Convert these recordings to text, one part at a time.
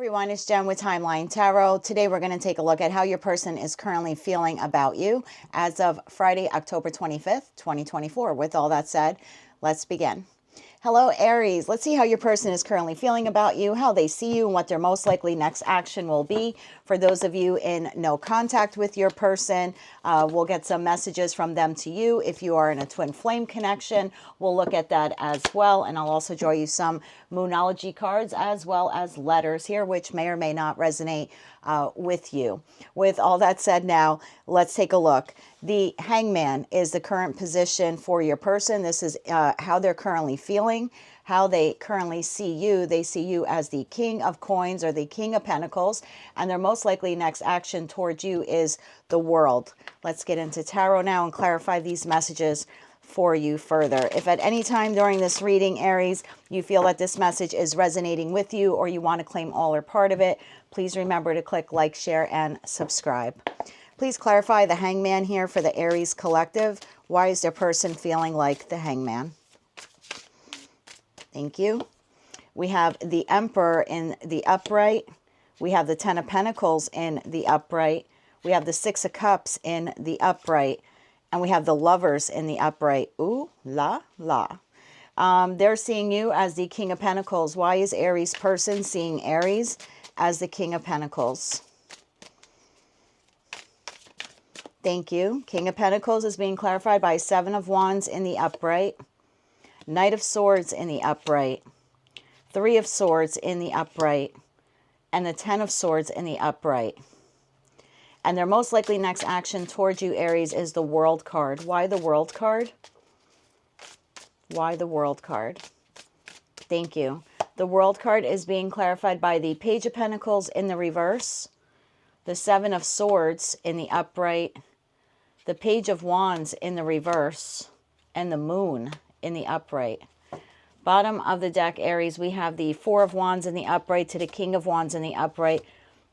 Everyone, it's Jen with Timeline Tarot. Today we're going to take a look at how your person is currently feeling about you as of Friday, October 25th, 2024. With all that said, let's begin. Hello, Aries. Let's see how your person is currently feeling about you, how they see you, and what their most likely next action will be. For those of you in no contact with your person, we'll get some messages from them to you. If you are in a twin flame connection, we'll look at that as well. And I'll also draw you some Moonology cards as well as letters here, which may or may not resonate with you. With all that said, now let's take a look. The Hangman is the current position for your person. This is how they're currently feeling, how they currently see you. They see you as the King of Coins or the King of Pentacles, and their most likely next action towards you is the World. Let's get into tarot now and clarify these messages for you further. If at any time during this reading, Aries, you feel that this message is resonating with you or you want to claim all or part of it, please remember to click like, share, and subscribe. Please clarify the Hangman here for the Aries collective. Why is their person feeling like the Hangman? Thank you. We have the Emperor in the upright. We have the Ten of Pentacles in the upright. We have the Six of Cups in the upright. And we have the Lovers in the upright. Ooh, la, la. They're seeing you as the King of Pentacles. Why is Aries person seeing Aries as the King of Pentacles? Thank you. King of Pentacles is being clarified by Seven of Wands in the upright. Knight of Swords in the upright. Three of Swords in the upright. And the Ten of Swords in the upright. And their most likely next action towards you, Aries, is the World card. Why the World card? Why the World card? Thank you. The World card is being clarified by the Page of Pentacles in the reverse, the Seven of Swords in the upright, the Page of Wands in the reverse, and the Moon in the upright. Bottom of the deck, Aries, we have the Four of Wands in the upright to the King of Wands in the upright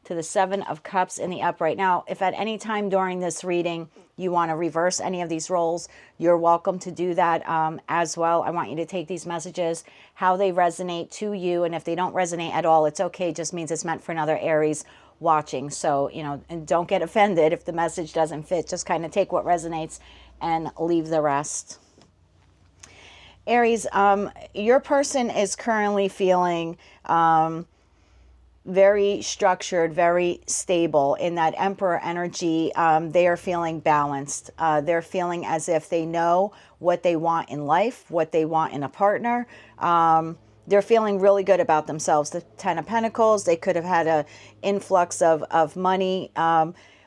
to the Seven of Cups in the upright. Now, if at any time during this reading you want to reverse any of these roles, you're welcome to do that as well. I want you to take these messages, how they resonate to you, and if they don't resonate at all, it's okay. It just means it's meant for another Aries watching. So, you know, and don't get offended if the message doesn't fit. Just kind of take what resonates and leave the rest. Aries, your person is currently feeling very structured, very stable in that Emperor energy. They are feeling balanced. They're feeling as if they know what they want in life, what they want in a partner. They're feeling really good about themselves. The Ten of Pentacles, they could have had an influx of money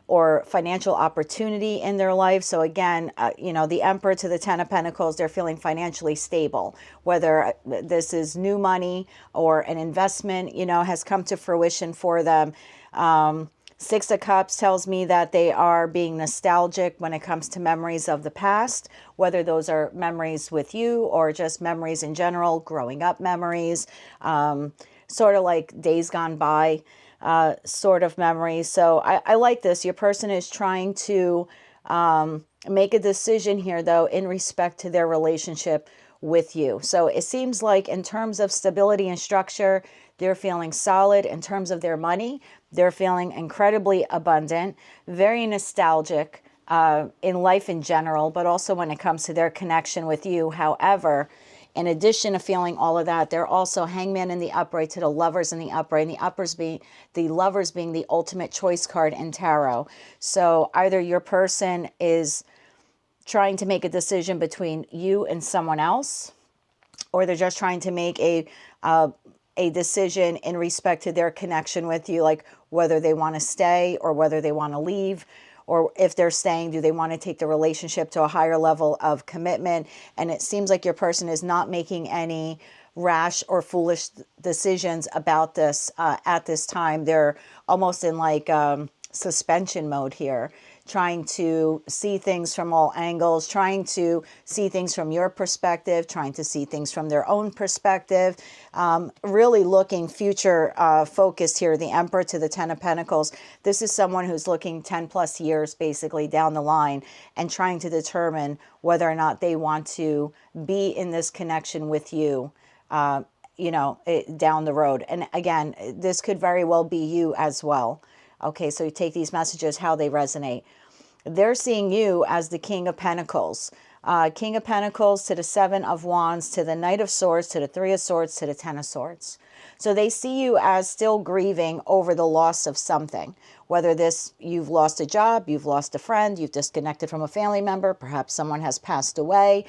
or financial opportunity in their life. So again, you know, the Emperor to the Ten of Pentacles, they're feeling financially stable. Whether this is new money or an investment, you know, has come to fruition for them. Six of Cups tells me that they are being nostalgic when it comes to memories of the past, whether those are memories with you or just memories in general, growing up memories, sort of like days gone by sort of memories. So I like this. Your person is trying to make a decision here, though, in respect to their relationship with you. So it seems like in terms of stability and structure, they're feeling solid. In terms of their money, they're feeling incredibly abundant, very nostalgic in life in general, but also when it comes to their connection with you. However, in addition to feeling all of that, they're also Hangman in the upright to the Lovers in the upright, and the Lovers being the ultimate choice card in tarot. So either your person is trying to make a decision between you and someone else, or they're just trying to make a decision in respect to their connection with you, like whether they want to stay or whether they want to leave, or if they're staying, do they want to take the relationship to a higher level of commitment? And it seems like your person is not making any rash or foolish decisions about this at this time. They're almost in like suspension mode here, trying to see things from all angles, trying to see things from your perspective, trying to see things from their own perspective, really looking future focused here. The Emperor to the Ten of Pentacles. This is someone who's looking 10 plus years basically down the line and trying to determine whether or not they want to be in this connection with you you know, down the road. And again, this could very well be you as well. Okay, so you take these messages, how they resonate. They're seeing you as the King of Pentacles. King of Pentacles to the Seven of Wands, to the Knight of Swords, to the Three of Swords, to the Ten of Swords. So they see you as still grieving over the loss of something. Whether this, you've lost a job, you've lost a friend, you've disconnected from a family member, perhaps someone has passed away.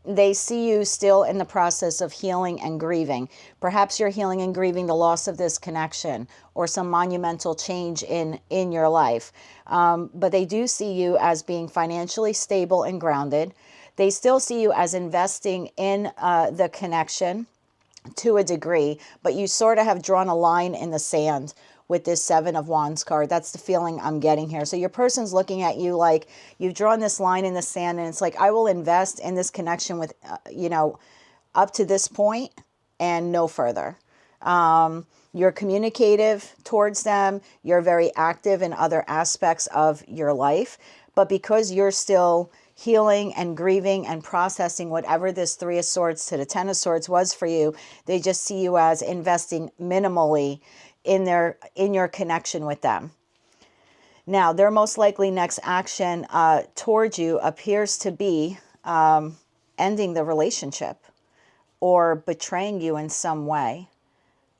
They see you still in the process of healing and grieving. Perhaps you're healing and grieving the loss of this connection or some monumental change in your life. But they do see you as being financially stable and grounded. They still see you as investing in the connection to a degree, but you sort of have drawn a line in the sand with this Seven of Wands card. That's the feeling I'm getting here. So your person's looking at you like you've drawn this line in the sand, and it's like, I will invest in this connection with, you know, up to this point and no further. You're communicative towards them. You're very active in other aspects of your life. But because you're still healing and grieving and processing whatever this Three of Swords to the Ten of Swords was for you, they just see you as investing minimally in your connection with them. Now, their most likely next action towards you appears to be ending the relationship or betraying you in some way,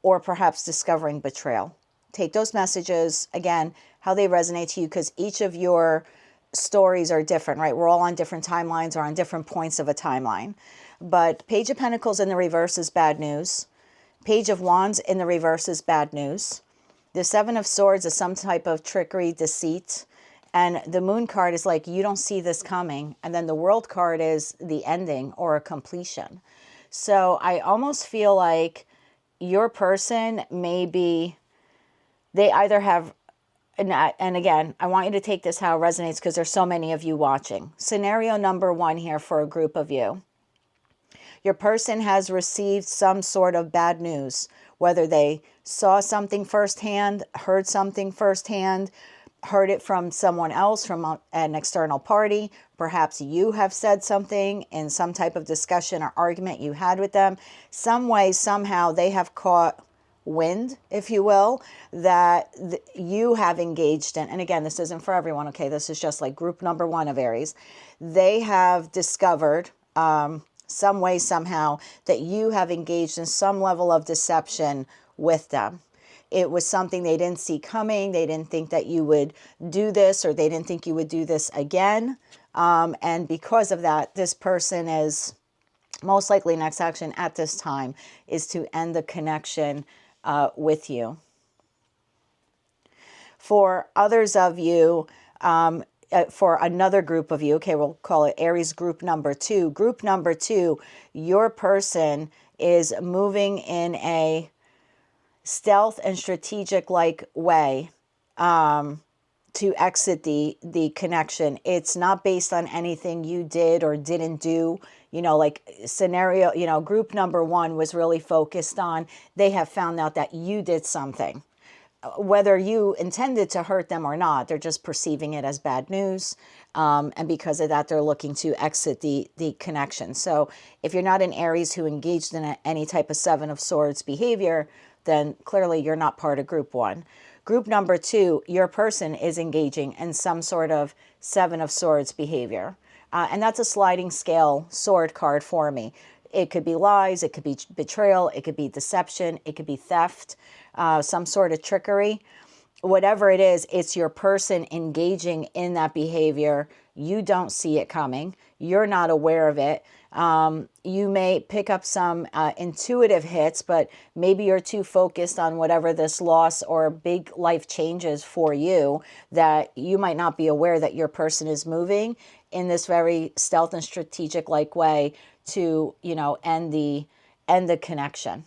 or perhaps discovering betrayal. Take those messages, again, how they resonate to you, because each of your stories are different, right? We're all on different timelines or on different points of a timeline. But Page of Pentacles in the reverse is bad news. Page of Wands in the reverse is bad news. The Seven of Swords is some type of trickery, deceit. And the Moon card is like, you don't see this coming. And then the World card is the ending or a completion. So I almost feel like your person may be, they either have, and again, I want you to take this how it resonates because there's so many of you watching. Scenario number one here for a group of you. Your person has received some sort of bad news, whether they saw something firsthand, heard something firsthand, heard it from someone else, from an external party. Perhaps you have said something in some type of discussion or argument you had with them. Some way, somehow, they have caught wind, if you will, that you have engaged in. And again, this isn't for everyone, okay? This is just like group number one of Aries. They have discovered some way, somehow, that you have engaged in some level of deception with them. It was something they didn't see coming. They didn't think that you would do this, or they didn't think you would do this again. And because of that, this person is most likely next action at this time is to end the connection with you. For others of you, for another group of you, okay, we'll call it Aries group number two. Group number two, your person is moving in a stealth and strategic like way to exit the connection. It's not based on anything you did or didn't do. You know, like scenario, you know, group number one was really focused on, they have found out that you did something. Whether you intended to hurt them or not, they're just perceiving it as bad news. And because of that, they're looking to exit the connection. So if you're not an Aries who engaged in any type of Seven of Swords behavior, then clearly you're not part of group one. Group number two, your person is engaging in some sort of Seven of Swords behavior. And that's a sliding scale sword card for me. It could be lies, it could be betrayal, it could be deception, it could be theft, some sort of trickery. Whatever it is, it's your person engaging in that behavior. You don't see it coming. You're not aware of it. You may pick up some intuitive hits, but maybe you're too focused on whatever this loss or big life changes for you that you might not be aware that your person is moving in this very stealth and strategic like way to, you know, end the connection.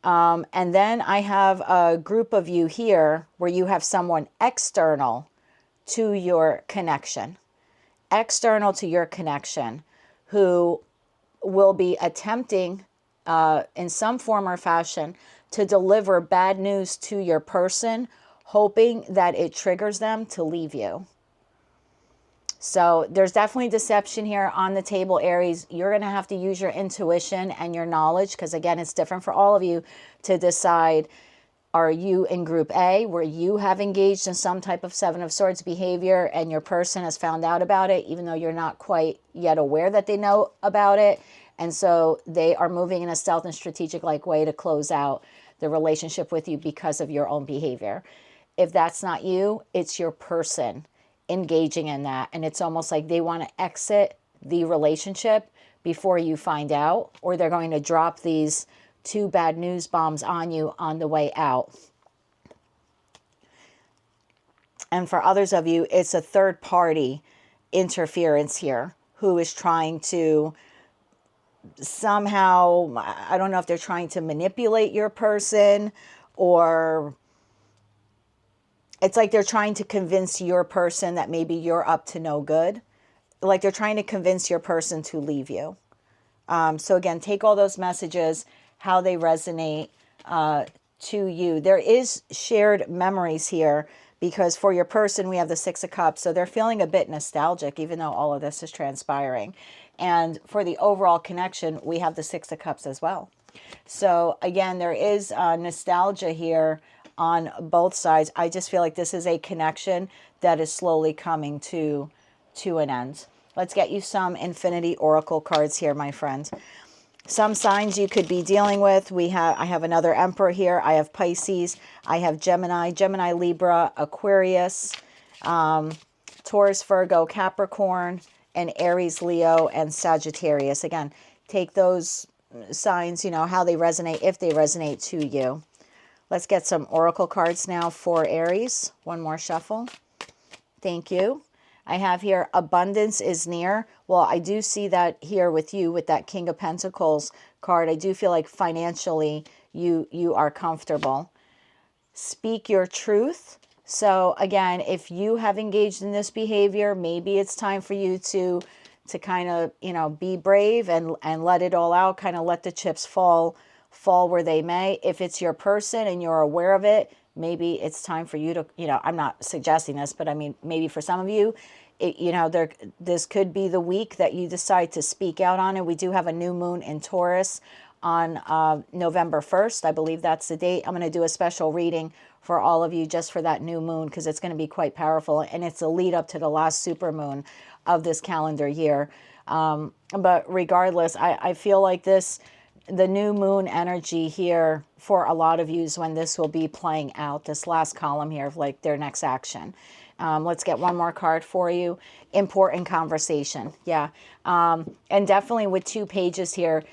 And then I have a group of you here where you have someone external to your connection, who will be attempting in some form or fashion to deliver bad news to your person, hoping that it triggers them to leave you. So there's definitely deception here on the table, Aries. You're going to have to use your intuition and your knowledge, because again, it's different for all of you, to decide, are you in group A, where you have engaged in some type of Seven of Swords behavior and your person has found out about it, even though you're not quite yet aware that they know about it. And so they are moving in a stealth and strategic like way to close out the relationship with you because of your own behavior. If that's not you, it's your person engaging in that. And it's almost like they want to exit the relationship before you find out, or they're going to drop these 2 bad news bombs on you on the way out. And for others of you, it's a third party interference here who is trying to somehow, I don't know if they're trying to manipulate your person, or it's like they're trying to convince your person that maybe you're up to no good. Like they're trying to convince your person to leave you. So again, take all those messages, how they resonate to you. There is shared memories here, because for your person, we have the Six of Cups. So they're feeling a bit nostalgic, even though all of this is transpiring. And for the overall connection, we have the Six of Cups as well. So again, there is nostalgia here on both sides. I just feel like this is a connection that is slowly coming to an end. Let's get you some Infinity Oracle cards here, my friend. Some signs you could be dealing with. I have another Emperor here. I have Pisces. I have Gemini, Libra, Aquarius, Taurus, Virgo, Capricorn, and Aries, Leo, and Sagittarius. Again, take those signs, how they resonate, if they resonate to you. Let's get some Oracle cards now for Aries. One more shuffle. Thank you. I have here, abundance is near. Well, I do see that here with you, with that King of Pentacles card. I do feel like financially you are comfortable. Speak your truth. So again, if you have engaged in this behavior, maybe it's time for you to kind of, be brave and let it all out, kind of let the chips fall where they may. If it's your person and you're aware of it, maybe it's time for you to, I'm not suggesting this, but I mean, maybe for some of you, this could be the week that you decide to speak out on it. We do have a new moon in Taurus on November 1st. I believe that's the date. I'm going to do a special reading for all of you just for that new moon, because it's going to be quite powerful. And it's a lead up to the last super moon of this calendar year. But regardless, I feel like the new moon energy here for a lot of you is when this will be playing out, this last column here of like their next action. Let's get one more card for you. Important conversation. Yeah. And definitely with 2 pages here,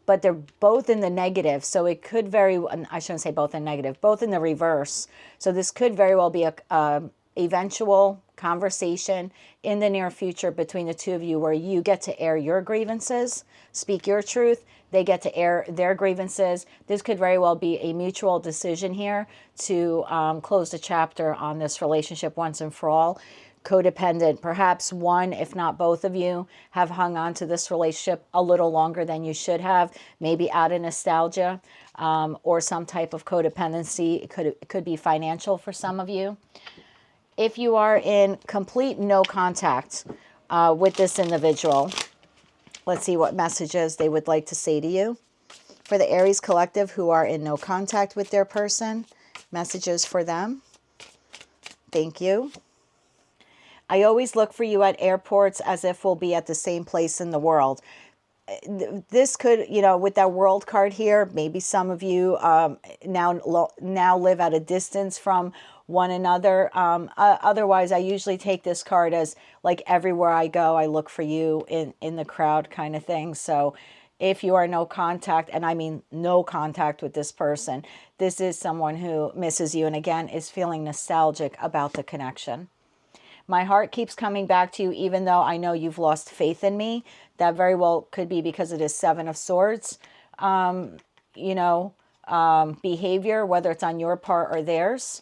but they're both in the negative. So it could I shouldn't say both in negative, both in the reverse. So this could very well be a eventual conversation in the near future between the 2 of you, where you get to air your grievances, speak your truth. They get to air their grievances. This could very well be a mutual decision here to close the chapter on this relationship once and for all. Codependent, perhaps one, if not both of you, have hung on to this relationship a little longer than you should have, maybe out of nostalgia or some type of codependency. It could be financial for some of you. If you are in complete no contact with this individual, let's see what messages they would like to say to you. For the Aries collective who are in no contact with their person, messages for them. Thank you. I always look for you at airports as if we'll be at the same place in the world. This could, with that world card here, maybe some of you now live at a distance from one another. Otherwise, I usually take this card as like everywhere I go, I look for you in the crowd kind of thing. So if you are no contact, and I mean no contact with this person, this is someone who misses you and again is feeling nostalgic about the connection. My heart keeps coming back to you, even though I know you've lost faith in me. That very well could be because it is 7 of Swords, behavior, whether it's on your part or theirs.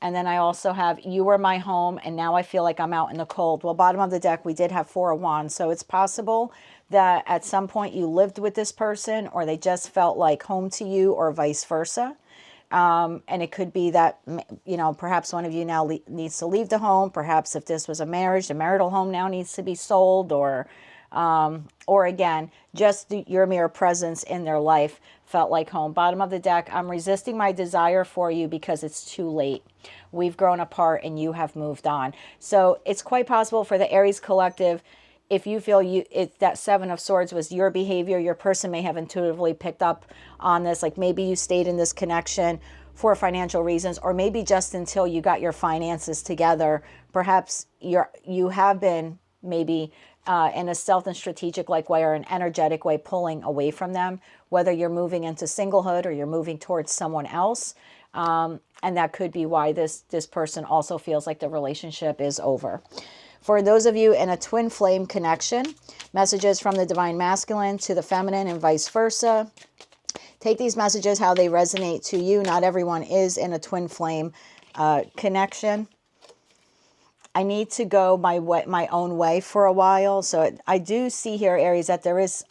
And then I also have, you were my home, and now I feel like I'm out in the cold. Well, bottom of the deck, we did have 4 of Wands. So it's possible that at some point you lived with this person, or they just felt like home to you, or vice versa. And it could be that, you know, perhaps one of you now needs to leave the home. Perhaps if this was a marriage, the marital home now needs to be sold, or again, just your mere presence in their life felt like home. Bottom of the deck, I'm resisting my desire for you because it's too late. We've grown apart and you have moved on. So it's quite possible for the Aries collective, if you feel that Seven of Swords was your behavior, your person may have intuitively picked up on this. Like maybe you stayed in this connection for financial reasons, or maybe just until you got your finances together. Perhaps you have been maybe in a stealth and strategic like way, or an energetic way, pulling away from them, whether you're moving into singlehood or you're moving towards someone else. And that could be why this person also feels like the relationship is over. For those of you in a twin flame connection, messages from the divine masculine to the feminine and vice versa. Take these messages how they resonate to you. Not everyone is in a twin flame connection. I need to go my own way for a while. So I do see here, Aries, that there is,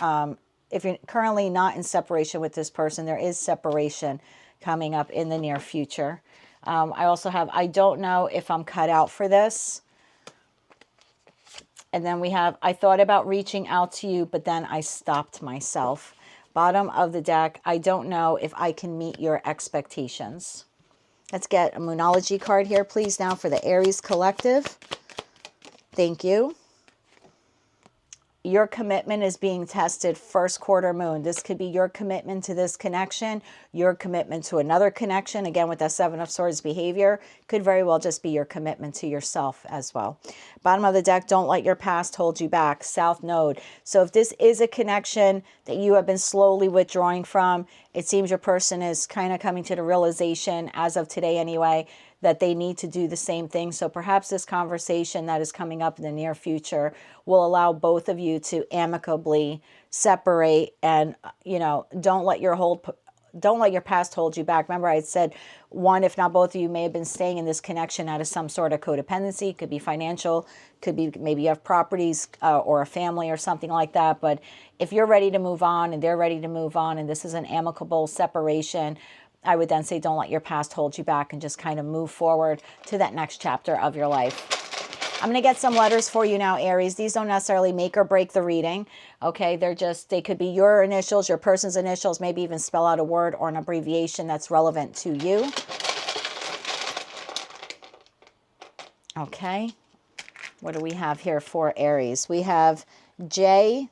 if you're currently not in separation with this person, there is separation coming up in the near future. I also have, I don't know if I'm cut out for this. And then we have, I thought about reaching out to you, but then I stopped myself. Bottom of the deck, I don't know if I can meet your expectations. Let's get a Moonology card here, please, now for the Aries collective. Thank you. Your commitment is being tested first quarter moon. This could be your commitment to this connection, your commitment to another connection. Again, with that Seven of Swords behavior, could very well just be your commitment to yourself as well. Bottom of the deck, don't let your past hold you back. South Node. So if this is a connection that you have been slowly withdrawing from, it seems your person is kind of coming to the realization, as of today anyway, that they need to do the same thing. So perhaps this conversation that is coming up in the near future will allow both of you to amicably separate, and, you know, don't let your past hold you back. Remember, I said one, if not both of you, may have been staying in this connection out of some sort of codependency. Could be financial, could be maybe you have properties or a family or something like that. But if you're ready to move on and they're ready to move on, and this is an amicable separation, I would then say don't let your past hold you back and just kind of move forward to that next chapter of your life. I'm going to get some letters for you now, Aries. These don't necessarily make or break the reading, okay? They could be your initials, your person's initials, maybe even spell out a word or an abbreviation that's relevant to you. Okay. What do we have here for Aries? We have JTTHOWP.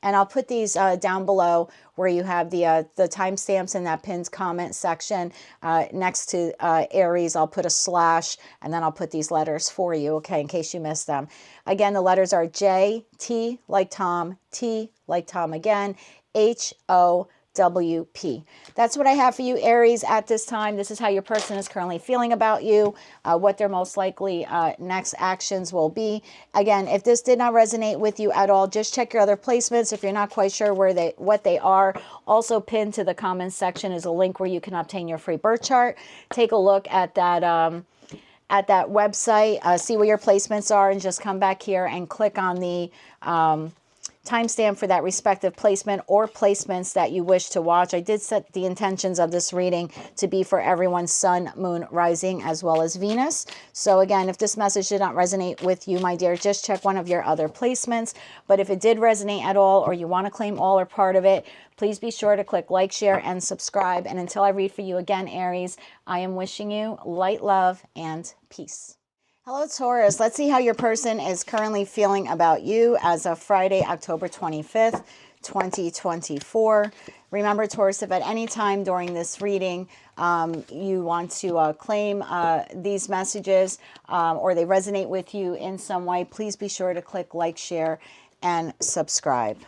And I'll put these down below where you have the timestamps in that pinned comment section. Next to Aries, I'll put a slash, and then I'll put these letters for you, okay, in case you missed them. Again, the letters are J, T like Tom, T like Tom again, HOWP. That's what I have for you, Aries, at this time. This is how your person is currently feeling about you, what their most likely next actions will be. Again, if this did not resonate with you at all, just check your other placements. If you're not quite sure what they are, also pinned to the comments section is a link where you can obtain your free birth chart. Take a look at that website, see where your placements are, and just come back here and click on the timestamp for that respective placement or placements that you wish to watch. I did set the intentions of this reading to be for everyone's sun, moon, rising, as well as Venus. So again, if this message did not resonate with you, my dear, just check one of your other placements. But if it did resonate at all, or you want to claim all or part of it, please be sure to click like, share, and subscribe. And until I read for you again, Aries, I am wishing you light, love, and peace. Hello, Taurus. Let's see how your person is currently feeling about you as of Friday, October 25th, 2024. Remember, Taurus, if at any time during this reading you want to claim these messages or they resonate with you in some way, please be sure to click like, share, and subscribe.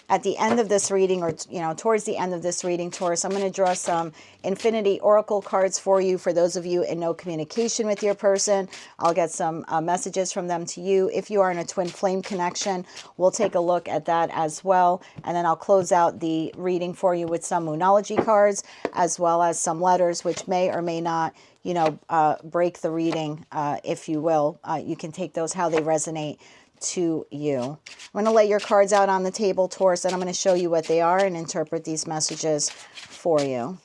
At the end of this reading, or towards the end of this reading, Taurus, I'm going to draw some Infinity Oracle cards for you. For those of you in no communication with your person, I'll get some messages from them to you. If you are in a twin flame connection, we'll take a look at that as well. And then I'll close out the reading for you with some Moonology cards, as well as some letters, which may or may not, break the reading, if you will. You can take those how they resonate to you. I'm going to lay your cards out on the table, Taurus, and I'm going to show you what they are and interpret these messages for you.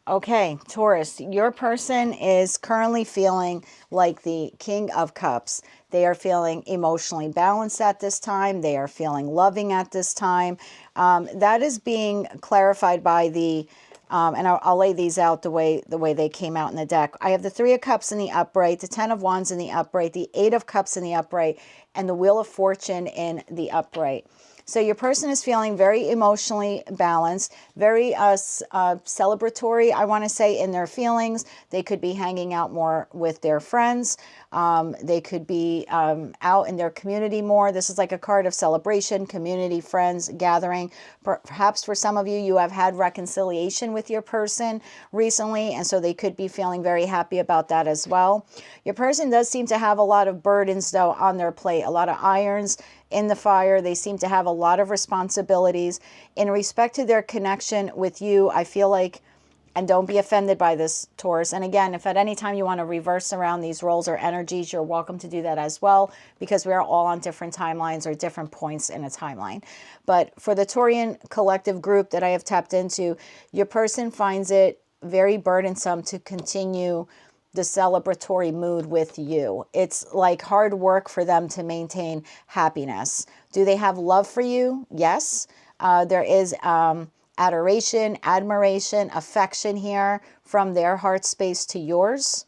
Okay, Taurus, your person is currently feeling like the King of Cups. They are feeling emotionally balanced at this time. They are feeling loving at this time. That is being clarified by the, and I'll lay these out the way they came out in the deck. I have the Three of Cups in the upright, the Ten of Wands in the upright, the Eight of Cups in the upright, and the Wheel of Fortune in the upright. So your person is feeling very emotionally balanced, very celebratory, I want to say, in their feelings. They could be hanging out more with their friends. They could be out in their community more. This is like a card of celebration, community, friends, gathering. Perhaps for some of you, you have had reconciliation with your person recently, and so they could be feeling very happy about that as well. Your person does seem to have a lot of burdens, though, on their plate, a lot of irons in the fire. They seem to have a lot of responsibilities. In respect to their connection with you, I feel like, and don't be offended by this, Taurus. And again, if at any time you want to reverse around these roles or energies, you're welcome to do that as well, because we are all on different timelines or different points in a timeline. But for the Taurian collective group that I have tapped into, your person finds it very burdensome to continue the celebratory mood with you. It's like hard work for them to maintain happiness. Do they have love for you? Yes. There is adoration, admiration, affection here from their heart space to yours.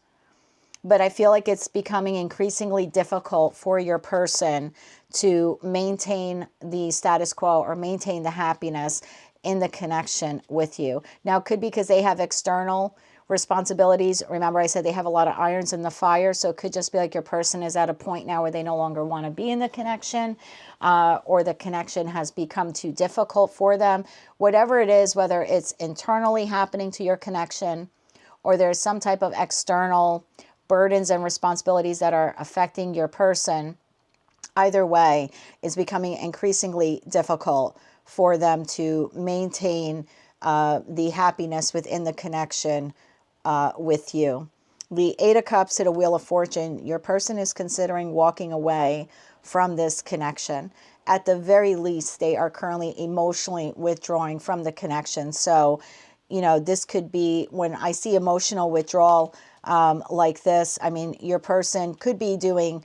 But I feel like it's becoming increasingly difficult for your person to maintain the status quo or maintain the happiness in the connection with you. Now, it could be because they have external responsibilities. Remember, I said they have a lot of irons in the fire, so it could just be like your person is at a point now where they no longer want to be in the connection, or the connection has become too difficult for them. Whatever it is, whether it's internally happening to your connection, or there's some type of external burdens and responsibilities that are affecting your person, either way, it's becoming increasingly difficult for them to maintain the happiness within the connection with you. The Eight of Cups to the Wheel of Fortune, your person is considering walking away from this connection. At the very least, they are currently emotionally withdrawing from the connection. So, you know, this could be, when I see emotional withdrawal like this, I mean, your person could be doing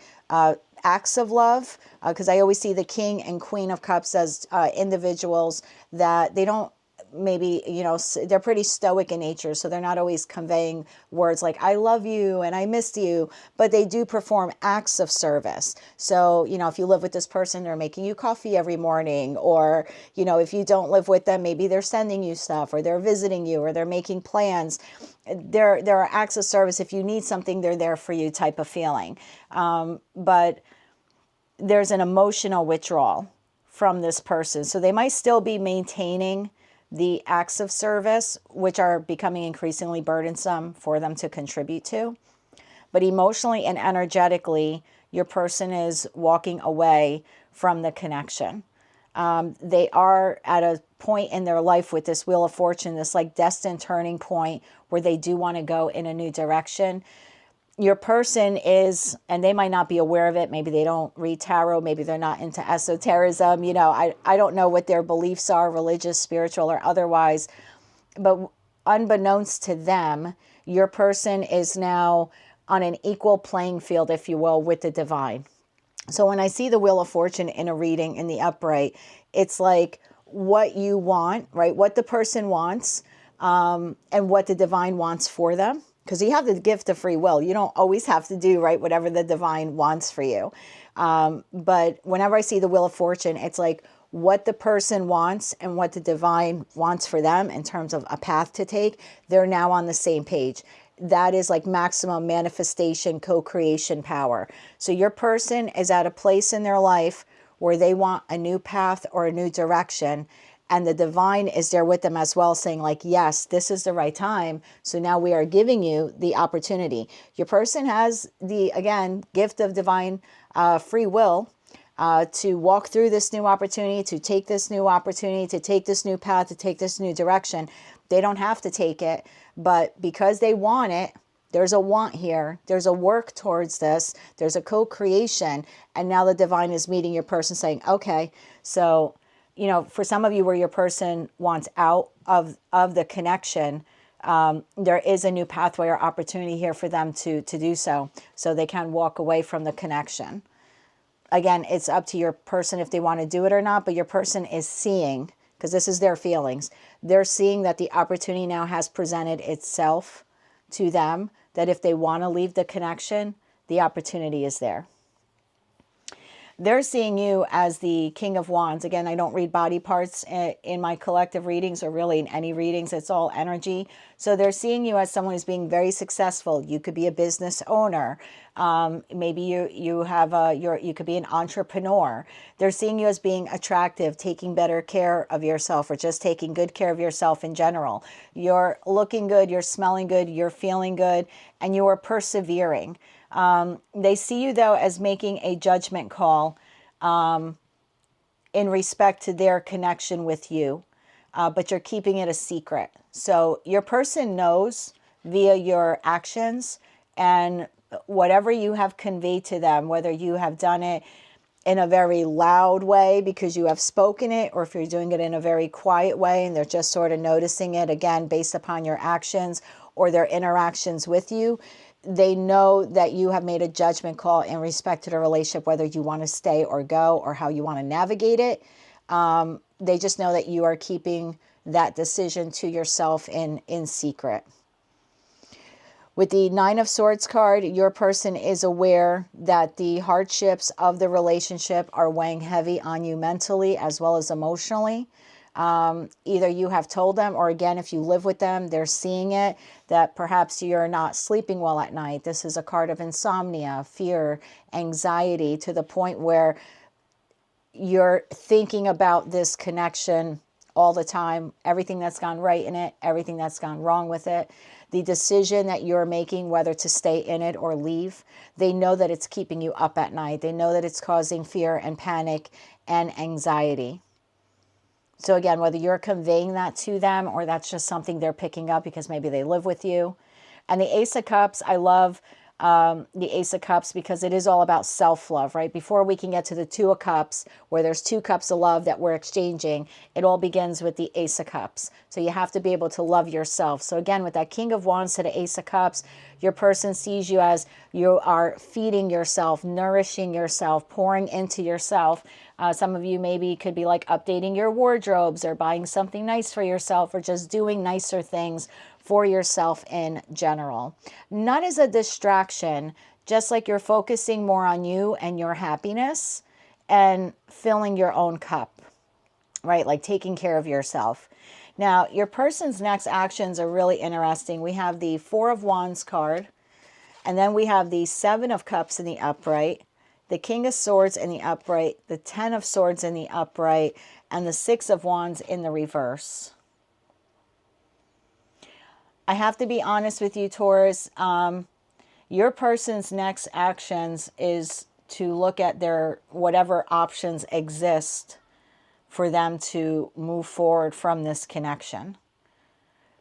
acts of love, because I always see the King and Queen of Cups as individuals that they don't, maybe, you know, they're pretty stoic in nature, so they're not always conveying words like I love you and I missed you, but they do perform acts of service. So, you know, if you live with this person, they're making you coffee every morning, or, you know, if you don't live with them, maybe they're sending you stuff, or they're visiting you, or they're making plans. There are acts of service. If you need something, they're there for you type of feeling. But there's an emotional withdrawal from this person. So they might still be maintaining the acts of service, which are becoming increasingly burdensome for them to contribute to. But emotionally and energetically, your person is walking away from the connection. They are at a point in their life with this Wheel of Fortune, this like destined turning point where they do want to go in a new direction. Your person is, and they might not be aware of it, maybe they don't read tarot, maybe they're not into esotericism, you know, I don't know what their beliefs are, religious, spiritual, or otherwise, but unbeknownst to them, your person is now on an equal playing field, if you will, with the divine. So when I see the Wheel of Fortune in a reading in the upright, it's like what you want, right? What the person wants, and what the divine wants for them. Because you have the gift of free will. You don't always have to do, right, whatever the divine wants for you. But whenever I see the Wheel of Fortune, it's like what the person wants and what the divine wants for them in terms of a path to take. They're now on the same page. That is like maximum manifestation, co-creation power. So your person is at a place in their life where they want a new path or a new direction. And the divine is there with them as well, saying like, yes, this is the right time. So now we are giving you the opportunity. Your person has the, again, gift of divine free will to walk through this new opportunity, to take this new opportunity, to take this new path, to take this new direction. They don't have to take it, but because they want it, there's a want here. There's a work towards this. There's a co-creation. And now the divine is meeting your person saying, okay, so, you know, for some of you where your person wants out of the connection, there is a new pathway or opportunity here for them to do so they can walk away from the connection. Again, it's up to your person if they want to do it or not, but your person is seeing, because this is their feelings, they're seeing that the opportunity now has presented itself to them, that if they want to leave the connection, the opportunity is there. They're seeing you as the King of Wands. Again, I don't read body parts in my collective readings or really in any readings. It's all energy. So they're seeing you as someone who's being very successful. You could be a business owner. Maybe you could be an entrepreneur. They're seeing you as being attractive, taking better care of yourself, or just taking good care of yourself in general. You're looking good, you're smelling good, you're feeling good, and you are persevering. They see you, though, as making a judgment call in respect to their connection with you, but you're keeping it a secret. So your person knows via your actions and whatever you have conveyed to them, whether you have done it in a very loud way because you have spoken it, or if you're doing it in a very quiet way and they're just sort of noticing it, again, based upon your actions or their interactions with you. They know that you have made a judgment call in respect to the relationship, whether you want to stay or go or how you want to navigate it. They just know that you are keeping that decision to yourself in secret. With the Nine of Swords card, your person is aware that the hardships of the relationship are weighing heavy on you mentally as well as emotionally. Either you have told them, or again, if you live with them, they're seeing it, that perhaps you're not sleeping well at night. This is a card of insomnia, fear, anxiety, to the point where you're thinking about this connection all the time, everything that's gone right in it, everything that's gone wrong with it, the decision that you're making, whether to stay in it or leave. They know that it's keeping you up at night. They know that it's causing fear and panic and anxiety. So again, whether you're conveying that to them or that's just something they're picking up because maybe they live with you. And the Ace of Cups, I love the Ace of Cups because it is all about self-love, right? Before we can get to the Two of Cups, where there's two cups of love that we're exchanging, it all begins with the Ace of Cups. So you have to be able to love yourself. So again, with that King of Wands to the Ace of Cups, your person sees you as you are feeding yourself, nourishing yourself, pouring into yourself. Some of you maybe could be like updating your wardrobes or buying something nice for yourself or just doing nicer things for yourself in general. Not as a distraction, just like you're focusing more on you and your happiness and filling your own cup, right? Like taking care of yourself. Now, your person's next actions are really interesting. We have the Four of Wands card, and then we have the Seven of Cups in the upright, the King of Swords in the upright, the Ten of Swords in the upright, and the Six of Wands in the reverse. I have to be honest with you, Taurus. Your person's next actions is to look at their whatever options exist for them to move forward from this connection.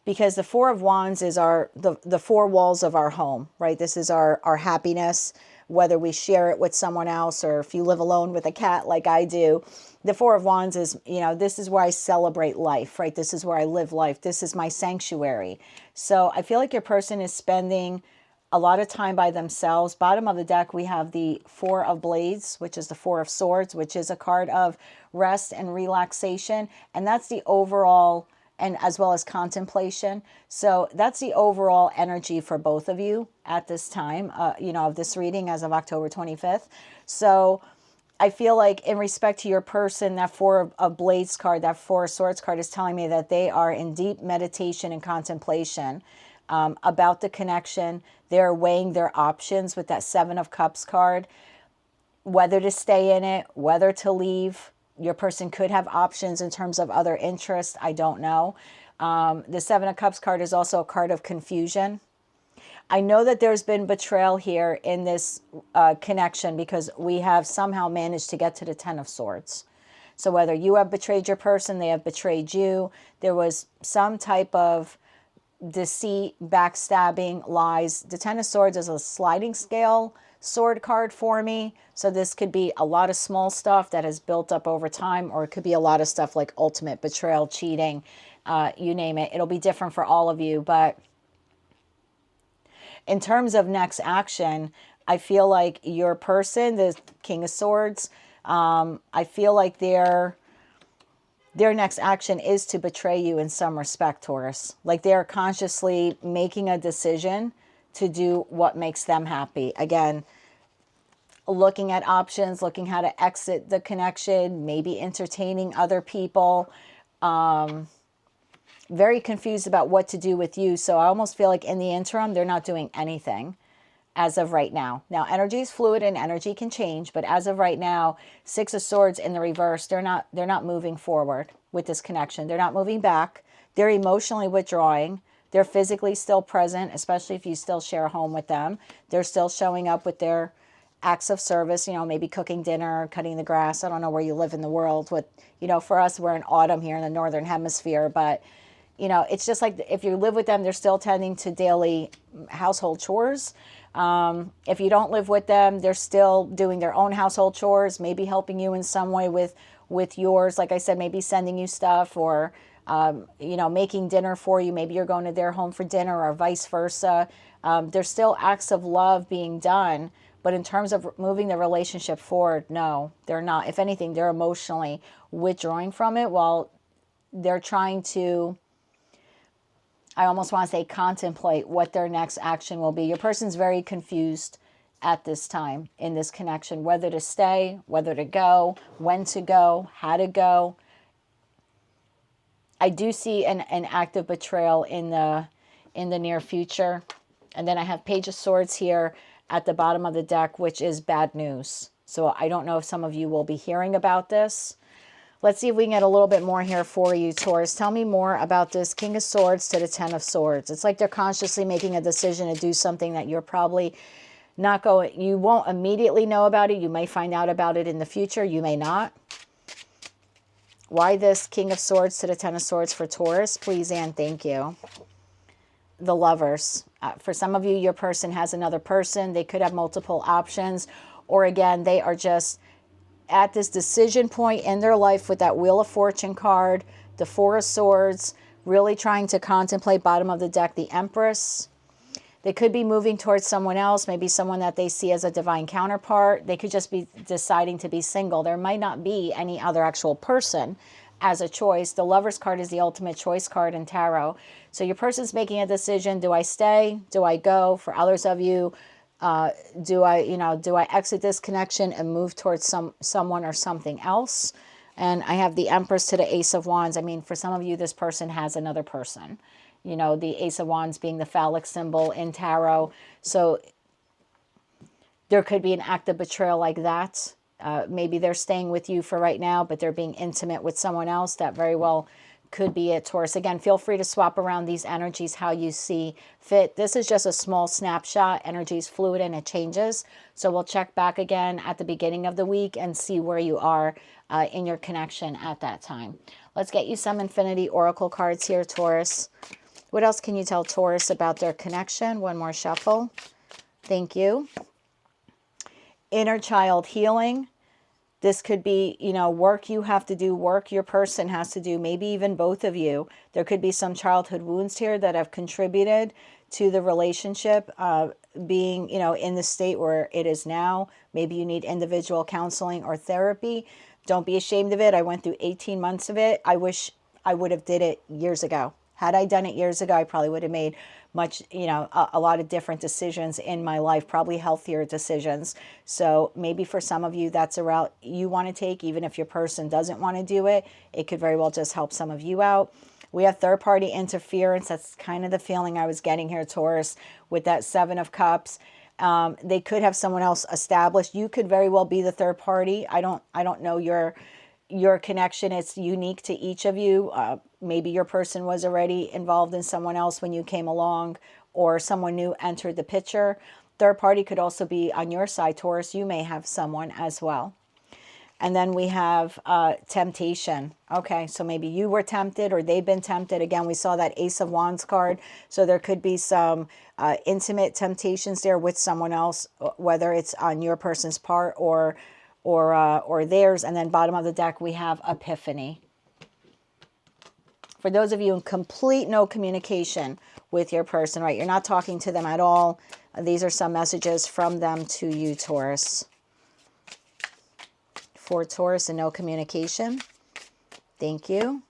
Because the Four of Wands is the four walls of our home, right? This is our happiness, whether we share it with someone else or if you live alone with a cat like I do. The Four of Wands is, this is where I celebrate life, right? This is where I live life. This is my sanctuary. So I feel like your person is spending a lot of time by themselves. Bottom of the deck, we have the Four of Blades, which is the Four of Swords, which is a card of rest and relaxation. And that's the overall, and as well as contemplation. So that's the overall energy for both of you at this time, of this reading as of October 25th. So I feel like in respect to your person, that Four of Blades card, that Four of Swords card is telling me that they are in deep meditation and contemplation about the connection. They're weighing their options with that Seven of Cups card, whether to stay in it, whether to leave, Your person could have options in terms of other interests. I don't know. The Seven of Cups card is also a card of confusion. I know that there's been betrayal here in this connection, because we have somehow managed to get to the Ten of Swords. So whether you have betrayed your person, they have betrayed you, there was some type of deceit, backstabbing, lies. The Ten of Swords is a sliding scale sword card for me. So this could be a lot of small stuff that has built up over time, or it could be a lot of stuff like ultimate betrayal, cheating, you name it. It'll be different for all of you. But in terms of next action, I feel like your person, the King of Swords, I feel like their next action is to betray you in some respect, Taurus. Like they're consciously making a decision to do what makes them happy. Again, looking at options, looking how to exit the connection, maybe entertaining other people. Very confused about what to do with you. So I almost feel like in the interim, they're not doing anything as of right now. Now, energy is fluid and energy can change, but as of right now, Six of Swords in the reverse, they're not moving forward with this connection. They're not moving back. They're emotionally withdrawing. They're physically still present, especially if you still share a home with them. They're still showing up with their acts of service, you know, maybe cooking dinner, cutting the grass. I don't know where you live in the world. With, you know, for us, we're in autumn here in the Northern Hemisphere, but, you know, it's just like if you live with them, they're still tending to daily household chores. If you don't live with them, they're still doing their own household chores, maybe helping you in some way with yours. Like I said, maybe sending you stuff, or you know, making dinner for you. Maybe you're going to their home for dinner, or vice versa. There's still acts of love being done, but in terms of moving the relationship forward, no, they're not. If anything, they're emotionally withdrawing from it while they're trying to, I almost want to say, contemplate what their next action will be. Your person's very confused at this time in this connection, whether to stay, whether to go, when to go, how to go. I do see an act of betrayal in the near future. And then I have Page of Swords here at the bottom of the deck, which is bad news. So I don't know if some of you will be hearing about this. Let's see if we can get a little bit more here for you, Taurus. Tell me more about this King of Swords to the Ten of Swords. It's like they're consciously making a decision to do something that you're probably not going, you won't immediately know about it. You may find out about it in the future. You may not. Why this King of Swords to the Ten of Swords for Taurus? Please and thank you. The Lovers. For some of you, your person has another person. They could have multiple options. Or again, they are just at this decision point in their life with that Wheel of Fortune card, the Four of Swords, really trying to contemplate, bottom of the deck, the Empress. They could be moving towards someone else, maybe someone that they see as a divine counterpart. They could just be deciding to be single. There might not be any other actual person as a choice. The Lover's card is the ultimate choice card in tarot. So your person's making a decision. Do I stay? Do I go? For others of you, do I exit this connection and move towards someone or something else? And I have the Empress to the Ace of Wands. I mean, for some of you, this person has another person. You know, the Ace of Wands being the phallic symbol in tarot. So there could be an act of betrayal like that. Maybe they're staying with you for right now, but they're being intimate with someone else. That very well could be it, Taurus. Again, feel free to swap around these energies how you see fit. This is just a small snapshot. Energy is fluid and it changes. So we'll check back again at the beginning of the week and see where you are in your connection at that time. Let's get you some Infinity Oracle cards here, Taurus. What else can you tell Taurus about their connection? One more shuffle. Thank you. Inner child healing. This could be, you know, work you have to do, work your person has to do, maybe even both of you. There could be some childhood wounds here that have contributed to the relationship being, you know, in the state where it is now. Maybe you need individual counseling or therapy. Don't be ashamed of it. I went through 18 months of it. I wish I would have did it years ago. Had I done it years ago, I probably would have made much, you know, a lot of different decisions in my life, probably healthier decisions. So maybe for some of you, that's a route you want to take, even if your person doesn't want to do it. It could very well just help some of you out. We have third-party interference. That's kind of the feeling I was getting here, Taurus, with that Seven of Cups. They could have someone else established. You could very well be the third party. I don't know your your connection, it's unique to each of you. Maybe your person was already involved in someone else when you came along, or someone new entered the picture. Third party could also be on your side, Taurus. You may have someone as well. And then we have temptation. Okay, so maybe you were tempted or they've been tempted. Again, we saw that Ace of Wands card. So there could be some intimate temptations there with someone else, whether it's on your person's part or theirs. And then bottom of the deck, we have Epiphany. For those of you in complete no communication with your person, right? You're not talking to them at all. These are some messages from them to you, Taurus. For Taurus and no communication. Thank you.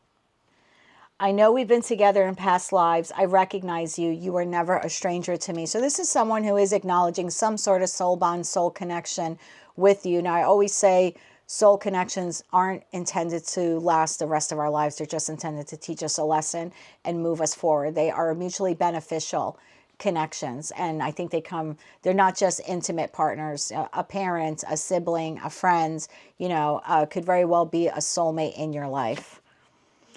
I know we've been together in past lives. I recognize you. You were never a stranger to me. So this is someone who is acknowledging some sort of soul bond, soul connection with you. Now, I always say soul connections aren't intended to last the rest of our lives. They're just intended to teach us a lesson and move us forward. They are mutually beneficial connections, and I think they're not just intimate partners. A parent, a sibling, a friend, could very well be a soulmate in your life.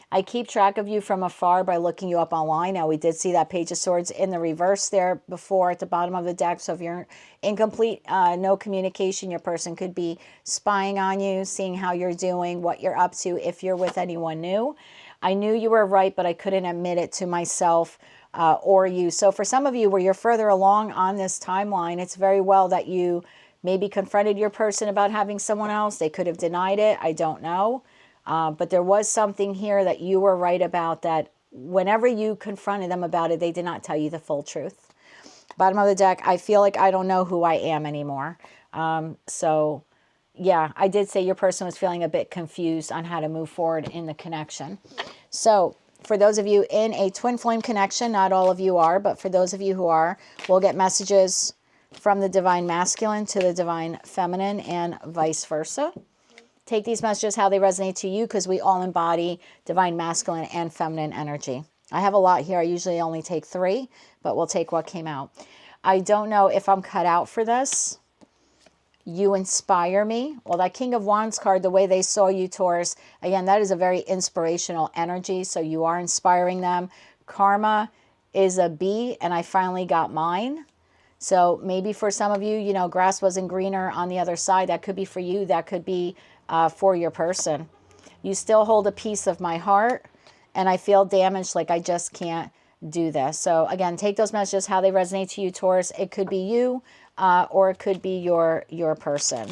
I keep track of you from afar by looking you up online. Now, we did see that Page of Swords in the reverse there before at the bottom of the deck. So if you're in complete no communication, your person could be spying on you, seeing how you're doing, what you're up to, if you're with anyone new. I knew you were right, but I couldn't admit it to myself or you. So for some of you where you're further along on this timeline, it's very well that you maybe confronted your person about having someone else. They could have denied it. I don't know. But there was something here that you were right about, that whenever you confronted them about it, they did not tell you the full truth. Bottom of the deck, I feel like I don't know who I am anymore. So yeah, I did say your person was feeling a bit confused on how to move forward in the connection. So for those of you in a twin flame connection, not all of you are, but for those of you who are, we'll get messages from the divine masculine to the divine feminine and vice versa. Take these messages how they resonate to you, because we all embody divine masculine and feminine energy. I have a lot here. I usually only take 3, but we'll take what came out. I don't know if I'm cut out for this. You inspire me. Well, that King of Wands card, the way they saw you, Taurus, again, that is a very inspirational energy. So you are inspiring them. Karma is a B, and I finally got mine. So maybe for some of you, grass wasn't greener on the other side. That could be for you. That could be for your person. You still hold a piece of my heart, and I feel damaged, like I just can't do this. So again, take those messages how they resonate to you, Taurus. It could be you, or it could be your person.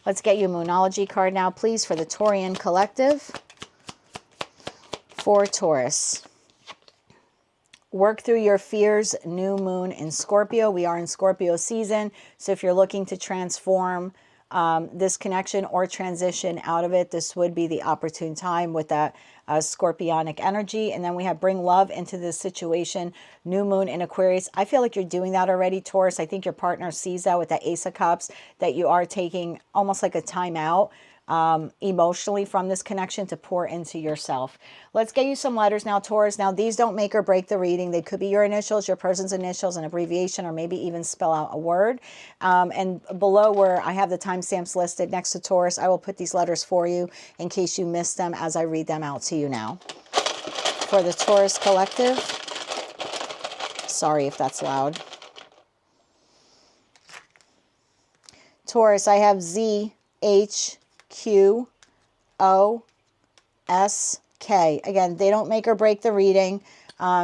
Let's get you a Moonology card now, please, for the Taurian collective. For Taurus. Work through your fears, new moon in Scorpio. We are in Scorpio season, so if you're looking to transform this connection or transition out of it, this would be the opportune time with that scorpionic energy. And then we have bring love into this situation, new moon in Aquarius. I feel like you're doing that already, Taurus. I think your partner sees that with that Ace of Cups, that you are taking almost like a time out emotionally from this connection to pour into yourself. Let's get you some letters now, Taurus. Now, these don't make or break the reading. They could be your initials, your person's initials, an abbreviation, or maybe even spell out a word. And below where I have the timestamps listed next to Taurus, I will put these letters for you in case you missed them as I read them out to you now. For the Taurus collective, sorry if that's loud. Taurus, I have Z, H, Q, O, S, K. Again, they don't make or break the reading.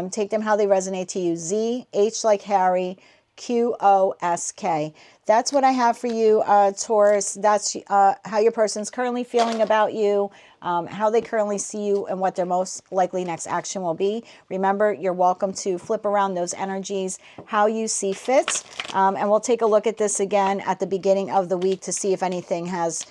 Take them how they resonate to you. Z, H like Harry, Q, O, S, K. That's what I have for you, Taurus. That's how your person's currently feeling about you, how they currently see you, and what their most likely next action will be. Remember, you're welcome to flip around those energies how you see fit. And we'll take a look at this again at the beginning of the week to see if anything has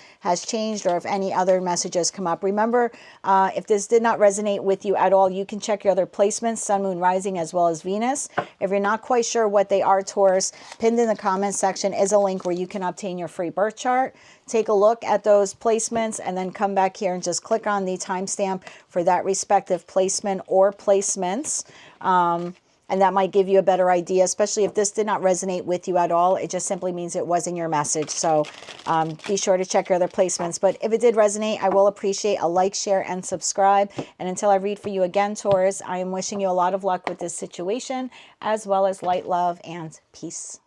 changed or if any other messages come up. Remember, if this did not resonate with you at all, you can check your other placements, Sun, Moon, Rising, as well as Venus. If you're not quite sure what they are, Taurus, pinned in the comment section is a link where you can obtain your free birth chart. Take a look at those placements and then come back here and just click on the timestamp for that respective placement or placements. And And that might give you a better idea, especially if this did not resonate with you at all. It just simply means it wasn't your message. So be sure to check your other placements. But if it did resonate, I will appreciate a like, share, and subscribe. And until I read for you again, Taurus, I am wishing you a lot of luck with this situation, as well as light, love, and peace.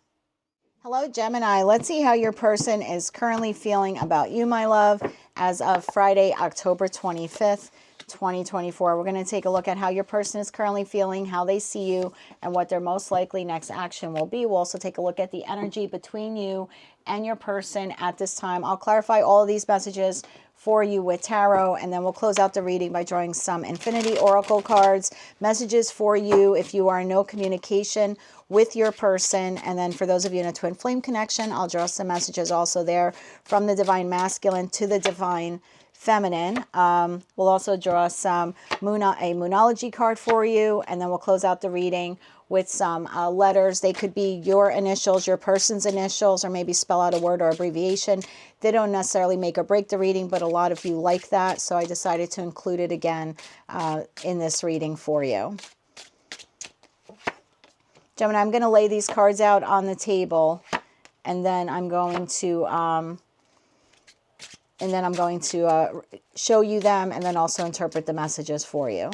Hello, Gemini. Let's see how your person is currently feeling about you, my love, as of Friday, October 25th. 2024. We're going to take a look at how your person is currently feeling, how they see you, and what their most likely next action will be. We'll also take a look at the energy between you and your person at this time. I'll clarify all of these messages for you with tarot, and then we'll close out the reading by drawing some infinity oracle cards, messages for you if you are in no communication with your person. And then for those of you in a twin flame connection, I'll draw some messages also there from the divine masculine to the divine feminine. We'll also draw some a moonology card for you, and then we'll close out the reading with some letters. They could be your initials, your person's initials, or maybe spell out a word or abbreviation. They don't necessarily make or break the reading, but a lot of you like that, so I decided to include it again in this reading for you. Gemini, I'm going to lay these cards out on the table, and then I'm going to show you them and then also interpret the messages for you.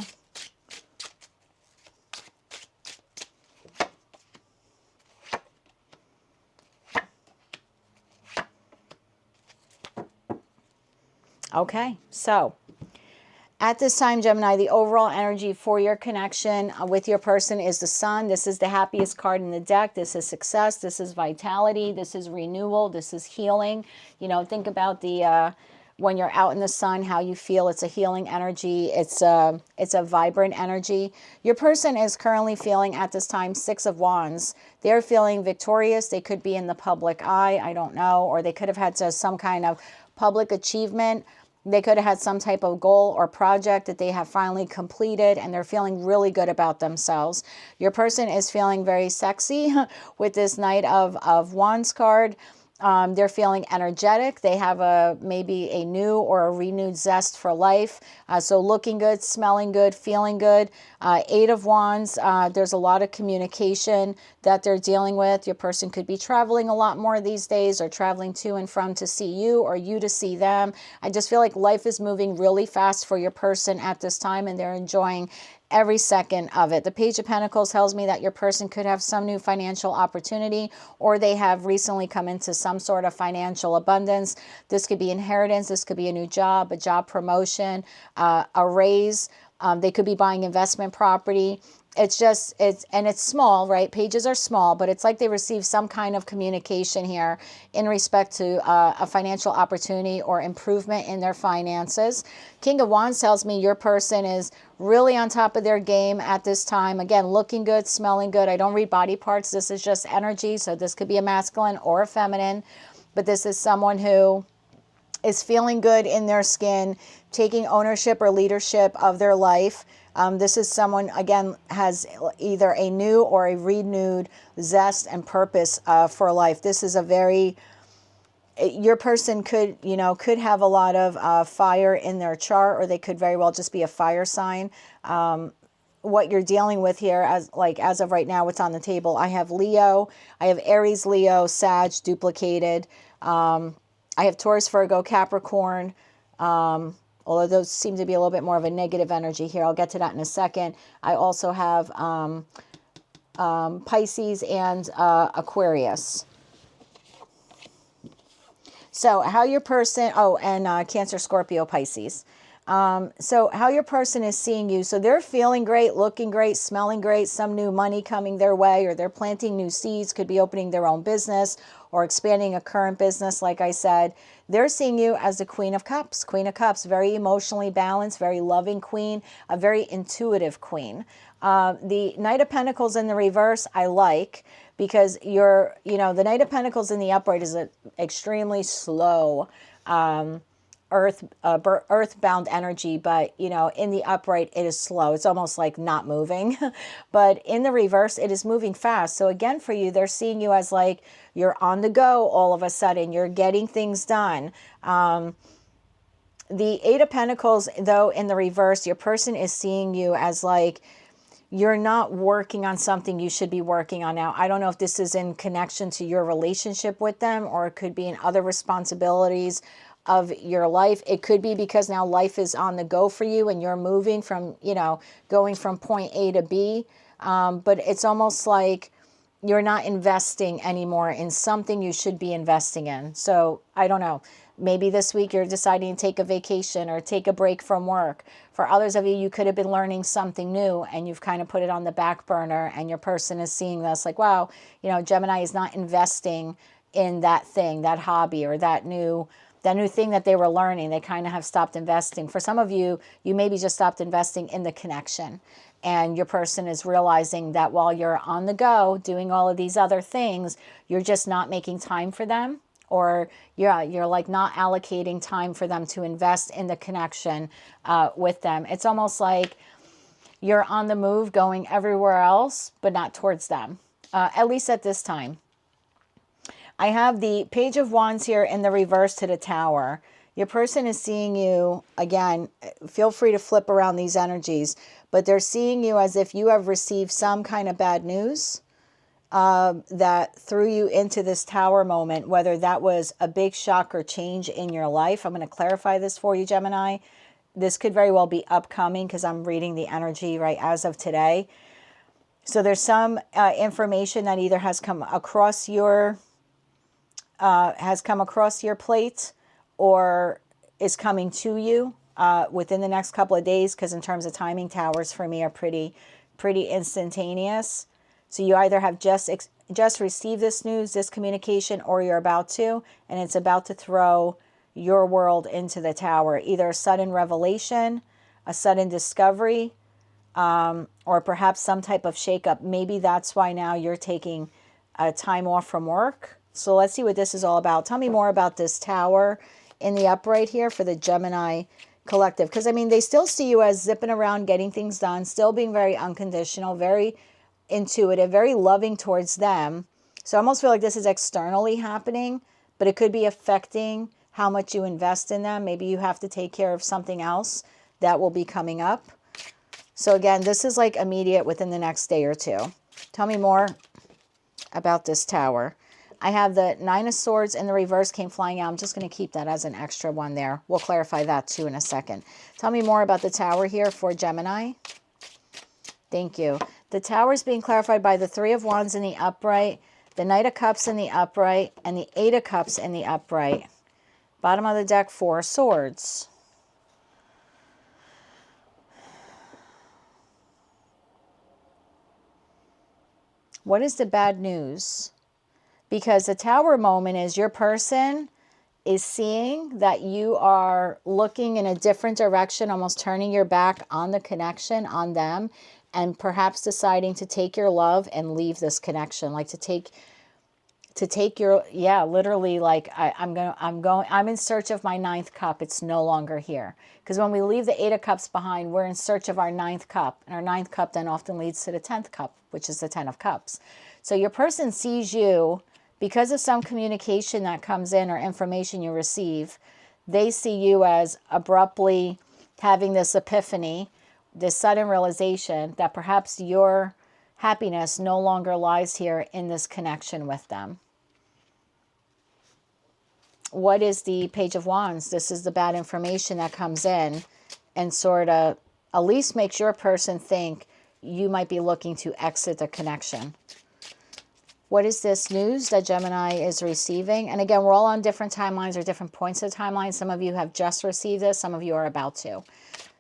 Okay, so at this time, Gemini, the overall energy for your connection with your person is the Sun. This is the happiest card in the deck. This is success. This is vitality. This is renewal. This is healing. You know, think about the when you're out in the sun, how you feel. It's a healing energy. It's a vibrant energy. Your person is currently feeling at this time 6 of Wands. They're feeling victorious. They could be in the public eye. I don't know. Or they could have had some kind of public achievement. They could have had some type of goal or project that they have finally completed, and they're feeling really good about themselves. Your person is feeling very sexy with this Knight of Wands card. They're feeling energetic. They have maybe a new or a renewed zest for life. So looking good, smelling good, feeling good. 8 of Wands, there's a lot of communication that they're dealing with. Your person could be traveling a lot more these days, or traveling to and from to see you, or you to see them. I just feel like life is moving really fast for your person at this time, and they're enjoying every second of it. The Page of Pentacles tells me that your person could have some new financial opportunity, or they have recently come into some sort of financial abundance. This could be inheritance. This could be a new job, a job promotion, a raise. They could be buying investment property. It's small, right? Pages are small, but it's like they receive some kind of communication here in respect to a financial opportunity or improvement in their finances. King of Wands tells me your person is really on top of their game at this time. Again, looking good, smelling good. I don't read body parts. This is just energy. So this could be a masculine or a feminine, but this is someone who is feeling good in their skin, taking ownership or leadership of their life. This is someone, again, has either a new or a renewed zest and purpose for life. This is your person could have a lot of fire in their chart, or they could very well just be a fire sign. What you're dealing with here, as of right now, what's on the table, I have Leo, I have Aries, Leo, Sag duplicated. I have Taurus, Virgo, Capricorn, although those seem to be a little bit more of a negative energy here. I'll get to that in a second. I also have Pisces and Aquarius. So how your person, and Cancer, Scorpio, Pisces. So how your person is seeing you. So they're feeling great, looking great, smelling great, some new money coming their way, or they're planting new seeds, could be opening their own business or expanding a current business. Like I said, they're seeing you as the Queen of Cups. Queen of Cups, very emotionally balanced, very loving queen, a very intuitive queen. The Knight of Pentacles in the reverse, I like, because the Knight of Pentacles in the upright is an extremely slow, earthbound energy, but in the upright it is slow. It's almost like not moving. But in the reverse it is moving fast. So again, for you, they're seeing you as like you're on the go all of a sudden. You're getting things done. The 8 of Pentacles, though, in the reverse, your person is seeing you as like you're not working on something you should be working on now. I don't know if this is in connection to your relationship with them, or it could be in other responsibilities of your life. It could be because now life is on the go for you and you're moving from, you know, going from point A to B. But it's almost like you're not investing anymore in something you should be investing in. So I don't know. Maybe this week you're deciding to take a vacation or take a break from work. For others of you, you could have been learning something new and you've kind of put it on the back burner, and your person is seeing this like, wow, you know, Gemini is not investing in that thing, that hobby, or that new thing that they were learning. They kind of have stopped investing. For some of you, you maybe just stopped investing in the connection. And your person is realizing that while you're on the go doing all of these other things, you're just not making time for them. Or you're like not allocating time for them to invest in the connection with them. It's almost like you're on the move going everywhere else, but not towards them, at least at this time. I have the Page of Wands here in the reverse to the Tower. Your person is seeing you, again, feel free to flip around these energies, but they're seeing you as if you have received some kind of bad news that threw you into this Tower moment, whether that was a big shock or change in your life. I'm going to clarify this for you, Gemini. This could very well be upcoming because I'm reading the energy right as of today. So there's some information that either has come across your plate or is coming to you within the next couple of days, because in terms of timing, towers for me are pretty instantaneous. So you either have just received this news, this communication, or you're about to, and it's about to throw your world into the Tower. Either a sudden revelation, a sudden discovery, or perhaps some type of shakeup. Maybe that's why now you're taking time off from work. So let's see what this is all about. Tell me more about this Tower in the upright here for the Gemini collective. Because, I mean, they still see you as zipping around, getting things done, still being very unconditional, very intuitive, very loving towards them. So I almost feel like this is externally happening, but it could be affecting how much you invest in them. Maybe you have to take care of something else that will be coming up. So again, this is like immediate within the next day or two. Tell me more about this Tower. I have the Nine of Swords in the reverse came flying out. I'm just going to keep that as an extra one there. We'll clarify that too in a second. Tell me more about the Tower here for Gemini. Thank you. The Tower is being clarified by the Three of Wands in the upright, the Knight of Cups in the upright, and the Eight of Cups in the upright. Bottom of the deck, Four of Swords. What is the bad news? Because the Tower moment is your person is seeing that you are looking in a different direction, almost turning your back on the connection, on them, and perhaps deciding to take your love and leave this connection, like to take your, yeah, literally, like I'm in search of my ninth cup. It's no longer here. Because when we leave the Eight of Cups behind, we're in search of our ninth cup. And our ninth cup then often leads to the 10th cup, which is the 10 of Cups. So your person sees you because of some communication that comes in or information you receive. They see you as abruptly having this epiphany, this sudden realization that perhaps your happiness no longer lies here in this connection with them. What is the Page of Wands? This is the bad information that comes in and sort of at least makes your person think you might be looking to exit the connection. What is this news that Gemini is receiving? And again, we're all on different timelines or different points of the timeline. Some of you have just received this. Some of you are about to.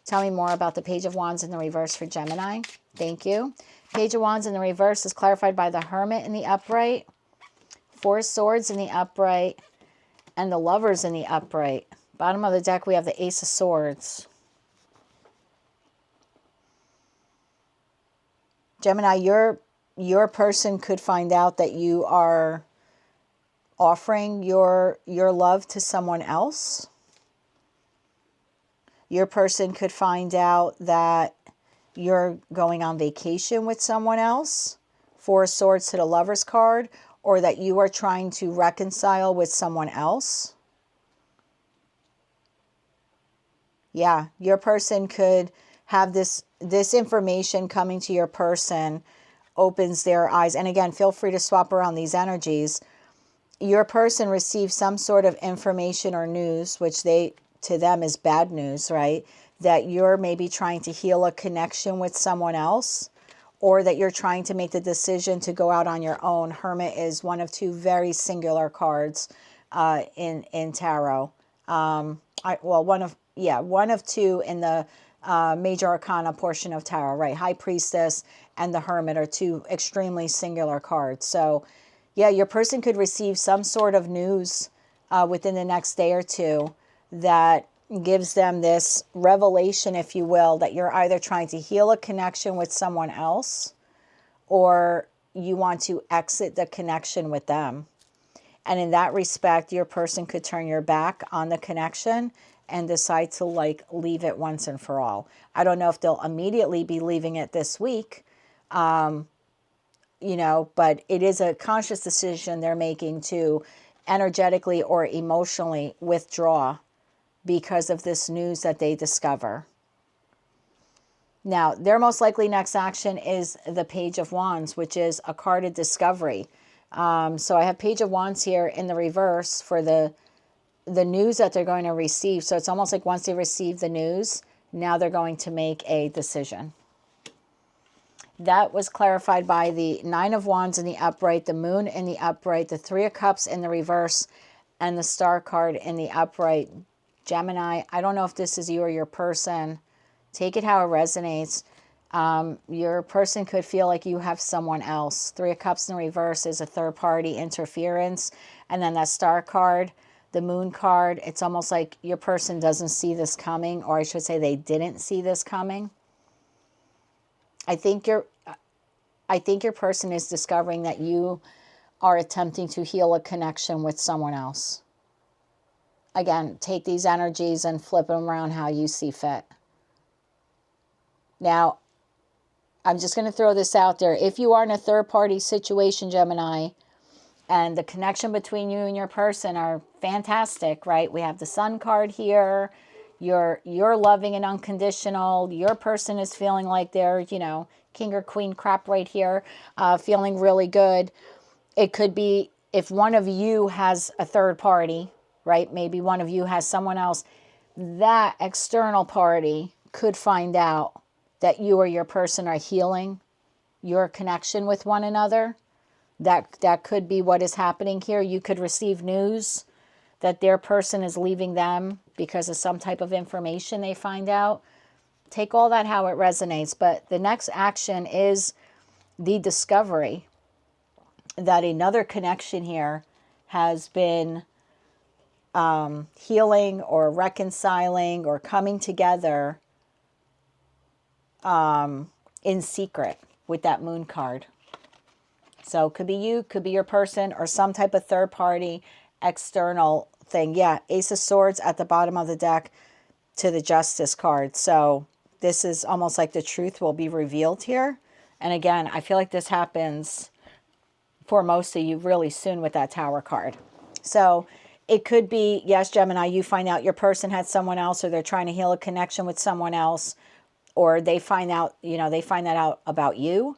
Tell me more about the Page of Wands in the reverse for Gemini. Thank you. Page of Wands in the reverse is clarified by the Hermit in the upright, Four Swords in the upright, and the Lovers in the upright. Bottom of the deck, we have the Ace of Swords. Gemini, your person could find out that you are offering your love to someone else. Your person could find out that you're going on vacation with someone else. Four of Swords to the Lover's card. Or that you are trying to reconcile with someone else. Yeah, your person could have this this information coming to your person opens their eyes. And again, feel free to swap around these energies. Your person receives some sort of information or news, which to them is bad news, right? That you're maybe trying to heal a connection with someone else, or that you're trying to make the decision to go out on your own. Hermit is one of two very singular cards in tarot. One of two in the major arcana portion of tarot, right? High Priestess and the Hermit are two extremely singular cards. So yeah, your person could receive some sort of news within the next day or two that gives them this revelation, if you will, that you're either trying to heal a connection with someone else, or you want to exit the connection with them. And in that respect, your person could turn your back on the connection and decide to leave it once and for all. I don't know if they'll immediately be leaving it this week, but it is a conscious decision they're making to energetically or emotionally withdraw because of this news that they discover. Now, their most likely next action is the Page of Wands, which is a card of discovery. So I have Page of Wands here in the reverse for the news that they're going to receive. So it's almost like once they receive the news, now they're going to make a decision. That was clarified by the Nine of Wands in the upright, the Moon in the upright, the Three of Cups in the reverse, and the Star card in the upright. Gemini, I don't know if this is you or your person. Take it how it resonates. Your person could feel like you have someone else. Three of Cups in the reverse is a third-party interference. And then that Star card, the Moon card, it's almost like your person doesn't see this coming, or I should say they didn't see this coming. I think your person is discovering that you are attempting to heal a connection with someone else. Again, take these energies and flip them around how you see fit. Now, I'm just going to throw this out there. If you are in a third-party situation, Gemini, and the connection between you and your person are fantastic, right? We have the Sun card here. You're loving and unconditional. Your person is feeling like they're, king or queen crap right here, feeling really good. It could be if one of you has a third party, right? Maybe one of you has someone else. That external party could find out that you or your person are healing your connection with one another. That could be what is happening here. You could receive news that their person is leaving them because of some type of information they find out. Take all that how it resonates. But the next action is the discovery that another connection here has been healing or reconciling or coming together in secret with that Moon card. So could be you, could be your person, or some type of third party external thing. Yeah, Ace of Swords at the bottom of the deck to the Justice card. So this is almost like the truth will be revealed here. And again, I feel like this happens for most of you really soon with that Tower card. So it could be, yes, Gemini, you find out your person had someone else, or they're trying to heal a connection with someone else, or they find out, they find that out about you.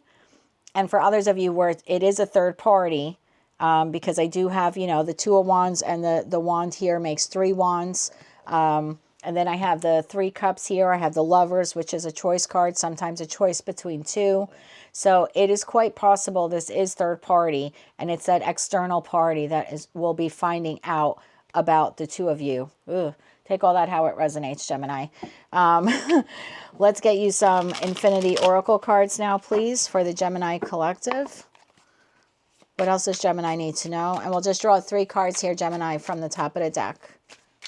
And for others of you where it is a third party, because I do have, the Two of Wands, and the wand here makes three wands. And then I have the Three Cups here. I have the Lovers, which is a choice card, sometimes a choice between two. So it is quite possible this is third party, and it's that external party that will be finding out about the two of you. Ugh. Take all that how it resonates, Gemini. Let's get you some Infinity Oracle cards now, please, for the Gemini Collective. What else does Gemini need to know? And we'll just draw 3 cards here, Gemini, from the top of the deck.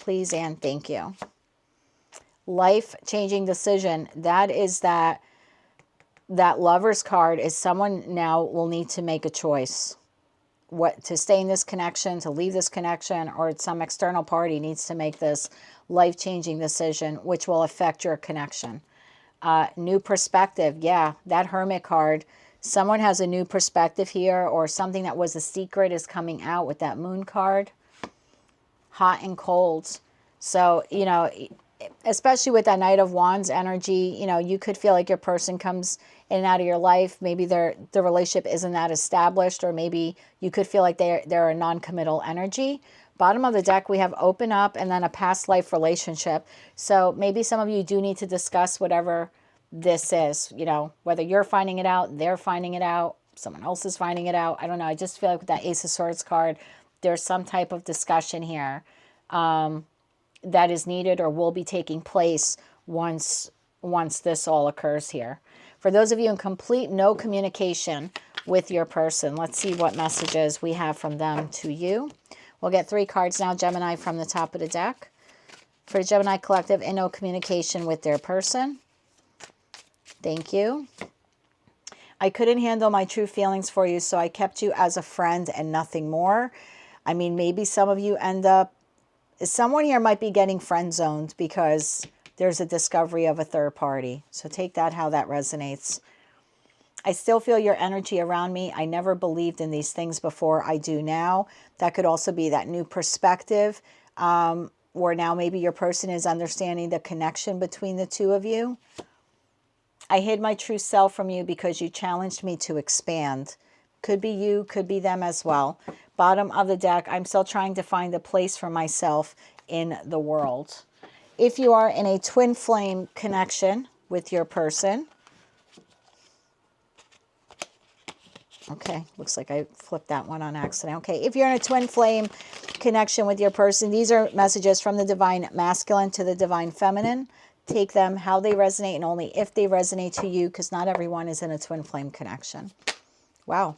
Please and thank you. Life-changing decision. That is that Lover's card is someone now will need to make a choice. What to stay in this connection, to leave this connection, or some external party needs to make this life-changing decision, which will affect your connection. New perspective. Yeah, that Hermit card. Someone has a new perspective here, or something that was a secret is coming out with that Moon card. Hot and cold. So, especially with that Knight of Wands energy, you know, you could feel like your person comes in and out of your life. Maybe the relationship isn't that established, or maybe you could feel like they're a non-committal energy. Bottom of the deck, we have open up and then a past life relationship. So maybe some of you do need to discuss whatever this is, you know, whether you're finding it out, they're finding it out, someone else is finding it out. I don't know. I just feel like with that Ace of Swords card, there's some type of discussion here that is needed or will be taking place once this all occurs here. For those of you in complete no communication with your person, let's see what messages we have from them to you. We'll get 3 cards now, Gemini, from the top of the deck. For Gemini Collective, in no communication with their person. Thank you. I couldn't handle my true feelings for you, so I kept you as a friend and nothing more. I mean, maybe some of you end up, someone here might be getting friend zoned because there's a discovery of a third party. So take that how that resonates. I still feel your energy around me. I never believed in these things before. I do now. That could also be that new perspective, or now maybe your person is understanding the connection between the two of you. I hid my true self from you because you challenged me to expand. Could be you, could be them as well. Bottom of the deck, I'm still trying to find a place for myself in the world. If you are in a twin flame connection with your person, okay, looks like I flipped that one on accident. Okay, if you're in a twin flame connection with your person, these are messages from the divine masculine to the divine feminine. Take them how they resonate and only if they resonate to you, because not everyone is in a twin flame connection. Wow.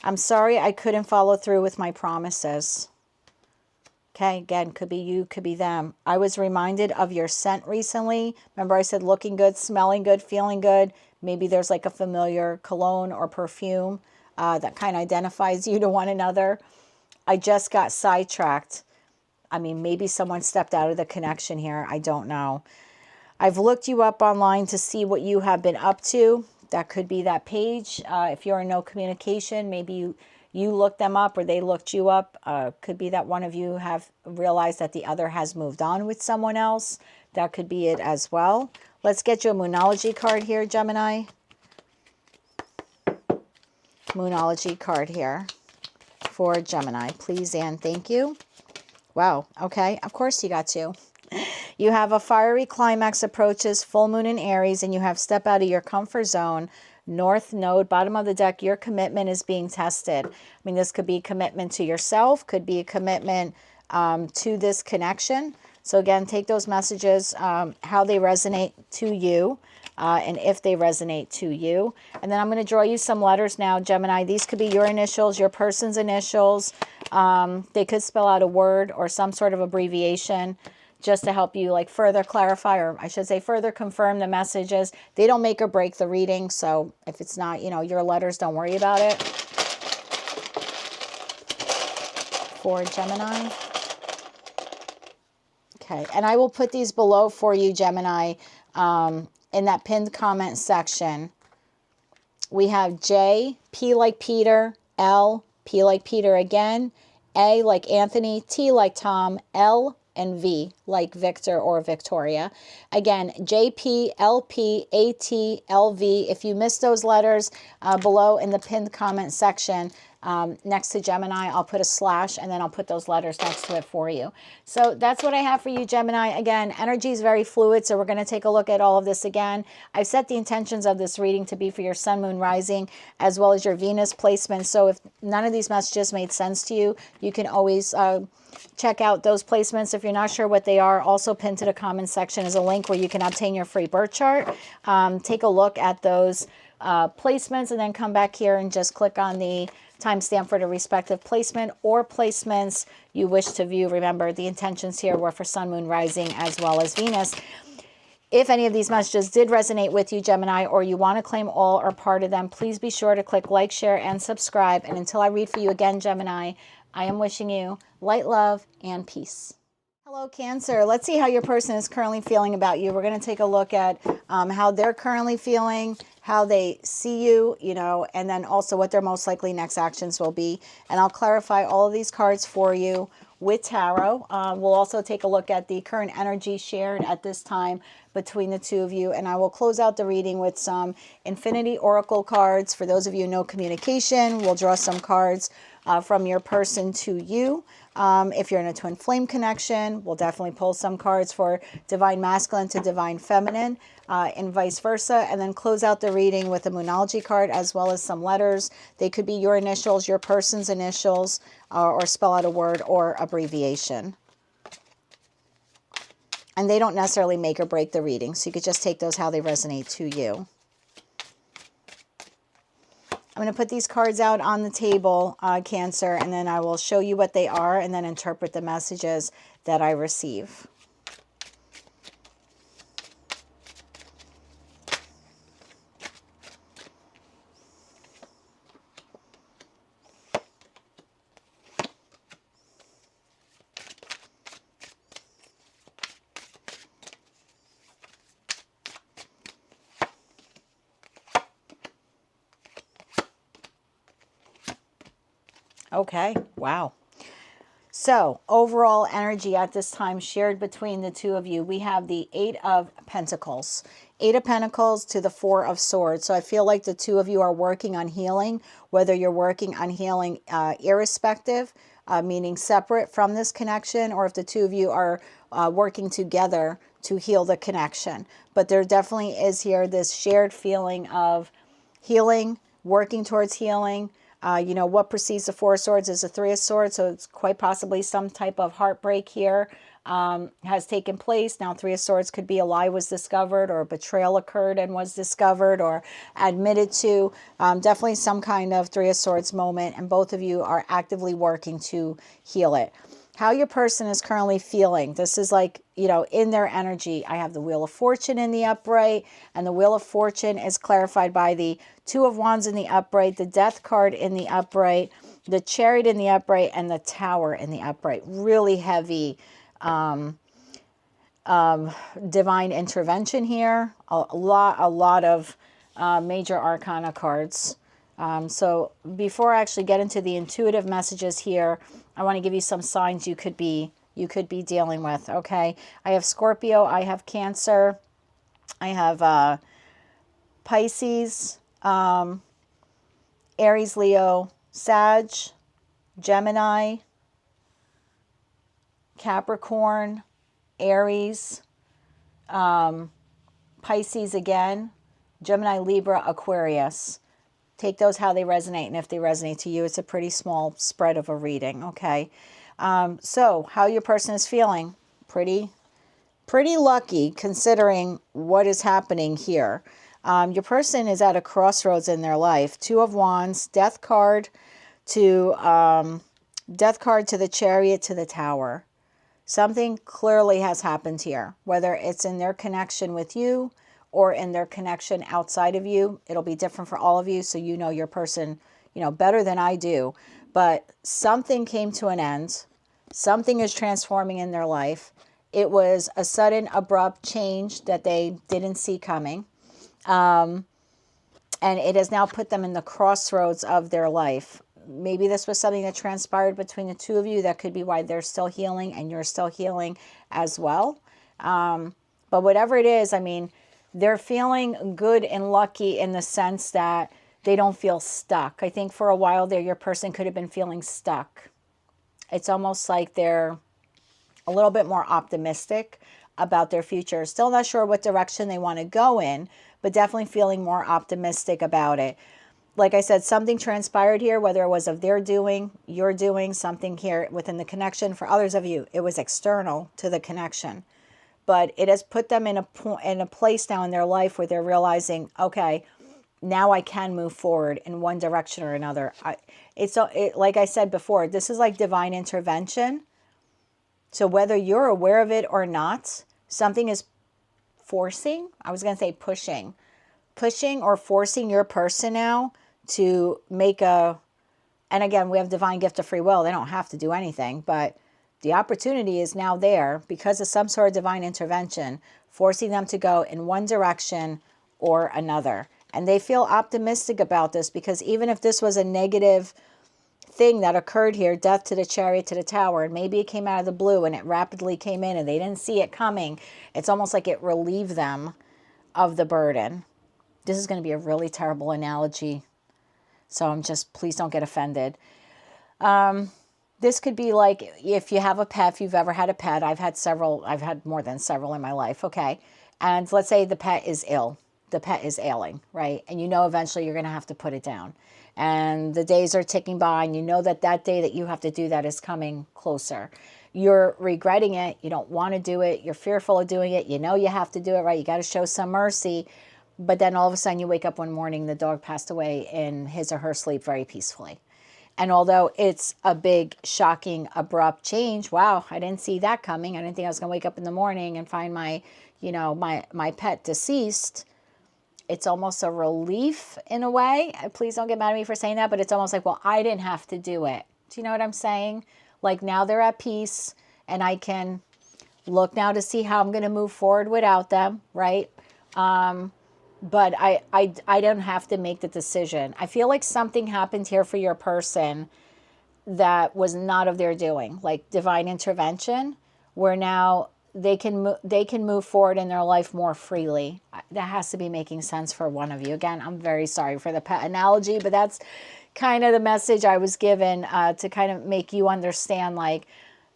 I'm sorry I couldn't follow through with my promises. Okay, again, could be you, could be them. I was reminded of your scent recently. Remember I said looking good, smelling good, feeling good. Maybe there's like a familiar cologne or perfume that kind of identifies you to one another. I just got sidetracked. I mean, maybe someone stepped out of the connection here. I don't know. I've looked you up online to see what you have been up to. That could be that page. If you're in no communication, maybe you looked them up or they looked you up. Could be that one of you have realized that the other has moved on with someone else. That could be it as well. Let's get you a Moonology card here, Gemini. Moonology card here for Gemini. Please and thank you. Wow. Okay. Of course you got to. You have a fiery climax approaches, full moon in Aries, and you have step out of your comfort zone. North node, bottom of the deck, your commitment is being tested. I mean, this could be commitment to yourself, could be a commitment to this connection. So again, take those messages, how they resonate to you, and if they resonate to you. And then I'm going to draw you some letters now, Gemini. These could be your initials, your person's initials. They could spell out a word or some sort of abbreviation, just to help you like further clarify, or I should say further confirm the messages. They don't make or break the reading, so if it's not, you know, your letters, don't worry about it. For Gemini. Okay, and I will put these below for you, Gemini, in that pinned comment section. We have J, P like Peter, L, P like Peter again, A like Anthony, T like Tom, L, and V like Victor or Victoria. Again, JP, LP, AT, LV. If you missed those letters below in the pinned comment section, next to Gemini, I'll put a slash and then I'll put those letters next to it for you. So that's what I have for you, Gemini. Again, energy is very fluid, so we're going to take a look at all of this again. I've set the intentions of this reading to be for your sun, moon, rising, as well as your Venus placement. So if none of these messages made sense to you, you can always check out those placements. If you're not sure what they are, also pinned to the comment section is a link where you can obtain your free birth chart. Take a look at those placements and then come back here and just click on the timestamp for the respective placement or placements you wish to view. Remember, the intentions here were for sun, moon, rising, as well as Venus. If any of these messages did resonate with you, Gemini, or you want to claim all or part of them, please be sure to click like, share, and subscribe. And until I read for you again, Gemini, I am wishing you light, love, and peace. Hello, Cancer. Let's see how your person is currently feeling about you. We're going to take a look at how they're currently feeling, how they see you, you know, and then also what their most likely next actions will be. And I'll clarify all of these cards for you with tarot. We'll also take a look at the current energy shared at this time between the two of you. And I will close out the reading with some Infinity Oracle cards. For those of you who know communication, we'll draw some cards from your person to you. If you're in a twin flame connection, we'll definitely pull some cards for divine masculine to divine feminine, and vice versa. And then close out the reading with a Moonology card as well as some letters. They could be your initials, your person's initials, or spell out a word or abbreviation. And they don't necessarily make or break the reading, so you could just take those how they resonate to you. I'm going to put these cards out on the table, Cancer, and then I will show you what they are and then interpret the messages that I receive. Okay, wow. So overall energy at this time shared between the two of you, we have the 8 of Pentacles. 8 of Pentacles to the 4 of Swords. So I feel like the two of you are working on healing, whether you're working on healing irrespective, meaning separate from this connection, or if the two of you are working together to heal the connection. But there definitely is here this shared feeling of healing, working towards healing. You know, what precedes the 4 of Swords is the 3 of Swords, so it's quite possibly some type of heartbreak here has taken place. Now, 3 of Swords could be a lie was discovered, or a betrayal occurred and was discovered or admitted to. Definitely some kind of 3 of Swords moment, and both of you are actively working to heal it. How your person is currently feeling. This is like, you know, in their energy. I have the Wheel of Fortune in the upright, and the Wheel of Fortune is clarified by the 2 of Wands in the upright, the Death card in the upright, the Chariot in the upright, and the Tower in the upright. Really heavy divine intervention here. A lot of major arcana cards. So before I actually get into the intuitive messages here, I want to give you some signs you could be dealing with. Okay, I have Scorpio, I have Cancer, I have Pisces, Aries, Leo, Sag, Gemini, Capricorn, Aries, Pisces again, Gemini, Libra, Aquarius. Take those how they resonate, and if they resonate to you, it's a pretty small spread of a reading, okay? So how your person is feeling, pretty lucky considering what is happening here. Your person is at a crossroads in their life. 2 of Wands, Death card to the Chariot, to the Tower. Something clearly has happened here, whether it's in their connection with you or in their connection outside of you. It'll be different for all of you, so you know your person, you know, better than I do. But something came to an end. Something is transforming in their life. It was a sudden, abrupt change that they didn't see coming. And it has now put them in the crossroads of their life. Maybe this was something that transpired between the two of you. That could be why they're still healing and you're still healing as well. But whatever it is, I mean, they're feeling good and lucky in the sense that they don't feel stuck. I think for a while there, your person could have been feeling stuck. It's almost like they're a little bit more optimistic about their future. Still not sure what direction they want to go in, but definitely feeling more optimistic about it. Like I said, something transpired here, whether it was of their doing, your doing, something here within the connection. For others of you, it was external to the connection. But it has put them in a place now in their life where they're realizing, okay, now I can move forward in one direction or another. Like I said before, this is like divine intervention. So whether you're aware of it or not, something is forcing, I was going to say pushing or forcing your person now to make and again, we have divine gift of free will. They don't have to do anything, but the opportunity is now there because of some sort of divine intervention, forcing them to go in one direction or another. And they feel optimistic about this because even if this was a negative thing that occurred here, death to the Chariot to the Tower, and maybe it came out of the blue and it rapidly came in and they didn't see it coming. It's almost like it relieved them of the burden. This is going to be a really terrible analogy, so please don't get offended. This could be like if you have a pet, if you've ever had a pet. I've had more than several in my life, okay? And let's say the pet is ill. The pet is ailing, right? And you know eventually you're going to have to put it down. And the days are ticking by, and you know that day that you have to do that is coming closer. You're regretting it. You don't want to do it. You're fearful of doing it. You know you have to do it, right? You got to show some mercy. But then all of a sudden you wake up one morning, the dog passed away in his or her sleep very peacefully. And although it's a big, shocking, abrupt change, wow, I didn't see that coming. I didn't think I was going to wake up in the morning and find my pet deceased. It's almost a relief in a way. Please don't get mad at me for saying that, but it's almost like, well, I didn't have to do it. Do you know what I'm saying? Like now they're at peace and I can look now to see how I'm going to move forward without them, right? But I don't have to make the decision. I feel like something happened here for your person that was not of their doing, like divine intervention, where now they can move forward in their life more freely. That has to be making sense for one of you. Again, I'm very sorry for the pet analogy, but that's kind of the message I was given to kind of make you understand, like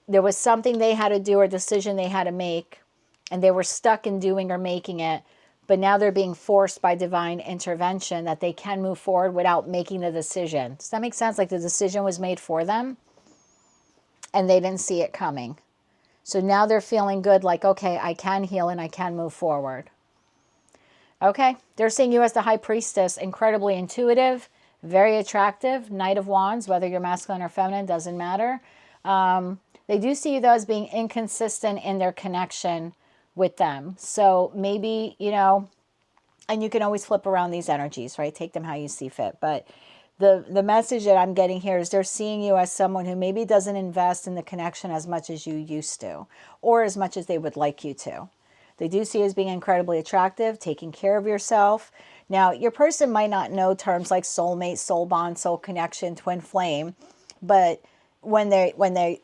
there was something they had to do or decision they had to make, and they were stuck in doing or making it. But now they're being forced by divine intervention that they can move forward without making the decision. Does that make sense? Like the decision was made for them and they didn't see it coming. So now they're feeling good, like, okay, I can heal and I can move forward. Okay, they're seeing you as the High Priestess, incredibly intuitive, very attractive, Knight of Wands, whether you're masculine or feminine, doesn't matter. They do see you, though, as being inconsistent in their connection with them. So maybe, and you can always flip around these energies, right? Take them how you see fit. But the message that I'm getting here is they're seeing you as someone who maybe doesn't invest in the connection as much as you used to, or as much as they would like you to. They do see you as being incredibly attractive, taking care of yourself. Now, your person might not know terms like soulmate, soul bond, soul connection, twin flame, but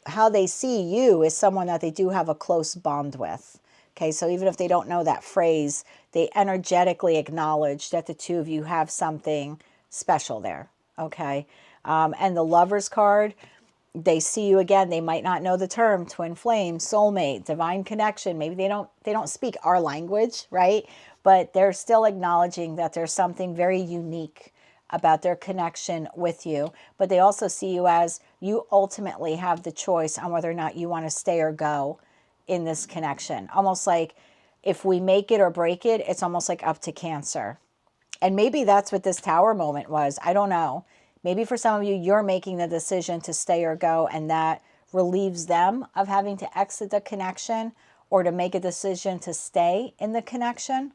how they see you is someone that they do have a close bond with. Okay, so even if they don't know that phrase, they energetically acknowledge that the two of you have something special there. Okay, and the Lover's card, they see you again. They might not know the term twin flame, soulmate, divine connection. Maybe they don't speak our language, right? But they're still acknowledging that there's something very unique about their connection with you. But they also see you as you ultimately have the choice on whether or not you want to stay or go in this connection. Almost like if we make it or break it, it's almost like up to Cancer. And maybe that's what this Tower moment was. I don't know. Maybe for some of you, you're making the decision to stay or go, and that relieves them of having to exit the connection or to make a decision to stay in the connection.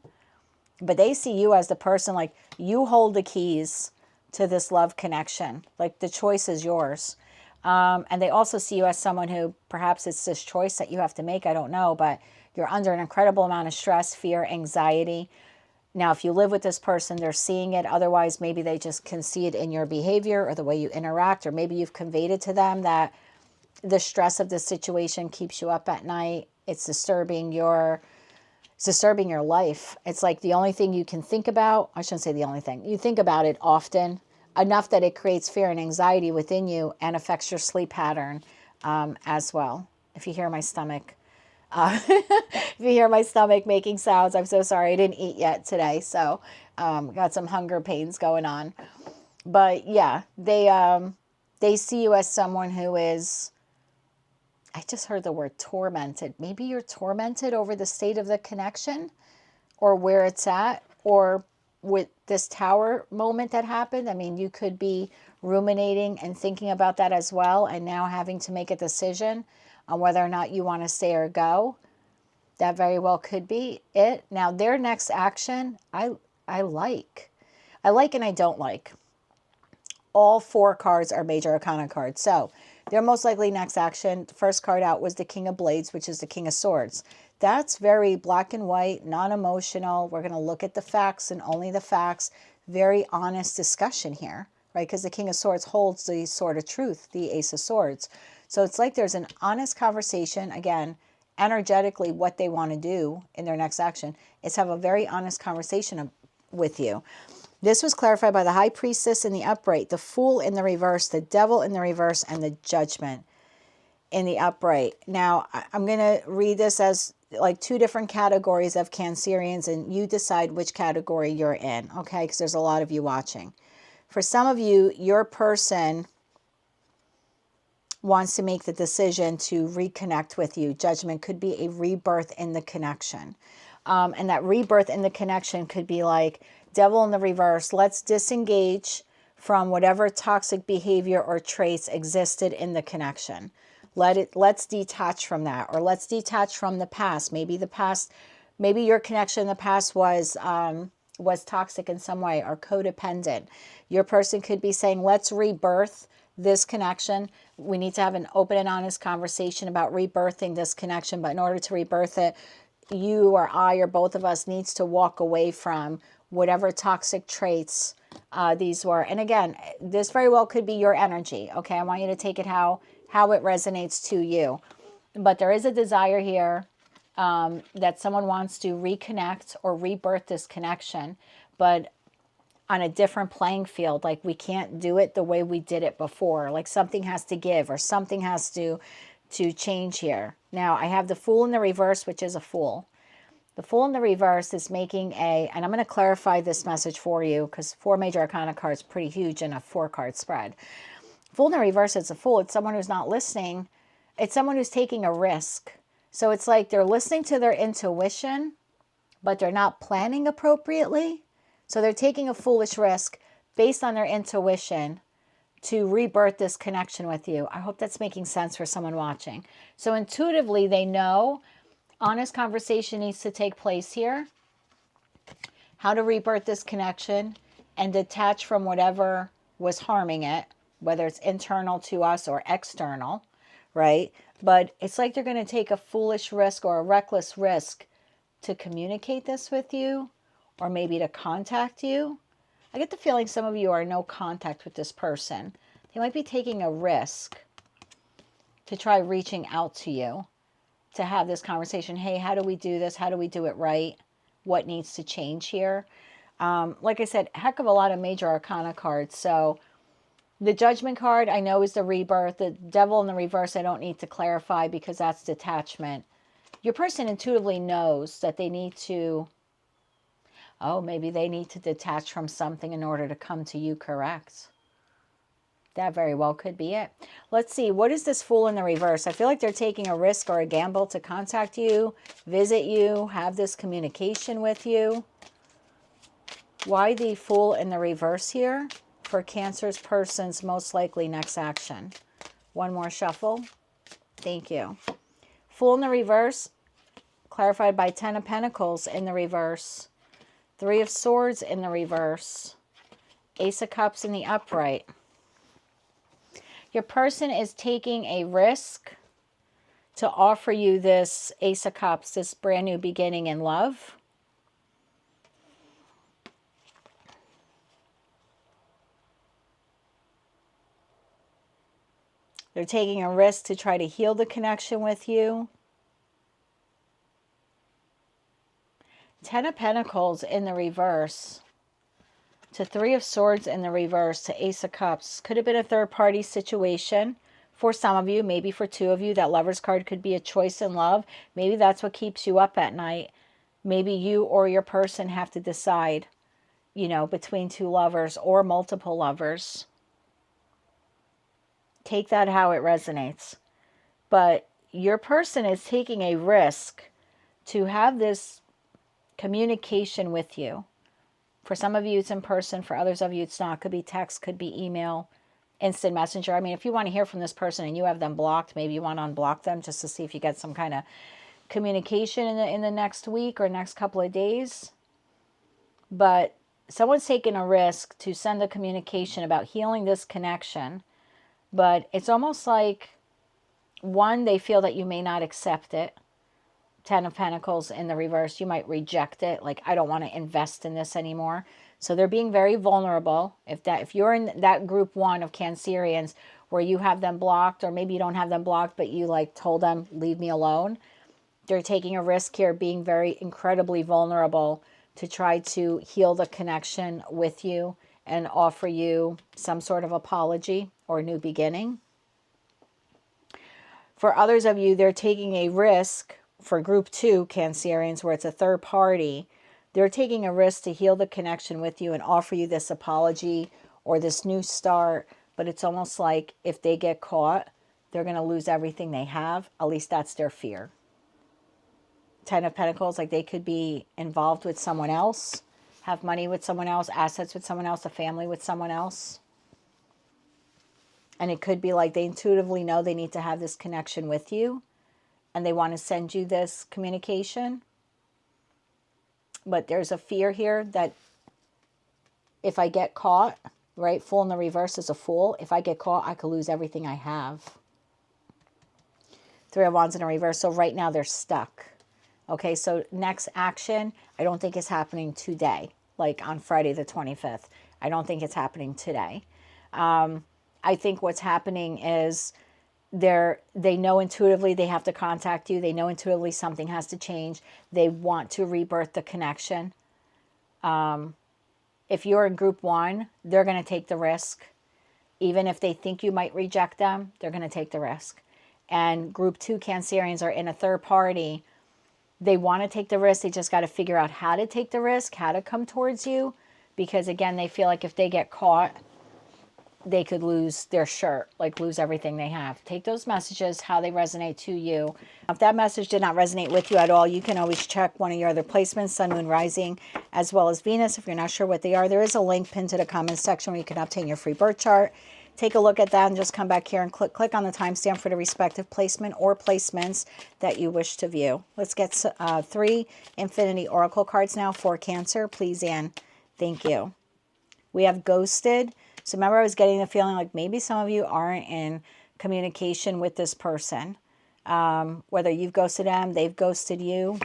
But they see you as the person, like you hold the keys to this love connection. Like the choice is yours. And they also see you as someone who perhaps it's this choice that you have to make. I don't know, but you're under an incredible amount of stress, fear, anxiety. Now, if you live with this person, they're seeing it. Otherwise, maybe they just can see it in your behavior or the way you interact, or maybe you've conveyed it to them that the stress of the situation keeps you up at night. It's disturbing your life. It's like the only thing you can think about. I shouldn't say the only thing. You think about it often, enough that it creates fear and anxiety within you and affects your sleep pattern as well. If you hear my stomach, making sounds, I'm so sorry. I didn't eat yet today, so got some hunger pains going on. But yeah, they see you as someone who is, I just heard the word tormented. Maybe you're tormented over the state of the connection or where it's at, or with this Tower moment that happened. I mean, you could be ruminating and thinking about that as well, and now having to make a decision on whether or not you want to stay or go. That very well could be it. Now, their next action, I like and I don't like. All 4 cards are major arcana cards. So their most likely next action, the first card out was the King of Blades, which is the King of Swords. That's very black and white, non-emotional. We're going to look at the facts and only the facts. Very honest discussion here. right? Because the King of Swords holds the sword of truth, the Ace of Swords. So it's like there's an honest conversation. Again, energetically, what they want to do in their next action is have a very honest conversation with you. This was clarified by the High Priestess in the upright, the Fool in the reverse, the Devil in the reverse, and the Judgment in the upright. Now, I'm going to read this as like two different categories of Cancerians, and you decide which category you're in, okay? Because there's a lot of you watching. For some of you, your person wants to make the decision to reconnect with you. Judgment could be a rebirth in the connection. And that rebirth in the connection could be like Devil in the reverse. Let's disengage from whatever toxic behavior or traits existed in the connection. Let's detach from that, or let's detach from the past. Maybe your connection in the past was toxic in some way or codependent. Your person could be saying, let's rebirth this connection. We need to have an open and honest conversation about rebirthing this connection. But in order to rebirth it, you or I or both of us needs to walk away from whatever toxic traits these were. And again, this very well could be your energy. Okay, I want you to take it how it resonates to you. But there is a desire here that someone wants to reconnect or rebirth this connection, but on a different playing field. Like, we can't do it the way we did it before. Like, something has to give, or something has to change here. Now, I have the Fool in the reverse, which is a Fool. The Fool in the reverse is making and I'm going to clarify this message for you, because 4 major arcana cards pretty huge in a 4-card spread. Fool in the reverse is a Fool. It's someone who's not listening. It's someone who's taking a risk. So it's like they're listening to their intuition, but they're not planning appropriately. So they're taking a foolish risk based on their intuition to rebirth this connection with you. I hope that's making sense for someone watching. So intuitively, they know honest conversation needs to take place here, how to rebirth this connection and detach from whatever was harming it, whether it's internal to us or external, right? But it's like they're going to take a foolish risk or a reckless risk to communicate this with you, or maybe to contact you. I get the feeling some of you are in no contact with this person. They might be taking a risk to try reaching out to you to have this conversation. Hey, how do we do this? How do we do it right? What needs to change here? Like I said, heck of a lot of major arcana cards. So the Judgment card, I know, is the rebirth. The Devil in the reverse, I don't need to clarify because that's detachment. Your person intuitively knows that they need to, maybe they need to detach from something in order to come to you, correct? That very well could be it. Let's see. What is this Fool in the reverse? I feel like they're taking a risk or a gamble to contact you, visit you, have this communication with you. Why the Fool in the reverse here? For Cancer's person's most likely next action. One more shuffle. Thank you. Fool in the reverse, clarified by 10 of Pentacles in the reverse. 3 of Swords in the reverse. Ace of Cups in the upright. Your person is taking a risk to offer you this Ace of Cups, this brand new beginning in love. They're taking a risk to try to heal the connection with you. 10 of Pentacles in the reverse to 3 of Swords in the reverse to Ace of Cups. Could have been a third-party situation for some of you. Maybe for 2 of you, that Lover's card could be a choice in love. Maybe that's what keeps you up at night. Maybe you or your person have to decide, between 2 lovers or multiple lovers. Take that how it resonates. But your person is taking a risk to have this communication with you. For some of you, it's in person. For others of you, it's not. Could be text, could be email, instant messenger. I mean, if you want to hear from this person and you have them blocked, maybe you want to unblock them just to see if you get some kind of communication in the next week or next couple of days. But someone's taking a risk to send a communication about healing this connection. But it's almost like, one, they feel that you may not accept it. Ten of Pentacles in the reverse. You might reject it. Like, I don't want to invest in this anymore. So they're being very vulnerable. If you're in that group 1 of Cancerians where you have them blocked, or maybe you don't have them blocked, but you like told them, leave me alone. They're taking a risk here, being very incredibly vulnerable to try to heal the connection with you and offer you some sort of apology or new beginning. For others of you, they're taking a risk. For group 2 Cancerians, where it's a third party, they're taking a risk to heal the connection with you and offer you this apology or this new start. But it's almost like if they get caught, they're going to lose everything they have. At least that's their fear. Ten of Pentacles, like they could be involved with someone else, have money with someone else, assets with someone else, a family with someone else. And it could be like they intuitively know they need to have this connection with you, and they want to send you this communication. But there's a fear here that if I get caught, right? Fool in the reverse is a fool. If I get caught, I could lose everything I have. Three of Wands in a reverse. So right now they're stuck. Okay, so next action, I don't think it's happening today, like on Friday the 25th. I don't think it's happening today. I think what's happening is they know intuitively they have to contact you. They know intuitively something has to change. They want to rebirth the connection. If you're in group 1, they're going to take the risk. Even if they think you might reject them, they're going to take the risk. And group 2 Cancerians are in a third party. They want to take the risk. They just got to figure out how to take the risk, how to come towards you. Because again, they feel like if they get caught, they could lose their shirt, like lose everything they have. Take those messages, how they resonate to you. If that message did not resonate with you at all, you can always check one of your other placements, Sun, Moon, Rising, as well as Venus. If you're not sure what they are, there is a link pinned to the comments section where you can obtain your free birth chart. Take a look at that and just come back here and click on the timestamp for the respective placement or placements that you wish to view. Let's get 3 Infinity Oracle cards now for Cancer. Please, Anne. Thank you. We have Ghosted. So remember, I was getting the feeling like maybe some of you aren't in communication with this person. Whether you've ghosted them, they've ghosted you.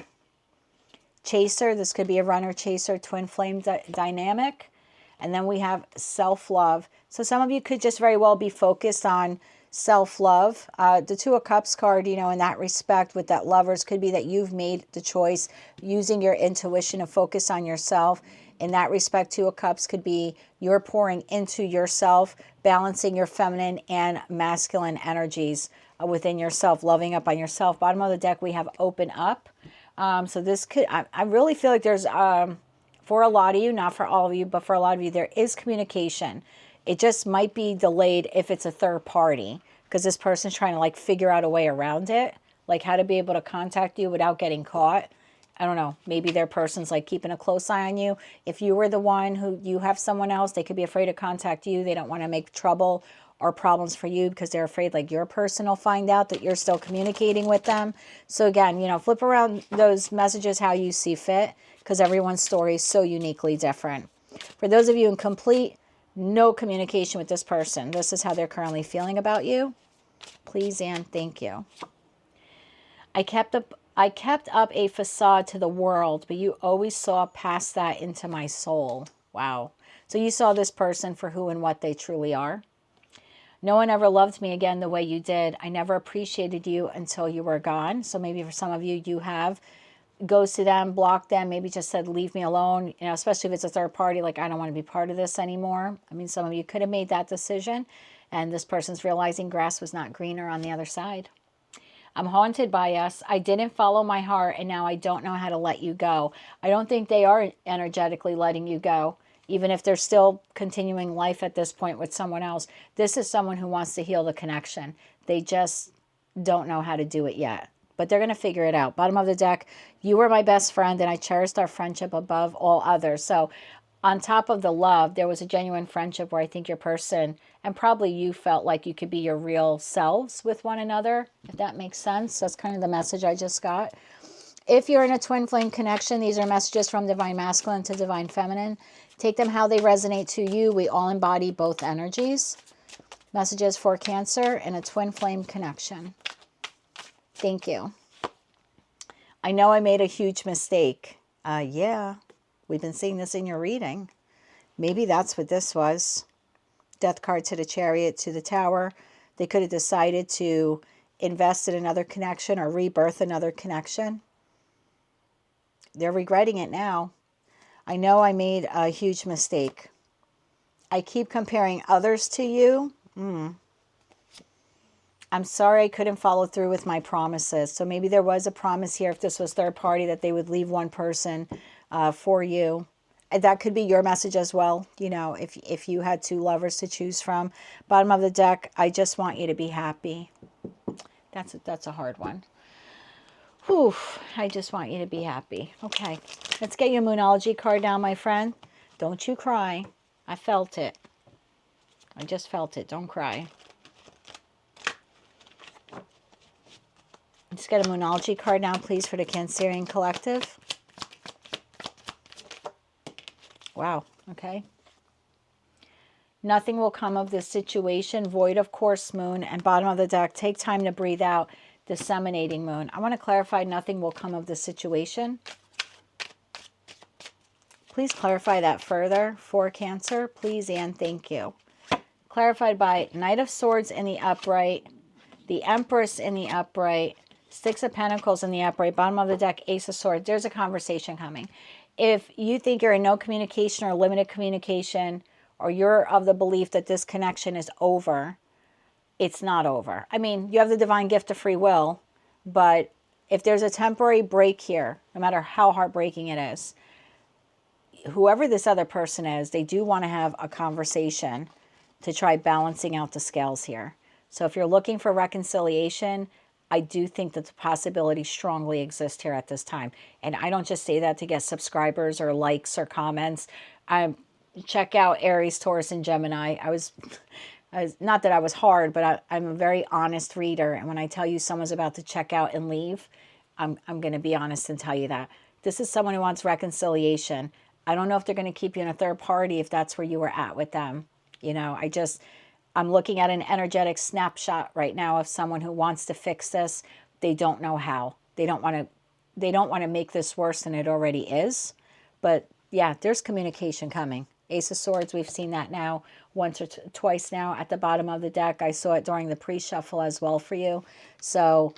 Chaser, this could be a runner, chaser, twin flame dynamic. And then we have self-love. So some of you could just very well be focused on self-love. The Two of Cups card, you know, in that respect with that Lovers, could be that you've made the choice using your intuition to focus on yourself. In that respect, Two of Cups could be you're pouring into yourself, balancing your feminine and masculine energies within yourself, loving up on yourself. Bottom of the deck, we have open up. So this could, I really feel like there's, for a lot of you, not for all of you, but for a lot of you, there is communication. It just might be delayed if it's a third party, because this person's trying to like figure out a way around it, like how to be able to contact you without getting caught. I don't know, maybe their person's like keeping a close eye on you. If you were the one who you have someone else, they could be afraid to contact you. They don't want to make trouble or problems for you because they're afraid like your person will find out that you're still communicating with them. So again, you know, flip around those messages how you see fit, because everyone's story is so uniquely different. For those of you in complete no communication with this person, this is how they're currently feeling about you. Please and thank you. I kept up a facade to the world, but you always saw past that into my soul. Wow. So you saw this person for who and what they truly are. No one ever loved me again the way you did. I never appreciated you until you were gone. So maybe for some of you, you have ghosted them, blocked them, maybe just said, leave me alone. You know, especially if it's a third party, like, I don't want to be part of this anymore. I mean, some of you could have made that decision, and this person's realizing grass was not greener on the other side. I'm haunted by us. I didn't follow my heart, and now I don't know how to let you go. I don't think they are energetically letting you go, even if they're still continuing life at this point with someone else. This is someone who wants to heal the connection. They just don't know how to do it yet, but they're going to figure it out. Bottom of the deck, you were my best friend, and I cherished our friendship above all others. So on top of the love, there was a genuine friendship where I think your person, and probably you, felt like you could be your real selves with one another, if that makes sense. That's kind of the message I just got. If you're in a twin flame connection, these are messages from Divine Masculine to Divine Feminine. Take them how they resonate to you. We all embody both energies. Messages for Cancer in a twin flame connection. Thank you. I know I made a huge mistake. Yeah, we've been seeing this in your reading. Maybe that's what this was. Death card to the Chariot, to the Tower. They could have decided to invest in another connection or rebirth another connection. They're regretting it now. I know I made a huge mistake. I keep comparing others to you. I'm sorry I couldn't follow through with my promises. So maybe there was a promise here, if this was third party, that they would leave one person for you. And that could be your message as well. You know, if you had two lovers to choose from. Bottom of the deck, I just want you to be happy. That's a hard one. Whew, I just want you to be happy. Okay, let's get your Moonology card now, my friend. Don't you cry. I felt it. I just felt it. Don't cry. Let's get a Moonology card now, please, for the Cancerian Collective. Wow, okay. Nothing will come of this situation. Void, of course, Moon. And bottom of the deck, take time to breathe out. Disseminating Moon. I want to clarify nothing will come of the situation. Please clarify that further for Cancer, please and thank you. Clarified by Knight of Swords in the upright, the Empress in the upright, Six of Pentacles in the upright, bottom of the deck, Ace of Swords. There's a conversation coming. If you think you're in no communication or limited communication, or you're of the belief that this connection is over, it's not over. I mean, you have the divine gift of free will, but if there's a temporary break here, no matter how heartbreaking it is, whoever this other person is, they do want to have a conversation to try balancing out the scales here. So if you're looking for reconciliation, I do think that the possibility strongly exists here at this time. And I don't just say that to get subscribers or likes or comments. Check out Aries, Taurus, and Gemini. I was not that I was hard, but I'm a very honest reader. And when I tell you someone's about to check out and leave, I'm going to be honest and tell you that. This is someone who wants reconciliation. I don't know if they're going to keep you in a third party if that's where you were at with them. You know, I'm looking at an energetic snapshot right now of someone who wants to fix this. They don't know how. They don't want to make this worse than it already is. But yeah, there's communication coming. Ace of Swords, we've seen that now once or twice now at the bottom of the deck. I saw it during the pre-shuffle as well for you. So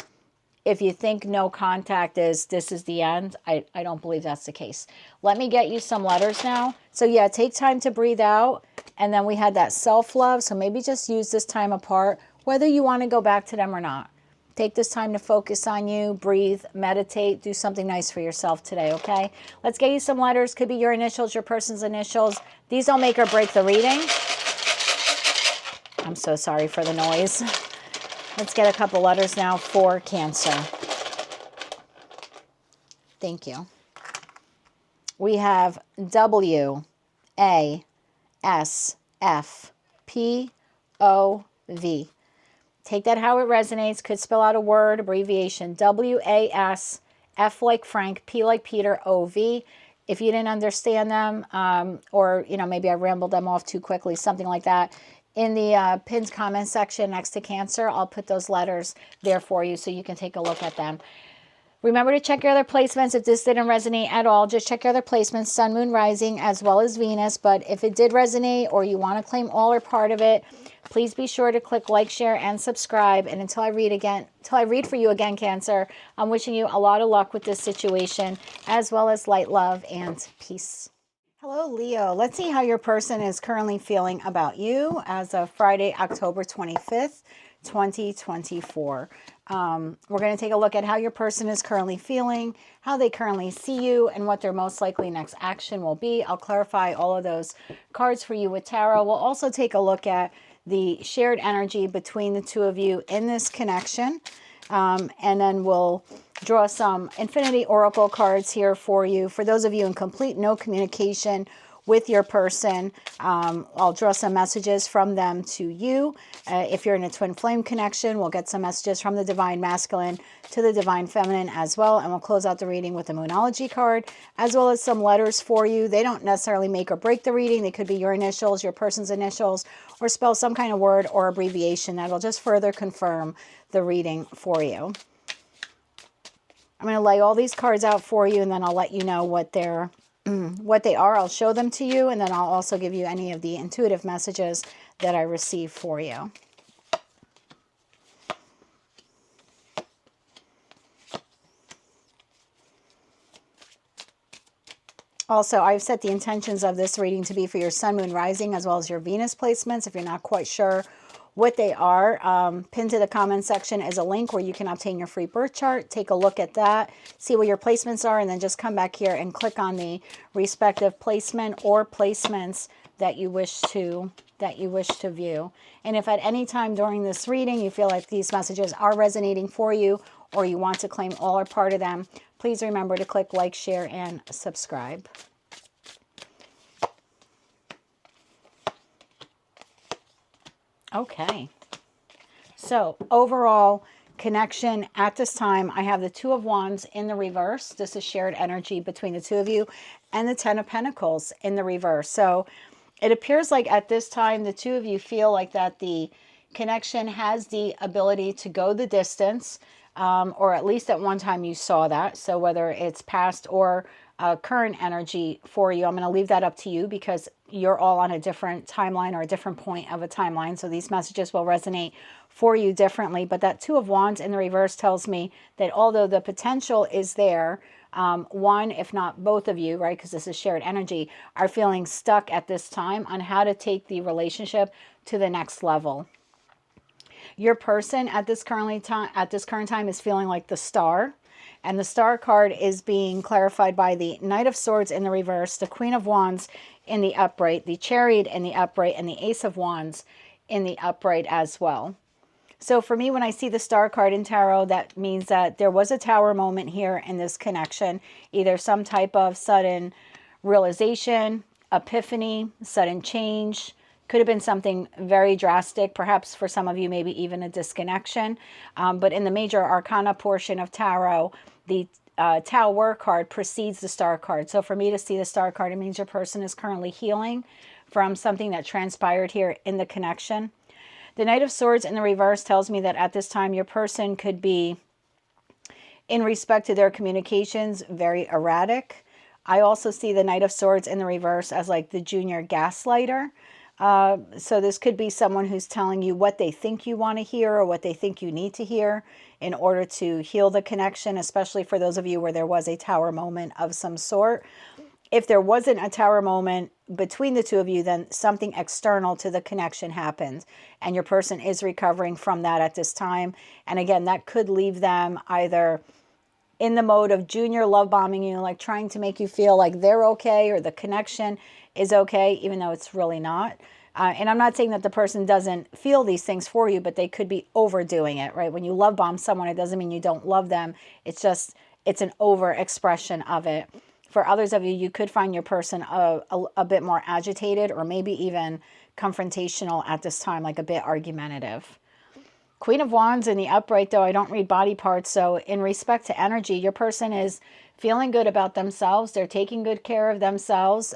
if you think no contact is this is the end, I don't believe that's the case. Let me get you some letters now. So yeah, take time to breathe out. And then we had that self-love. So maybe just use this time apart, whether you want to go back to them or not. Take this time to focus on you, breathe, meditate, do something nice for yourself today, okay? Let's get you some letters. Could be your initials, your person's initials. These don't make or break the reading. I'm so sorry for the noise. Let's get a couple letters now for Cancer. Thank you. We have W, A, S, F, P, O, V. Take that how it resonates. Could spell out a word, abbreviation. W-A-S, F like Frank, P like Peter, O-V. If you didn't understand them, or, you know, maybe I rambled them off too quickly, something like that, in the pinned comment section next to Cancer, I'll put those letters there for you so you can take a look at them. Remember to check your other placements. If this didn't resonate at all, just check your other placements, Sun, Moon, Rising, as well as Venus. But if it did resonate or you want to claim all or part of it, please be sure to click like, share, and subscribe. And until I read for you again, Cancer, I'm wishing you a lot of luck with this situation, as well as light, love, and peace. Hello, Leo. Let's see how your person is currently feeling about you as of Friday, October 25th, 2024. We're going to take a look at how your person is currently feeling, how they currently see you, and what their most likely next action will be. I'll clarify all of those cards for you with tarot. We'll also take a look at the shared energy between the two of you in this connection. And then we'll draw some Infinity Oracle cards here for you. For those of you in complete no communication with your person, I'll draw some messages from them to you. If you're in a twin flame connection, we'll get some messages from the Divine Masculine to the Divine Feminine as well. And we'll close out the reading with a Moonology card, as well as some letters for you. They don't necessarily make or break the reading. They could be your initials, your person's initials, or spell some kind of word or abbreviation that'll just further confirm the reading for you. I'm going to lay all these cards out for you, and then I'll let you know what they're what they are. I'll show them to you, and then I'll also give you any of the intuitive messages that I receive for you. Also, I've set the intentions of this reading to be for your sun, moon, rising, as well as your Venus placements. If you're not quite sure what they are, pinned to the comment section is a link where you can obtain your free birth chart. Take a look at that, see what your placements are, and then just come back here and click on the respective placement or placements that you wish to view. And if at any time during this reading you feel like these messages are resonating for you, or you want to claim all or part of them, please remember to click like, share, and subscribe. Okay. So overall connection at this time, I have the Two of Wands in the reverse. This is shared energy between the two of you, and the Ten of Pentacles in the reverse. So it appears like at this time, the two of you feel like that the connection has the ability to go the distance, or at least at one time you saw that. So whether it's past or current energy for you, I'm going to leave that up to you, because you're all on a different timeline or a different point of a timeline. So these messages will resonate for you differently. But that Two of Wands in the reverse tells me that although the potential is there, one, if not both of you, right, because this is shared energy, are feeling stuck at this time on how to take the relationship to the next level. Your person at this current time is feeling like the Star, and the Star card is being clarified by the Knight of Swords in the reverse, the Queen of Wands in the upright, the Chariot in the upright, and the Ace of Wands in the upright as well. So for me, when I see the Star card in tarot, that means that there was a Tower moment here in this connection, either some type of sudden realization, epiphany, sudden change. Could have been something very drastic, perhaps for some of you, maybe even a disconnection. But in the major arcana portion of tarot, the Tower card precedes the Star card. So for me to see the Star card, it means your person is currently healing from something that transpired here in the connection. The Knight of Swords in the reverse tells me that at this time, your person could be, in respect to their communications, very erratic. I also see the Knight of Swords in the reverse as like the junior gaslighter. So this could be someone who's telling you what they think you want to hear or what they think you need to hear in order to heal the connection, especially for those of you where there was a Tower moment of some sort. If there wasn't a Tower moment between the two of you, then something external to the connection happened, and your person is recovering from that at this time. And again, that could leave them either in the mode of junior love bombing you, like trying to make you feel like they're okay or the connection is okay, even though it's really not. And I'm not saying that the person doesn't feel these things for you, but they could be overdoing it, right? When you love bomb someone, it doesn't mean you don't love them. It's just, it's an over expression of it. For others of you, you could find your person a bit more agitated, or maybe even confrontational at this time, like a bit argumentative. Queen of Wands in the upright, though I don't read body parts, so in respect to energy, your person is feeling good about themselves. They're taking good care of themselves.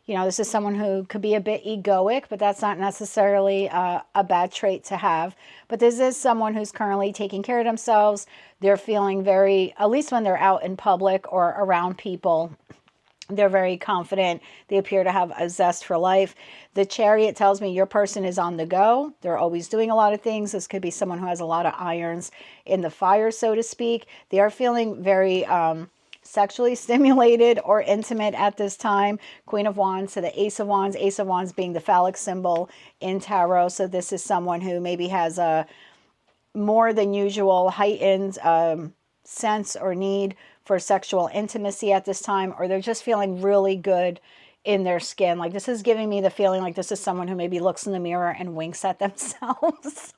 You know, this is someone who could be a bit egoic, but that's not necessarily a bad trait to have. But this is someone who's currently taking care of themselves. They're feeling very, at least when they're out in public or around people, they're very confident. They appear to have a zest for life. The Chariot tells me your person is on the go. They're always doing a lot of things. This could be someone who has a lot of irons in the fire, so to speak. They are feeling very sexually stimulated or intimate at this time. Queen of Wands to the Ace of Wands being the phallic symbol in tarot. So this is someone who maybe has a more than usual heightened sense or need for sexual intimacy at this time, or they're just feeling really good in their skin. Like, this is giving me the feeling like this is someone who maybe looks in the mirror and winks at themselves.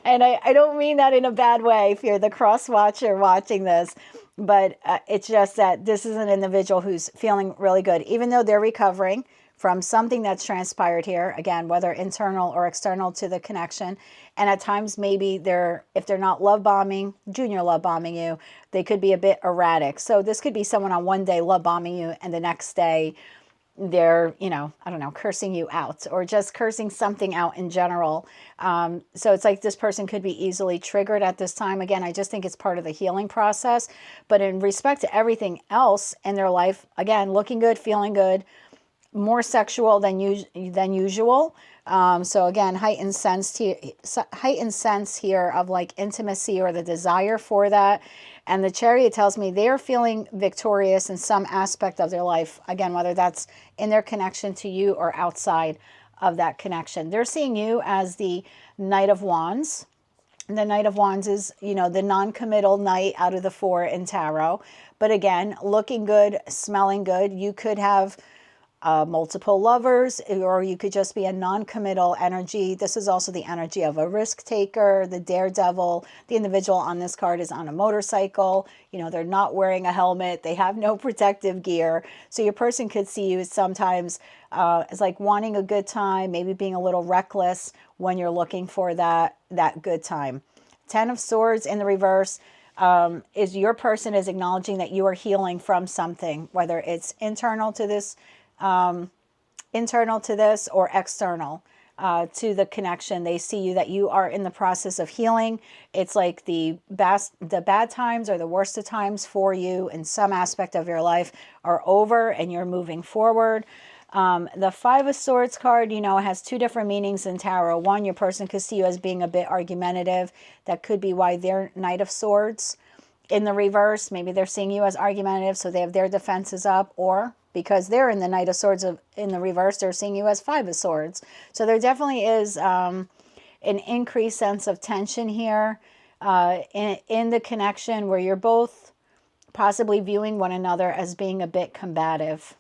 And I don't mean that in a bad way if you're the cross watcher watching this, but it's just that this is an individual who's feeling really good, even though they're recovering from something that's transpired here, again, whether internal or external to the connection. And at times, maybe if they're not love bombing, junior love bombing you, they could be a bit erratic. So this could be someone on one day love bombing you, and the next day they're, you know, I don't know, cursing you out or just cursing something out in general. So it's like this person could be easily triggered at this time. Again, I just think it's part of the healing process. But in respect to everything else in their life, again, looking good, feeling good, more sexual than usual. So again, heightened sense here of like intimacy or the desire for that. And the Chariot tells me they're feeling victorious in some aspect of their life. Again, whether that's in their connection to you or outside of that connection. They're seeing you as the Knight of Wands. The Knight of Wands is, you know, the non-committal knight out of the 4 in tarot. But again, looking good, smelling good. You could have multiple lovers, or you could just be a non-committal energy. This is also the energy of a risk taker, the daredevil. The individual on this card is on a motorcycle. You know, they're not wearing a helmet. They have no protective gear. So your person could see you sometimes as like wanting a good time, maybe being a little reckless when you're looking for that good time. 10 of Swords in the reverse is your person is acknowledging that you are healing from something, whether it's internal to this or external to the connection. They see you that you are in the process of healing. It's like the bad times or the worst of times for you in some aspect of your life are over and you're moving forward. The 5 of Swords card, you know, has 2 different meanings in tarot. One, your person could see you as being a bit argumentative. That could be why they're Knight of Swords. In the reverse, maybe they're seeing you as argumentative, so they have their defenses up, or because they're in the Knight of Swords in the reverse, they're seeing you as 5 of Swords. So there definitely is an increased sense of tension here in the connection where you're both possibly viewing one another as being a bit combative.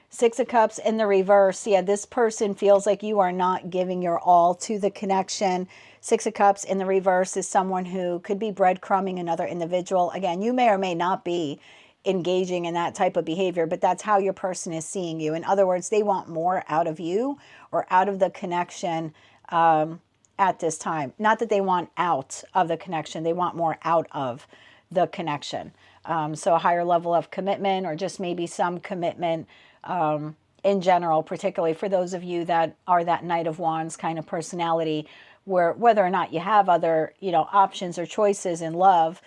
6 of Cups in the reverse. Yeah, this person feels like you are not giving your all to the connection. 6 of Cups in the reverse is someone who could be breadcrumbing another individual. Again, you may or may not be engaging in that type of behavior, but that's how your person is seeing you. In other words, they want more out of you or out of the connection at this time. Not that they want out of the connection, they want more out of the connection. So a higher level of commitment, or just maybe some commitment in general, particularly for those of you that are that Knight of Wands kind of personality, where whether or not you have other, you know, options or choices in love,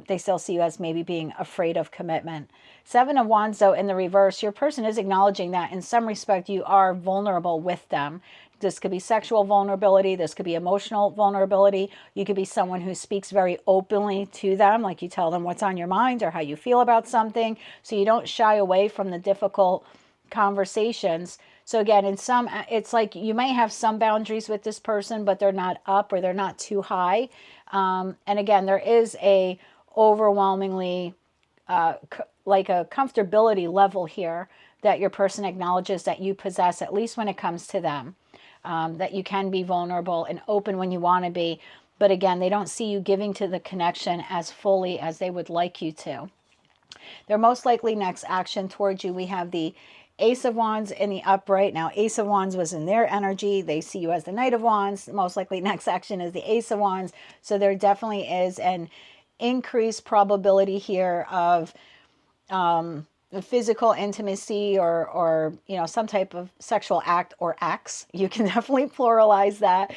they still see you as maybe being afraid of commitment. 7 of Wands, though, in the reverse, your person is acknowledging that in some respect you are vulnerable with them. This could be sexual vulnerability. This could be emotional vulnerability. You could be someone who speaks very openly to them, like you tell them what's on your mind or how you feel about something. So you don't shy away from the difficult conversations. So again, it's like you may have some boundaries with this person, but they're not up or they're not too high. And again, there is a overwhelmingly like a comfortability level here that your person acknowledges that you possess, at least when it comes to them. That you can be vulnerable and open when you want to be. But again, they don't see you giving to the connection as fully as they would like you to. Their most likely next action towards you, we have the Ace of Wands in the upright. Now, Ace of Wands was in their energy. They see you as the Knight of Wands. Most likely next action is the Ace of Wands. So there definitely is an increased probability here of physical intimacy or you know, some type of sexual act or acts. You can definitely pluralize that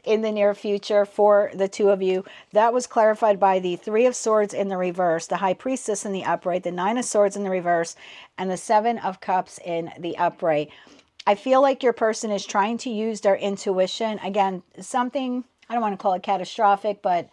in the near future for the two of you. That was clarified by the 3 of Swords in the reverse, the High Priestess in the upright, the 9 of Swords in the reverse, and the 7 of Cups in the upright. I feel like your person is trying to use their intuition. Again, something, I don't want to call it catastrophic, but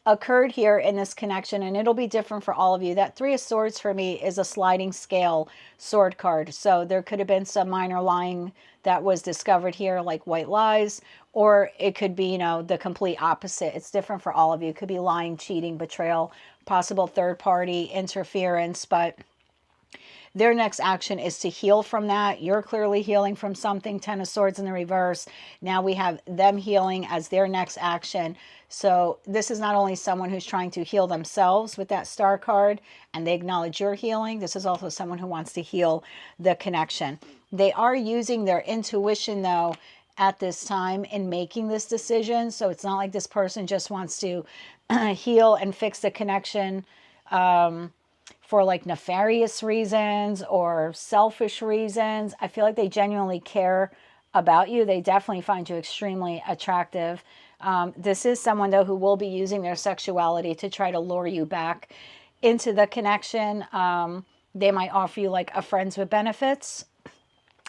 occurred here in this connection, and it'll be different for all of you. That 3 of Swords for me is a sliding scale sword card. So there could have been some minor lying that was discovered here, like white lies, or it could be, you know, the complete opposite. It's different for all of you. It could be lying, cheating, betrayal, possible third party interference, but their next action is to heal from that. You're clearly healing from something. 10 of Swords in the reverse. Now we have them healing as their next action. So this is not only someone who's trying to heal themselves with that star card, and they acknowledge your healing. This is also someone who wants to heal the connection. They are using their intuition, though, at this time in making this decision. So it's not like this person just wants to heal and fix the connection for like nefarious reasons or selfish reasons. I feel like they genuinely care about you. They definitely find you extremely attractive. This is someone, though, who will be using their sexuality to try to lure you back into the connection. They might offer you like a friends with benefits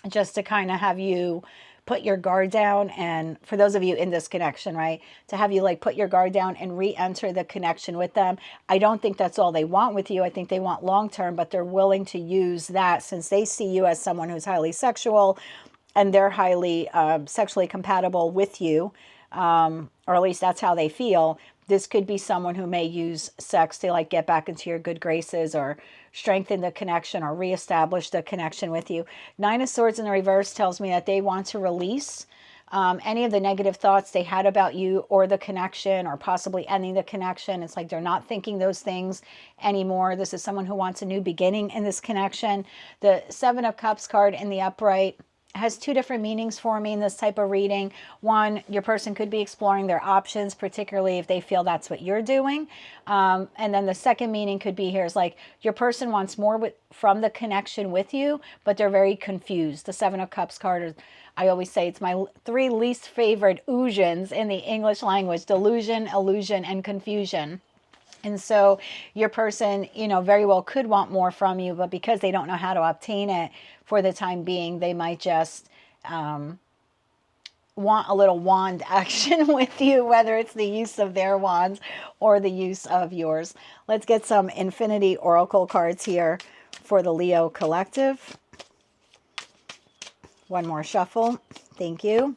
just to kind of have you put your guard down. And for those of you in this connection, right, to have you like put your guard down and re-enter the connection with them. I don't think that's all they want with you. I think they want long-term, but they're willing to use that since they see you as someone who's highly sexual and they're highly sexually compatible with you, or at least that's how they feel. This could be someone who may use sex to like get back into your good graces or strengthen the connection or reestablish the connection with you. Nine of Swords in the reverse tells me that they want to release any of the negative thoughts they had about you or the connection, or possibly ending the connection. It's like they're not thinking those things anymore. This is someone who wants a new beginning in this connection. The Seven of Cups card in the upright has two different meanings for me in this type of reading. One, your person could be exploring their options, particularly if they feel that's what you're doing. And then the second meaning could be here is like your person wants more from the connection with you, but they're very confused. The Seven of Cups card is, I always say, it's my three least favorite illusions in the English language: delusion, illusion, and confusion. And so your person, very well could want more from you, but because they don't know how to obtain it for the time being, they might just want a little wand action with you, whether it's the use of their wands or the use of yours. Let's get some Infinity Oracle cards here for the Leo collective. One more shuffle. Thank you.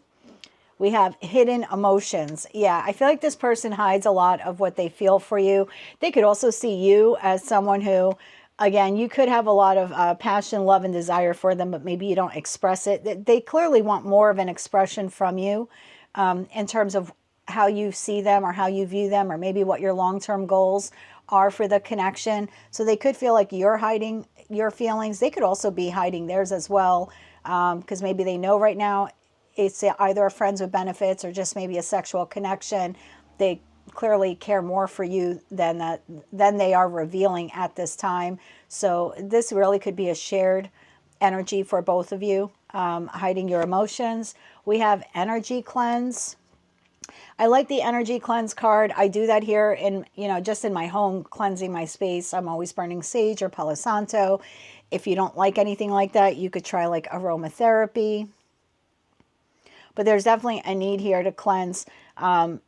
We have hidden emotions. Yeah, I feel like this person hides a lot of what they feel for you. They could also see you as someone who, again, you could have a lot of passion, love, and desire for them, but maybe you don't express it. They clearly want more of an expression from you in terms of how you see them or how you view them, or maybe what your long-term goals are for the connection. So they could feel like you're hiding your feelings. They could also be hiding theirs as well, because maybe they know right now it's either a friends with benefits or just maybe a sexual connection. They clearly care more for you than they are revealing at this time. So this really could be a shared energy for both of you, hiding your emotions. We have energy cleanse. I like the energy cleanse card. I do that here in, just in my home, cleansing my space. I'm always burning sage or Palo Santo. If you don't like anything like that, you could try like aromatherapy. But there's definitely a need here to cleanse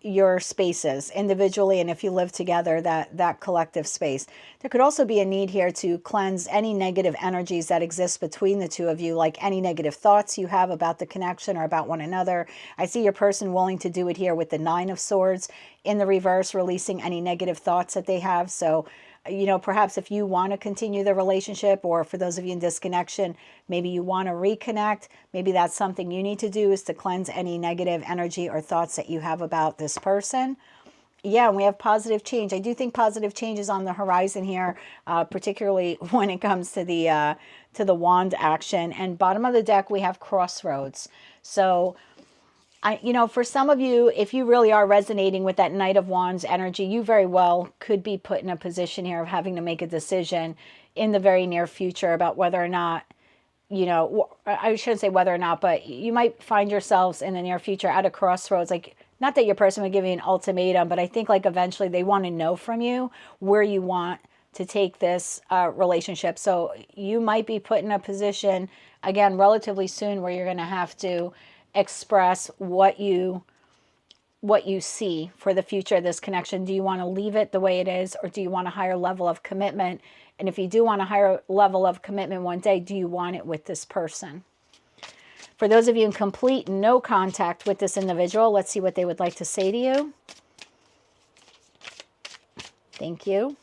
your spaces individually, and if you live together, that collective space. There could also be a need here to cleanse any negative energies that exist between the two of you, like any negative thoughts you have about the connection or about one another. I see your person willing to do it here with the Nine of Swords in the reverse, releasing any negative thoughts that they have. So perhaps if you want to continue the relationship, or for those of you in disconnection, maybe you want to reconnect, maybe that's something you need to do, is to cleanse any negative energy or thoughts that you have about this person. Yeah, and we have positive change. I do think positive change is on the horizon here, particularly when it comes to the wand action. And bottom of the deck, we have crossroads. So for some of you, if you really are resonating with that Knight of Wands energy, you very well could be put in a position here of having to make a decision in the very near future about whether or not, I shouldn't say whether or not, but you might find yourselves in the near future at a crossroads. Like, not that your person would give you an ultimatum, but I think like eventually they want to know from you where you want to take this relationship. So you might be put in a position, again, relatively soon, where you're going to have to express what you see for the future of this connection. Do you want to leave it the way it is, or do you want a higher level of commitment? And if you do want a higher level of commitment one day, do you want it with this person? For those of you in complete no contact with this individual, let's see what they would like to say to you. Thank you.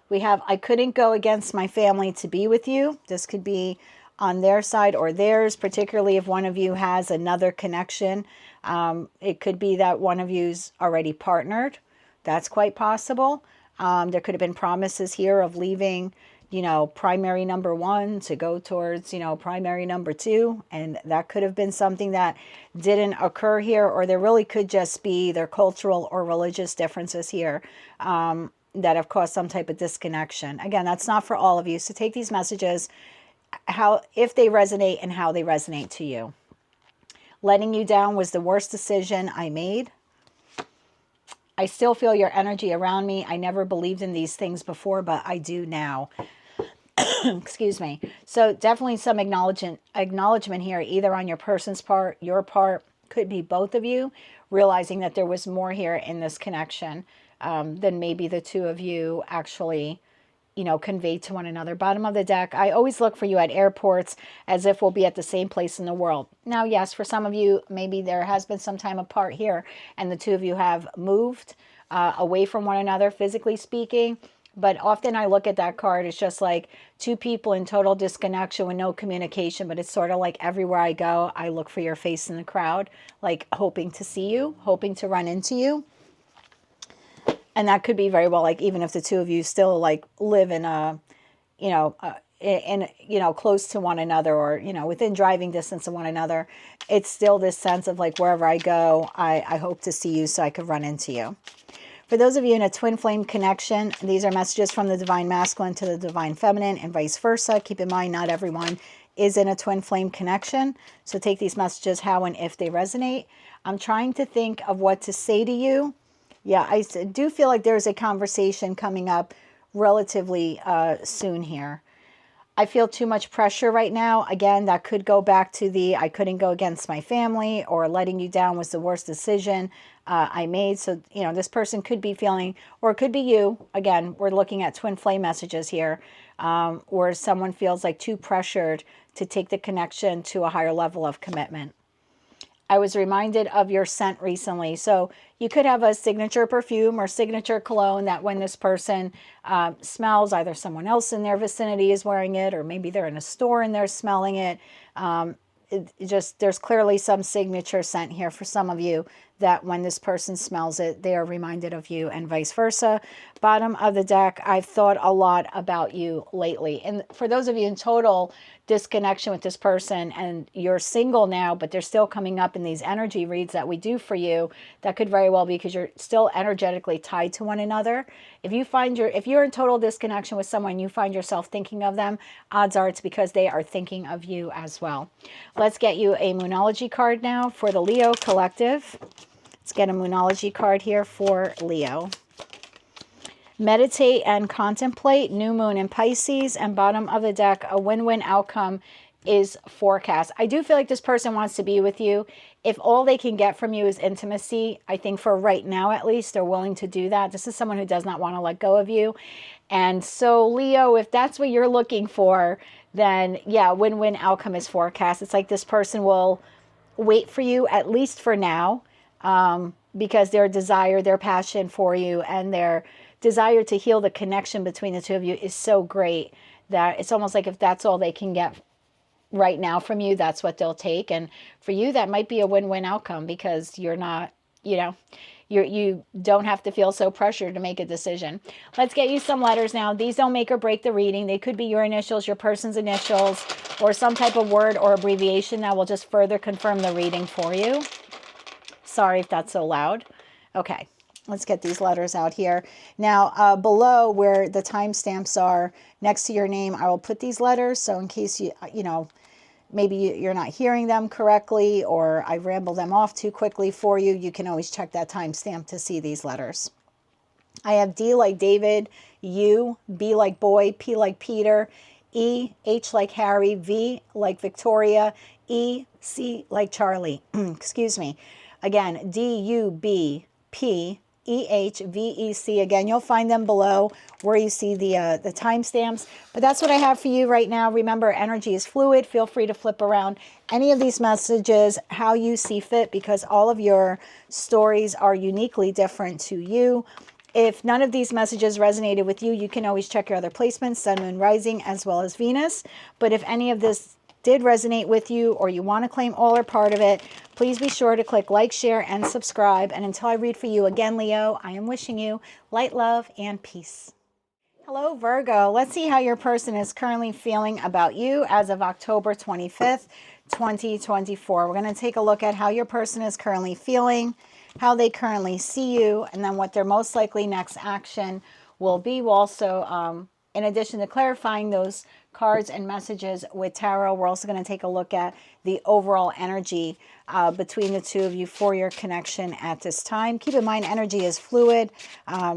We have, I couldn't go against my family to be with you. This could be on their side or theirs, particularly if one of you has another connection. It could be that one of you's already partnered. That's quite possible. There could have been promises here of leaving, primary number one to go towards, primary number two. And that could have been something that didn't occur here, or there really could just be their cultural or religious differences here. that have caused some type of disconnection. Again, that's not for all of you. So take these messages, if they resonate and how they resonate to you. Letting you down was the worst decision I made. I still feel your energy around me. I never believed in these things before, but I do now. Excuse me. So definitely some acknowledgement here, either on your person's part, your part, could be both of you, realizing that there was more here in this connection than maybe the two of you actually, conveyed to one another. Bottom of the deck, I always look for you at airports as if we'll be at the same place in the world. Now, yes, for some of you, maybe there has been some time apart here and the two of you have moved away from one another, physically speaking. But often I look at that card, it's just like two people in total disconnection with no communication. But it's sort of like everywhere I go, I look for your face in the crowd, like hoping to see you, hoping to run into you. And that could be very well, like, even if the two of you still like live in a, close to one another, or, within driving distance of one another, it's still this sense of like, wherever I go, I hope to see you so I could run into you. For those of you in a twin flame connection, these are messages from the divine masculine to the divine feminine and vice versa. Keep in mind, not everyone is in a twin flame connection. So take these messages how and if they resonate. I'm trying to think of what to say to you. Yeah, I do feel like there's a conversation coming up relatively soon here. I feel too much pressure right now. Again, that could go back to the I couldn't go against my family, or letting you down was the worst decision I made. So, this person could be feeling, or it could be you. Again, we're looking at twin flame messages here, where someone feels like too pressured to take the connection to a higher level of commitment. I was reminded of your scent recently. So you could have a signature perfume or signature cologne that when this person smells, either someone else in their vicinity is wearing it, or maybe they're in a store and they're smelling it. There's clearly some signature scent here for some of you that when this person smells it, they are reminded of you, and vice versa. Bottom of the deck, I've thought a lot about you lately. And for those of you in total disconnection with this person and you're single now, but they're still coming up in these energy reads that we do for you, that could very well be because you're still energetically tied to one another. If you're in total disconnection with someone, you find yourself thinking of them, odds are it's because they are thinking of you as well. Let's get you a Moonology card now for the Leo collective. Let's get a Moonology card here for Leo. Meditate and contemplate, new moon in Pisces, and bottom of the deck, a win-win outcome is forecast. I do feel like this person wants to be with you. If all they can get from you is intimacy, I think for right now at least, they're willing to do that. This is someone who does not want to let go of you. And so Leo, if that's what you're looking for, then yeah, win-win outcome is forecast. It's like this person will wait for you, at least for now, because their desire, their passion for you, and their desire to heal the connection between the two of you is so great that it's almost like if that's all they can get right now from you, that's what they'll take. And for you, that might be a win-win outcome because you're not, you don't have to feel so pressured to make a decision. Let's get you some letters now. These don't make or break the reading. They could be your initials, your person's initials, or some type of word or abbreviation that will just further confirm the reading for you. Sorry if that's so loud. Okay. Let's get these letters out here. Now, below where the timestamps are next to your name, I will put these letters. So in case maybe you're not hearing them correctly, or I ramble them off too quickly for you, you can always check that timestamp to see these letters. I have D like David, U, B like boy, P like Peter, E, H like Harry, V like Victoria, E, C like Charlie. Excuse me. Again, D, U, B, P, EHVEC. Again, you'll find them below where you see the timestamps. But that's what I have for you right now. Remember, energy is fluid. Feel free to flip around any of these messages how you see fit, because all of your stories are uniquely different to you. If none of these messages resonated with you, you can always check your other placements, Sun, Moon, Rising, as well as Venus. But if any of this did resonate with you, or you want to claim all or part of it, please be sure to click like, share, and subscribe. And until I read for you again, Leo, I am wishing you light, love, and peace. Hello, Virgo. Let's see how your person is currently feeling about you as of October 25th, 2024. We're going to take a look at how your person is currently feeling, how they currently see you, and then what their most likely next action will be. We'll also, in addition to clarifying those cards and messages with tarot, we're also going to take a look at the overall energy between the two of you for your connection at this time. Keep in mind, energy is fluid,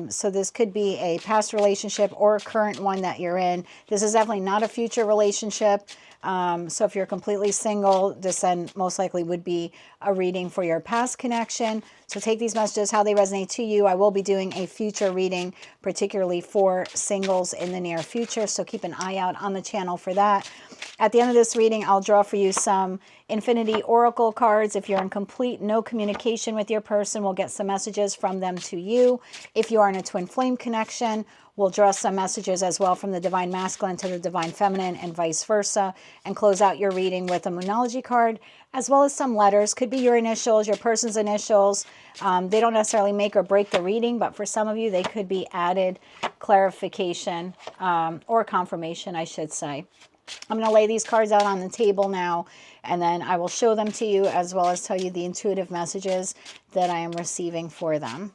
so this could be a past relationship or a current one that you're in. This is definitely not a future relationship. So if you're completely single, this then most likely would be a reading for your past connection. So take these messages how they resonate to you. I will be doing a future reading, particularly for singles in the near future. So keep an eye out on the channel for that. At the end of this reading, I'll draw for you some Infinity Oracle cards. If you're in complete no communication with your person, we'll get some messages from them to you. If you are in a twin flame connection, we'll draw some messages as well from the Divine Masculine to the Divine Feminine and vice versa, and close out your reading with a Moonology card, as well as some letters. Could be your initials, your person's initials. They don't necessarily make or break the reading, but for some of you, they could be added clarification or confirmation, I should say. I'm going to lay these cards out on the table now, and then I will show them to you as well as tell you the intuitive messages that I am receiving for them.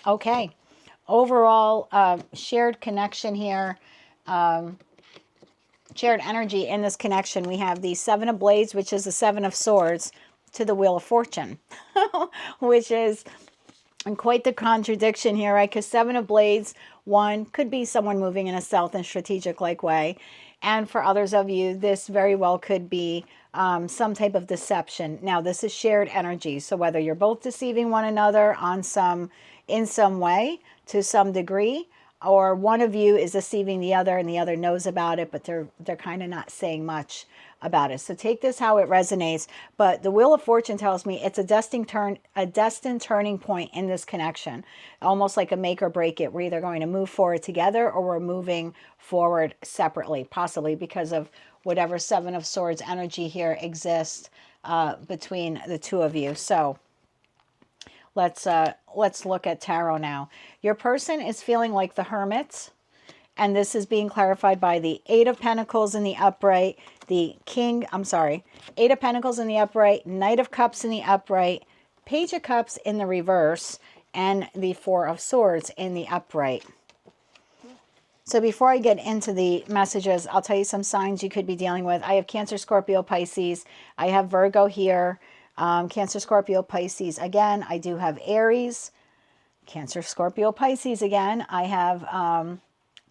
Okay, overall shared connection here, shared energy in this connection. We have the Seven of Blades, which is the Seven of Swords, to the Wheel of Fortune, which is quite the contradiction here, right? Because Seven of Blades, one, could be someone moving in a stealth and strategic-like way. And for others of you, this very well could be some type of deception. Now, this is shared energy. So whether you're both deceiving one another in some way, to some degree, or one of you is deceiving the other and the other knows about it, but they're kind of not saying much about it. So take this how it resonates. But the Wheel of Fortune tells me it's a destined turning point in this connection, almost like a make or break it. We're either going to move forward together or we're moving forward separately, possibly because of whatever Seven of Swords energy here exists between the two of you. So let's look at tarot now. Your person is feeling like the Hermit, and this is being clarified by the Eight of Pentacles in the upright, Eight of Pentacles in the upright, Knight of Cups in the upright, Page of Cups in the reverse, and the Four of Swords in the upright. So before I get into the messages, I'll tell you some signs you could be dealing with. I have Cancer, Scorpio, Pisces. I have Virgo here. Cancer, Scorpio, Pisces. Again, I do have Aries. Cancer, Scorpio, Pisces again. I have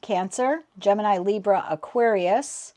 Cancer, Gemini, Libra, Aquarius,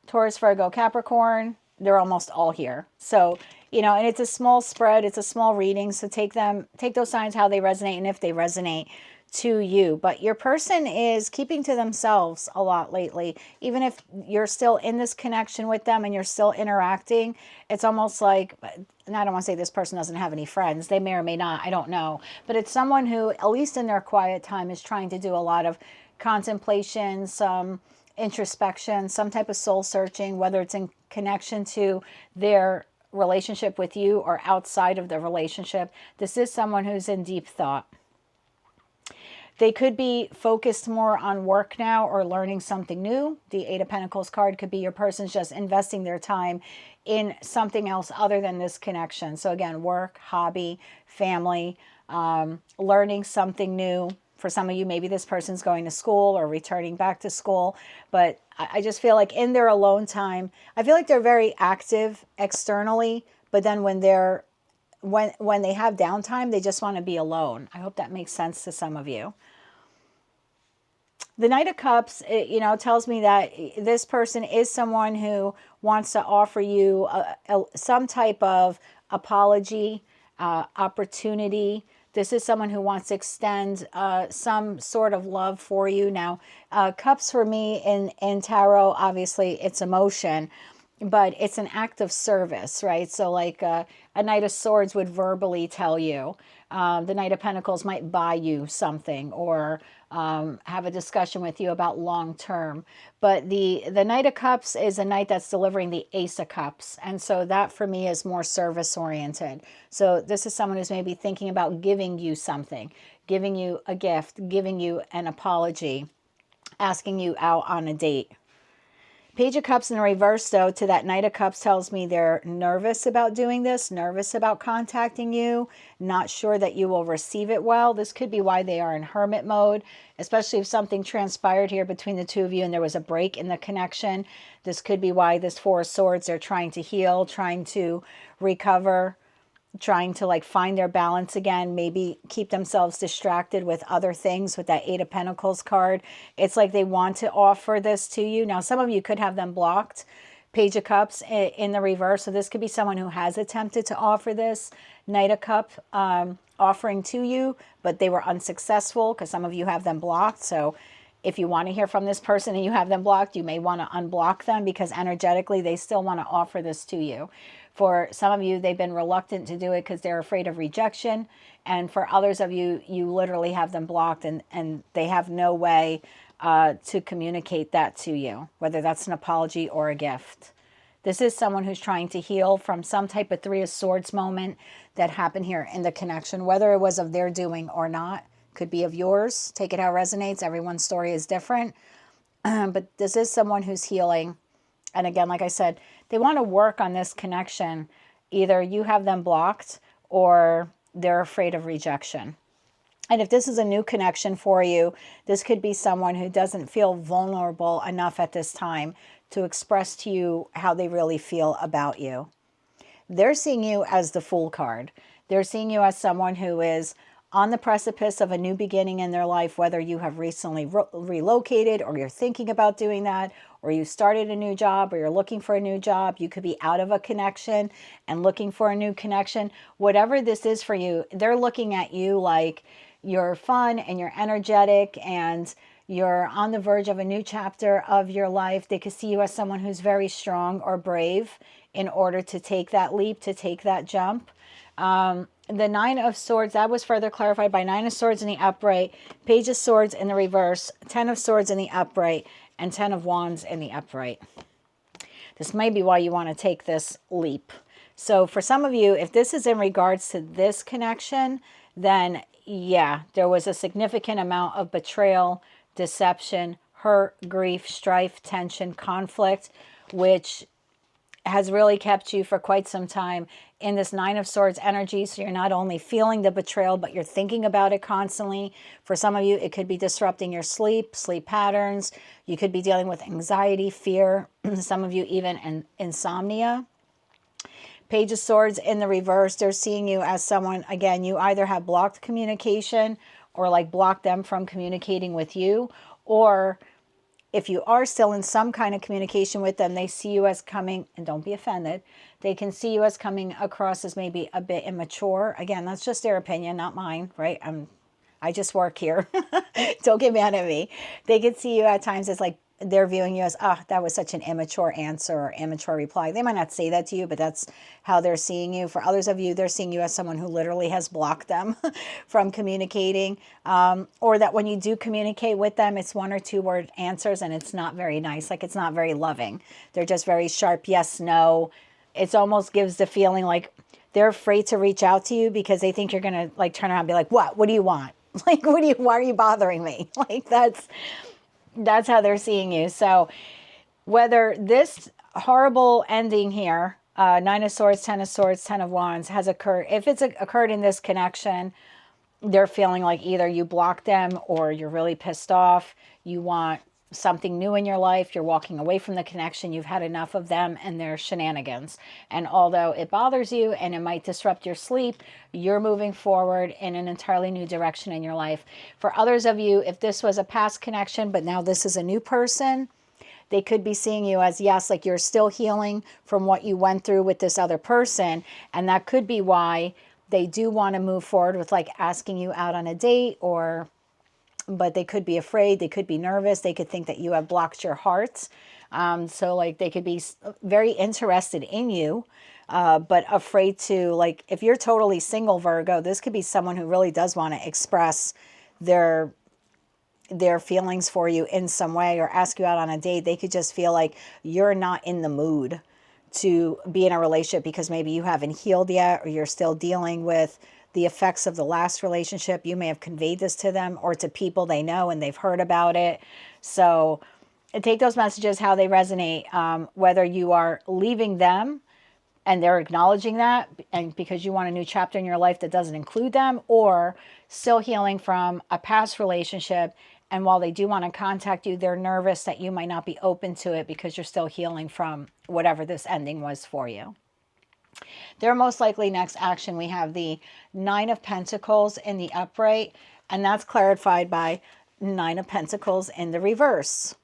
Taurus, Virgo, Capricorn. They're almost all here. So, and it's a small spread. It's a small reading. So take those signs how they resonate and if they resonate to you. But your person is keeping to themselves a lot lately. Even if you're still in this connection with them and you're still interacting, it's almost like, and I don't want to say this person doesn't have any friends. They may or may not. I don't know. But it's someone who, at least in their quiet time, is trying to do a lot of contemplation, some introspection, some type of soul searching, whether it's in connection to their relationship with you or outside of the relationship. This is someone who's in deep thought. They could be focused more on work now or learning something new. The Eight of Pentacles card could be your person's just investing their time in something else other than this connection. So again, work, hobby, family, learning something new. For some of you, maybe this person's going to school or returning back to school. But I just feel like in their alone time, I feel like they're very active externally, but then when they have downtime, they just want to be alone. I hope that makes sense to some of you. The Knight of Cups, tells me that this person is someone who wants to offer you some type of apology, opportunity. This is someone who wants to extend some sort of love for you. Now, cups for me in tarot, obviously it's emotion, but it's an act of service, right? So like a Knight of Swords would verbally tell you. The Knight of Pentacles might buy you something or have a discussion with you about long term. But the Knight of Cups is a knight that's delivering the Ace of Cups. And so that for me is more service oriented. So this is someone who's maybe thinking about giving you something, giving you a gift, giving you an apology, asking you out on a date. Page of Cups in the reverse, though, to that Knight of Cups tells me they're nervous about doing this, nervous about contacting you, not sure that you will receive it well. This could be why they are in hermit mode, especially if something transpired here between the two of you and there was a break in the connection. This could be why this Four of Swords, they're trying to heal, trying to recover, trying to like find their balance again, maybe keep themselves distracted with other things with that Eight of Pentacles card. It's like they want to offer this to you. Now, some of you could have them blocked. Page of Cups in the reverse. So this could be someone who has attempted to offer this Knight of Cups offering to you, but they were unsuccessful because some of you have them blocked. So if you want to hear from this person and you have them blocked, you may want to unblock them because energetically they still want to offer this to you. For some of you, they've been reluctant to do it because they're afraid of rejection. And for others of you, you literally have them blocked and they have no way to communicate that to you, whether that's an apology or a gift. This is someone who's trying to heal from some type of Three of Swords moment that happened here in the connection, whether it was of their doing or not. Could be of yours. Take it how it resonates. Everyone's story is different. But this is someone who's healing. And again, like I said, they want to work on this connection. Either you have them blocked or they're afraid of rejection. And if this is a new connection for you, this could be someone who doesn't feel vulnerable enough at this time to express to you how they really feel about you. They're seeing you as the Fool card. They're seeing you as someone who is on the precipice of a new beginning in their life, whether you have recently relocated or you're thinking about doing that, or you started a new job or you're looking for a new job. You could be out of a connection and looking for a new connection. Whatever this is for you, they're looking at you like you're fun and you're energetic and you're on the verge of a new chapter of your life. They could see you as someone who's very strong or brave in order to take that leap, to take that jump. The Nine of Swords, that was further clarified by Nine of Swords in the upright, Page of Swords in the reverse, 10 of Swords in the upright, and 10 of Wands in the upright. This may be why you want to take this leap. So for some of you, if this is in regards to this connection, then yeah, there was a significant amount of betrayal, deception, hurt, grief, strife, tension, conflict, which has really kept you for quite some time in this Nine of Swords energy. So you're not only feeling the betrayal, but you're thinking about it constantly. For some of you, it could be disrupting your sleep patterns. You could be dealing with anxiety, fear, some of you even insomnia. Page of Swords in the reverse, they're seeing you as someone, again, you either have blocked communication or like blocked them from communicating with you, or if you are still in some kind of communication with them, they see you as coming, and don't be offended, they can see you as coming across as maybe a bit immature. Again, that's just their opinion, not mine, right? I just work here. Don't get mad at me. They could see you at times as like, they're viewing you as, that was such an immature answer or immature reply. They might not say that to you, but that's how they're seeing you. For others of you, they're seeing you as someone who literally has blocked them from communicating, or that when you do communicate with them, it's one or two word answers and it's not very nice. Like it's not very loving. They're just very sharp. Yes, no. It almost gives the feeling like they're afraid to reach out to you because they think you're going to like turn around and be like, what do you want? Like, why are you bothering me? Like that's how they're seeing you. So whether this horrible ending here, Nine of Swords, 10 of Swords, 10 of Wands has occurred, if it's occurred in this connection, they're feeling like either you blocked them or you're really pissed off. You want something new in your life. You're walking away from the connection. You've had enough of them and their shenanigans. And although it bothers you and it might disrupt your sleep, you're moving forward in an entirely new direction in your life. For others of you, if this was a past connection, but now this is a new person, they could be seeing you as, yes, like you're still healing from what you went through with this other person. And that could be why they do want to move forward with like asking you out on a date, but they could be afraid, they could be nervous, they could think that you have blocked your heart. So like they could be very interested in you, but afraid to, like if you're totally single, Virgo, this could be someone who really does want to express their feelings for you in some way or ask you out on a date. They could just feel like you're not in the mood to be in a relationship because maybe you haven't healed yet or you're still dealing with the effects of the last relationship. You may have conveyed this to them or to people they know and they've heard about it. So take those messages how they resonate, whether you are leaving them and they're acknowledging that, and because you want a new chapter in your life that doesn't include them, or still healing from a past relationship, and while they do want to contact you, they're nervous that you might not be open to it because you're still healing from whatever this ending was for you. Their most likely next action, we have the Nine of Pentacles in the upright, and that's clarified by Nine of Pentacles in the reverse,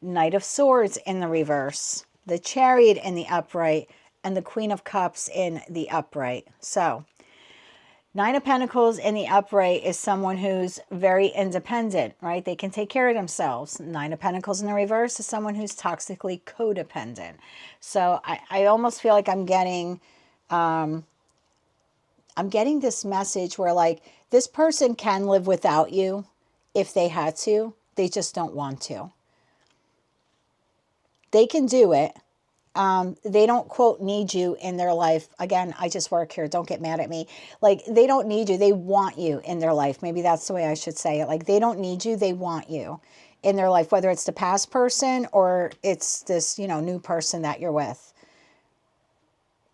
Knight of Swords in the reverse, the Chariot in the upright, and the Queen of Cups in the upright. So Nine of Pentacles in the upright is someone who's very independent, right? They can take care of themselves. Nine of Pentacles in the reverse is someone who's toxically codependent. So I almost feel like I'm getting this message where, like, this person can live without you if they had to. They just don't want to. They can do it. They don't, quote, need you in their life. Again, I just work here. Don't get mad at me. Like, they don't need you. They want you in their life. Maybe that's the way I should say it. Like, they don't need you. They want you in their life, whether it's the past person or it's this, new person that you're with.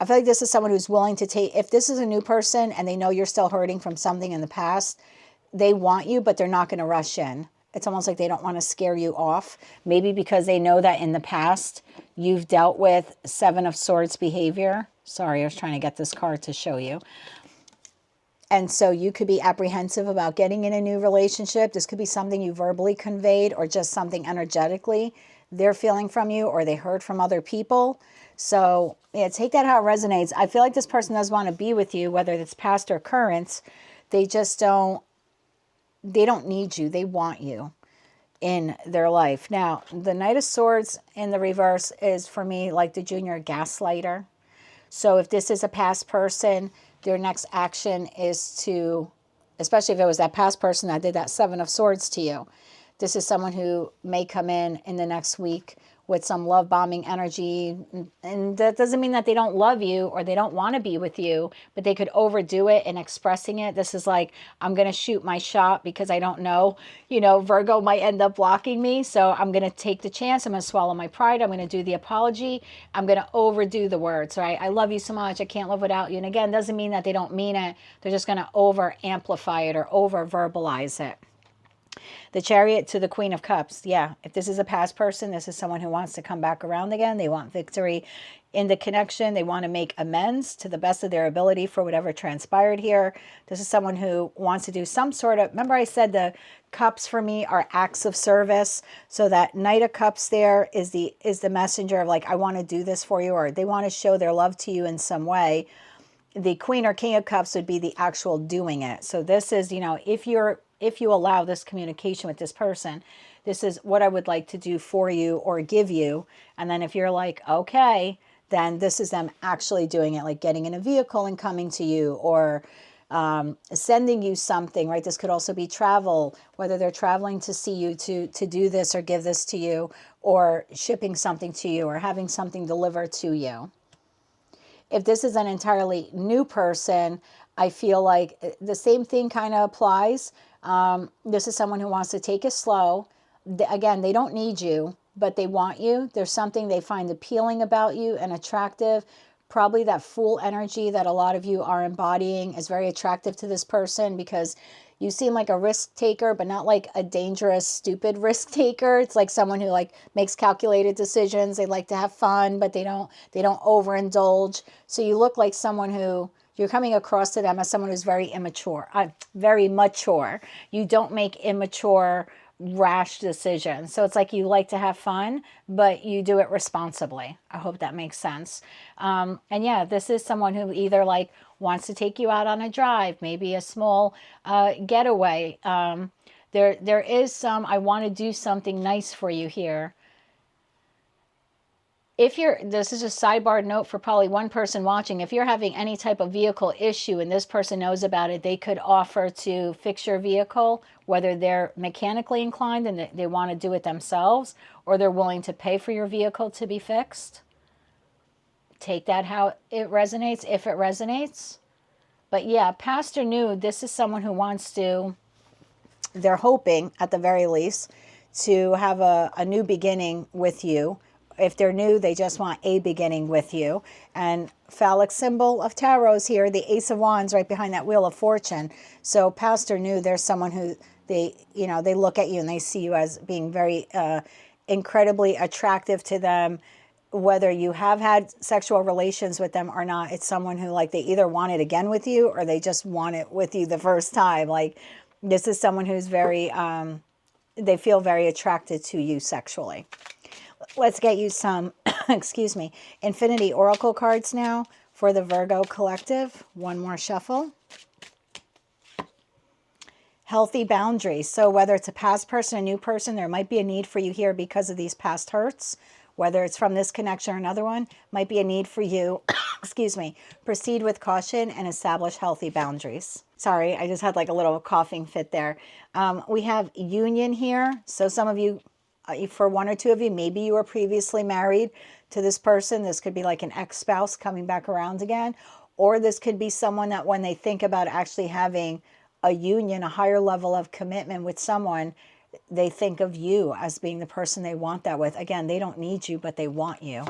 I feel like this is someone who's willing to take, if this is a new person and they know you're still hurting from something in the past, they want you, but they're not going to rush in. It's almost like they don't want to scare you off. Maybe because they know that in the past you've dealt with Seven of Swords behavior. Sorry, I was trying to get this card to show you. And so you could be apprehensive about getting in a new relationship. This could be something you verbally conveyed or just something energetically they're feeling from you or they heard from other people. So yeah, take that how it resonates. I feel like this person does want to be with you, whether it's past or current. They just don't need you. They want you in their life. Now, the Knight of Swords in the reverse is, for me, like the junior gaslighter. So if this is a past person, their next action is to, especially if it was that past person that did that Seven of Swords to you, this is someone who may come in the next week with some love bombing energy. And that doesn't mean that they don't love you or they don't want to be with you, but they could overdo it in expressing it. This is like, I'm going to shoot my shot because I don't know, Virgo might end up blocking me. So I'm going to take the chance. I'm going to swallow my pride. I'm going to do the apology. I'm going to overdo the words, right? I love you so much. I can't live without you. And again, doesn't mean that they don't mean it. They're just going to over amplify it or over verbalize it. The Chariot to the Queen of Cups. Yeah, if this is a past person, this is someone who wants to come back around again. They want victory in the connection. They want to make amends to the best of their ability for whatever transpired here. This is someone who wants to do some sort of, remember I said the cups for me are acts of service. So that Knight of Cups there is the messenger of, like, I want to do this for you, or they want to show their love to you in some way. The Queen or King of Cups would be the actual doing it. So this is, if you allow this communication with this person, this is what I would like to do for you or give you. And then if you're like, okay, then this is them actually doing it, like getting in a vehicle and coming to you, or sending you something, right? This could also be travel, whether they're traveling to see you to do this or give this to you, or shipping something to you, or having something delivered to you. If this is an entirely new person, I feel like the same thing kind of applies. This is someone who wants to take it slow. Again, they don't need you, but they want you. There's something they find appealing about you and attractive. Probably that Fool energy that a lot of you are embodying is very attractive to this person, because you seem like a risk taker, but not like a dangerous, stupid risk taker. It's like someone who makes calculated decisions. They like to have fun, but they don't overindulge. So you look like someone who, you're coming across to them as someone who's very immature, very mature. You don't make immature, rash decisions. So it's like you like to have fun, but you do it responsibly. I hope that makes sense. And yeah, this is someone who either wants to take you out on a drive, maybe a small getaway. There is some, I want to do something nice for you here. This is a sidebar note for probably one person watching. If you're having any type of vehicle issue and this person knows about it, they could offer to fix your vehicle, whether they're mechanically inclined and they want to do it themselves, or they're willing to pay for your vehicle to be fixed. Take that how it resonates, if it resonates. But yeah, past or new, this is someone who wants to, they're hoping at the very least, to have a new beginning with you. If they're new, they just want a beginning with you. And phallic symbol of tarots here, the Ace of Wands right behind that Wheel of Fortune. So past or new, there's someone who they look at you and they see you as being very incredibly attractive to them. Whether you have had sexual relations with them or not, it's someone who, like, they either want it again with you or they just want it with you the first time. Like, this is someone who's very, they feel very attracted to you sexually. Let's get you some, excuse me, Infinity Oracle cards now for the Virgo collective. One more shuffle. Healthy boundaries. So whether it's a past person, a new person, there might be a need for you here because of these past hurts. Whether it's from this connection or another one, might be a need for you, excuse me, proceed with caution and establish healthy boundaries. Sorry, I just had like a little coughing fit there. We have union here. So some of you, for one or two of you, maybe you were previously married to this person. This could be like an ex-spouse coming back around again. Or this could be someone that when they think about actually having a union, a higher level of commitment with someone, they think of you as being the person they want that with. Again, they don't need you, but they want you.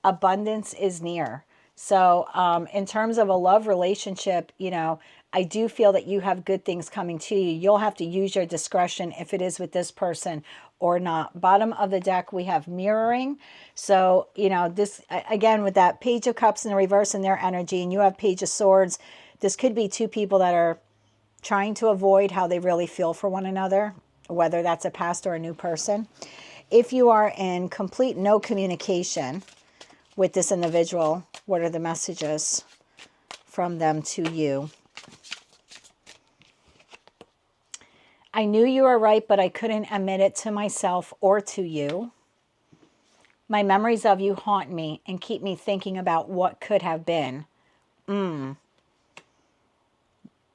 Abundance is near. So in terms of a love relationship, you know, I do feel that you have good things coming to you. You'll have to use your discretion if it is with this person or not. Bottom of the deck, we have mirroring. So, you know, this, again, with that Page of Cups in the reverse in their energy, and you have Page of Swords, this could be two people that are trying to avoid how they really feel for one another, whether that's a past or a new person. If you are in complete no communication with this individual, what are the messages from them to you? I knew you were right, but I couldn't admit it to myself or to you. My memories of you haunt me and keep me thinking about what could have been.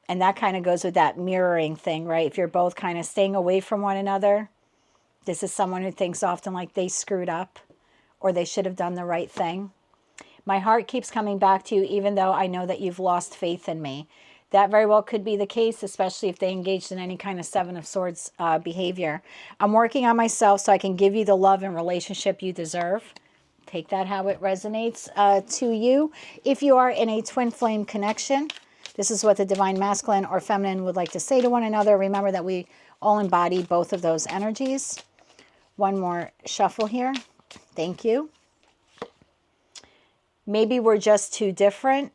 And that kind of goes with that mirroring thing, right? If you're both kind of staying away from one another, this is someone who thinks often like they screwed up or they should have done the right thing. My heart keeps coming back to you, even though I know that you've lost faith in me. That very well could be the case, especially if they engaged in any kind of Seven of Swords behavior. I'm working on myself so I can give you the love and relationship you deserve. Take that how it resonates to you. If you are in a twin flame connection, this is what the divine masculine or feminine would like to say to one another. Remember that we all embody both of those energies. One more shuffle here. Thank you. Maybe we're just too different.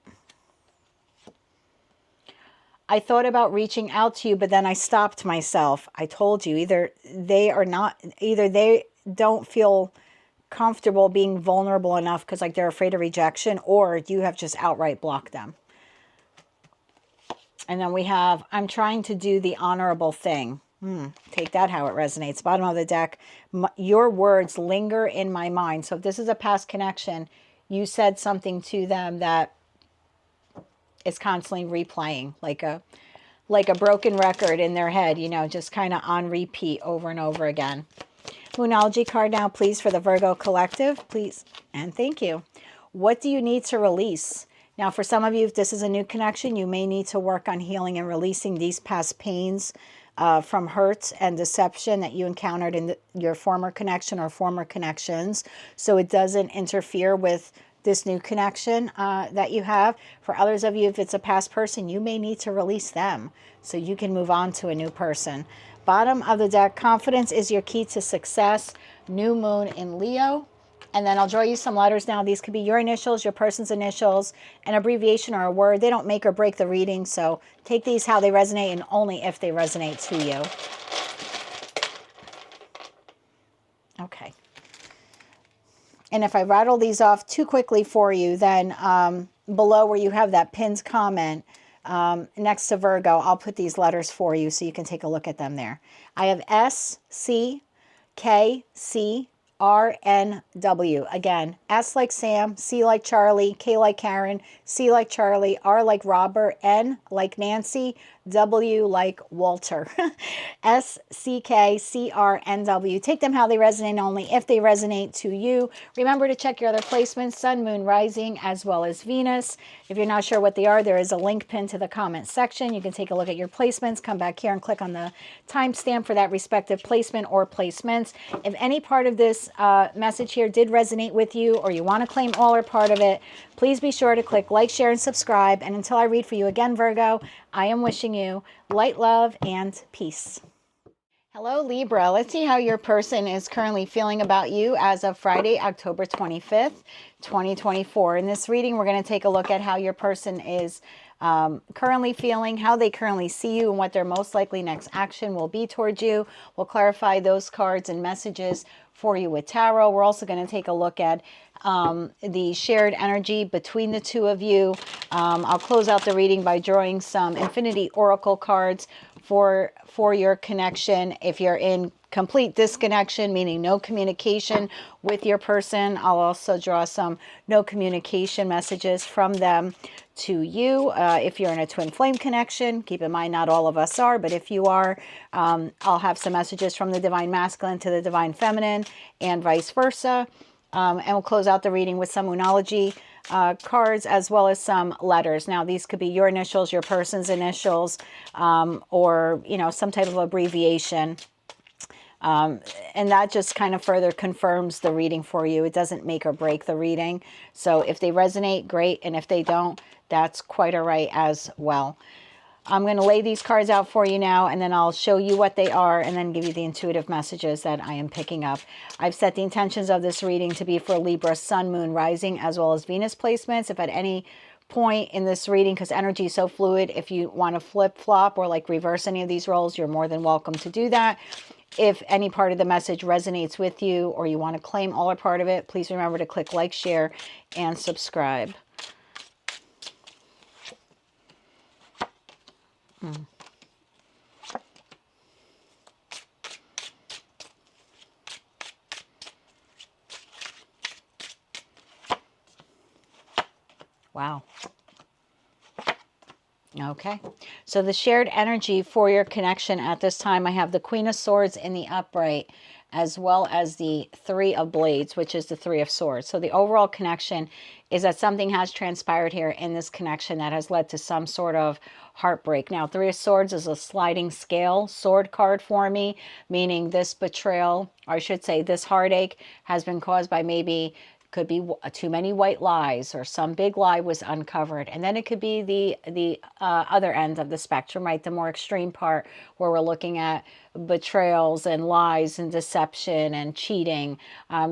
I thought about reaching out to you, but then I stopped myself. I told you, either they don't feel comfortable being vulnerable enough because like they're afraid of rejection, or you have just outright blocked them. And then we have, I'm trying to do the honorable thing. Take that how it resonates. Bottom of the deck, your words linger in my mind. So if this is a past connection, you said something to them that is constantly replaying, like a broken record in their head, you know, just kind of on repeat over and over again. Moonology card now, please, for the Virgo collective, please. And thank you. What do you need to release? Now, for some of you, if this is a new connection, you may need to work on healing and releasing these past pains from hurts and deception that you encountered in your former connection or former connections, so it doesn't interfere with this new connection that you have. For others of you, if it's a past person, you may need to release them so you can move on to a new person. Bottom of the deck, confidence is your key to success. New moon in Leo. And then I'll draw you some letters now. These could be your initials, your person's initials, an abbreviation or a word. They don't make or break the reading, so take these how they resonate and only if they resonate to you. Okay. And if I rattle these off too quickly for you, then below where you have that pinned comment next to Virgo, I'll put these letters for you so you can take a look at them there. I have S, C, K, C, R, N, W. Again, S like Sam, C like Charlie, K like Karen, C like Charlie, R like Robert, N like Nancy, W like Walter. SCKCRNW. Take them how they resonate, only if they resonate to you. Remember to check your other placements, Sun, Moon, Rising, as well as Venus. If you're not sure what they are, there is a link pinned to the comment section. You can take a look at your placements, come back here and click on the timestamp for that respective placement or placements. If any part of this message here did resonate with you, or you want to claim all or part of it, please be sure to click like, share, and subscribe. And until I read for you again, Virgo, I am wishing you light, love, and peace. Hello, Libra. Let's see how your person is currently feeling about you as of Friday, October 25th, 2024. In this reading, we're going to take a look at how your person is currently feeling, how they currently see you, and what their most likely next action will be towards you. We'll clarify those cards and messages for you with tarot. We're also going to take a look at the shared energy between the two of you. I'll close out the reading by drawing some Infinity Oracle cards for your connection. If you're in complete disconnection, meaning no communication with your person, I'll also draw some no communication messages from them to you. If you're in a twin flame connection, keep in mind not all of us are, but if you are, I'll have some messages from the divine masculine to the divine feminine and vice versa. And we'll close out the reading with some Moonology cards, as well as some letters. Now, these could be your initials, your person's initials, or, you know, some type of abbreviation. And that just kind of further confirms the reading for you. It doesn't make or break the reading. So if they resonate, great. And if they don't, that's quite all right as well. I'm going to lay these cards out for you now, and then I'll show you what they are and then give you the intuitive messages that I am picking up. I've set the intentions of this reading to be for Libra, Sun, Moon, Rising, as well as Venus placements. If at any point in this reading, because energy is so fluid, if you want to flip-flop or like reverse any of these roles, you're more than welcome to do that. If any part of the message resonates with you or you want to claim all or part of it, please remember to click like, share, and subscribe. Wow. Okay. So the shared energy for your connection at this time, I have the Queen of Swords in the upright, as well as the Three of Blades, which is the Three of Swords. So the overall connection is that something has transpired here in this connection that has led to some sort of heartbreak. Now, Three of Swords is a sliding scale sword card for me, meaning this betrayal, or I should say this heartache, has been caused by maybe could be too many white lies, or some big lie was uncovered. And then it could be the other end of the spectrum, right? The more extreme part, where we're looking at betrayals and lies and deception and cheating.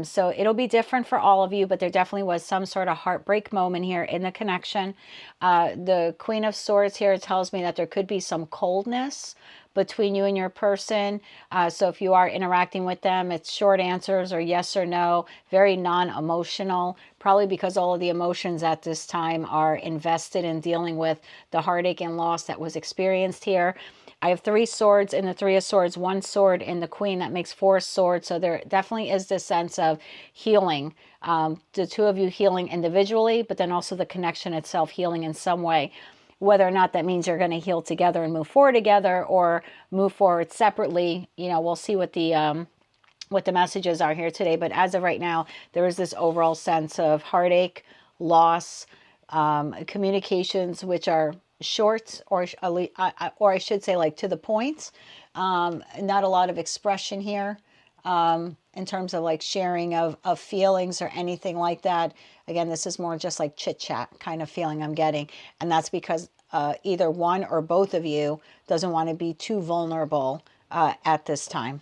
So it'll be different for all of you, but there definitely was some sort of heartbreak moment here in the connection. The Queen of Swords here tells me that there could be some coldness between you and your person. So if you are interacting with them, it's short answers or yes or no, very non-emotional, probably because all of the emotions at this time are invested in dealing with the heartache and loss that was experienced here. I have three swords in the Three of Swords, one sword in the Queen. That makes four swords. So there definitely is this sense of healing. The two of you healing individually, but then also the connection itself healing in some way. Whether or not that means you're going to heal together and move forward together, or move forward separately, you know, we'll see what the messages are here today. But as of right now, there is this overall sense of heartache, loss, communications which are short, or I should say, like, to the point. Not a lot of expression here in terms of like sharing of feelings or anything like that. Again, this is more just like chit chat kind of feeling I'm getting. And that's because either one or both of you doesn't want to be too vulnerable at this time.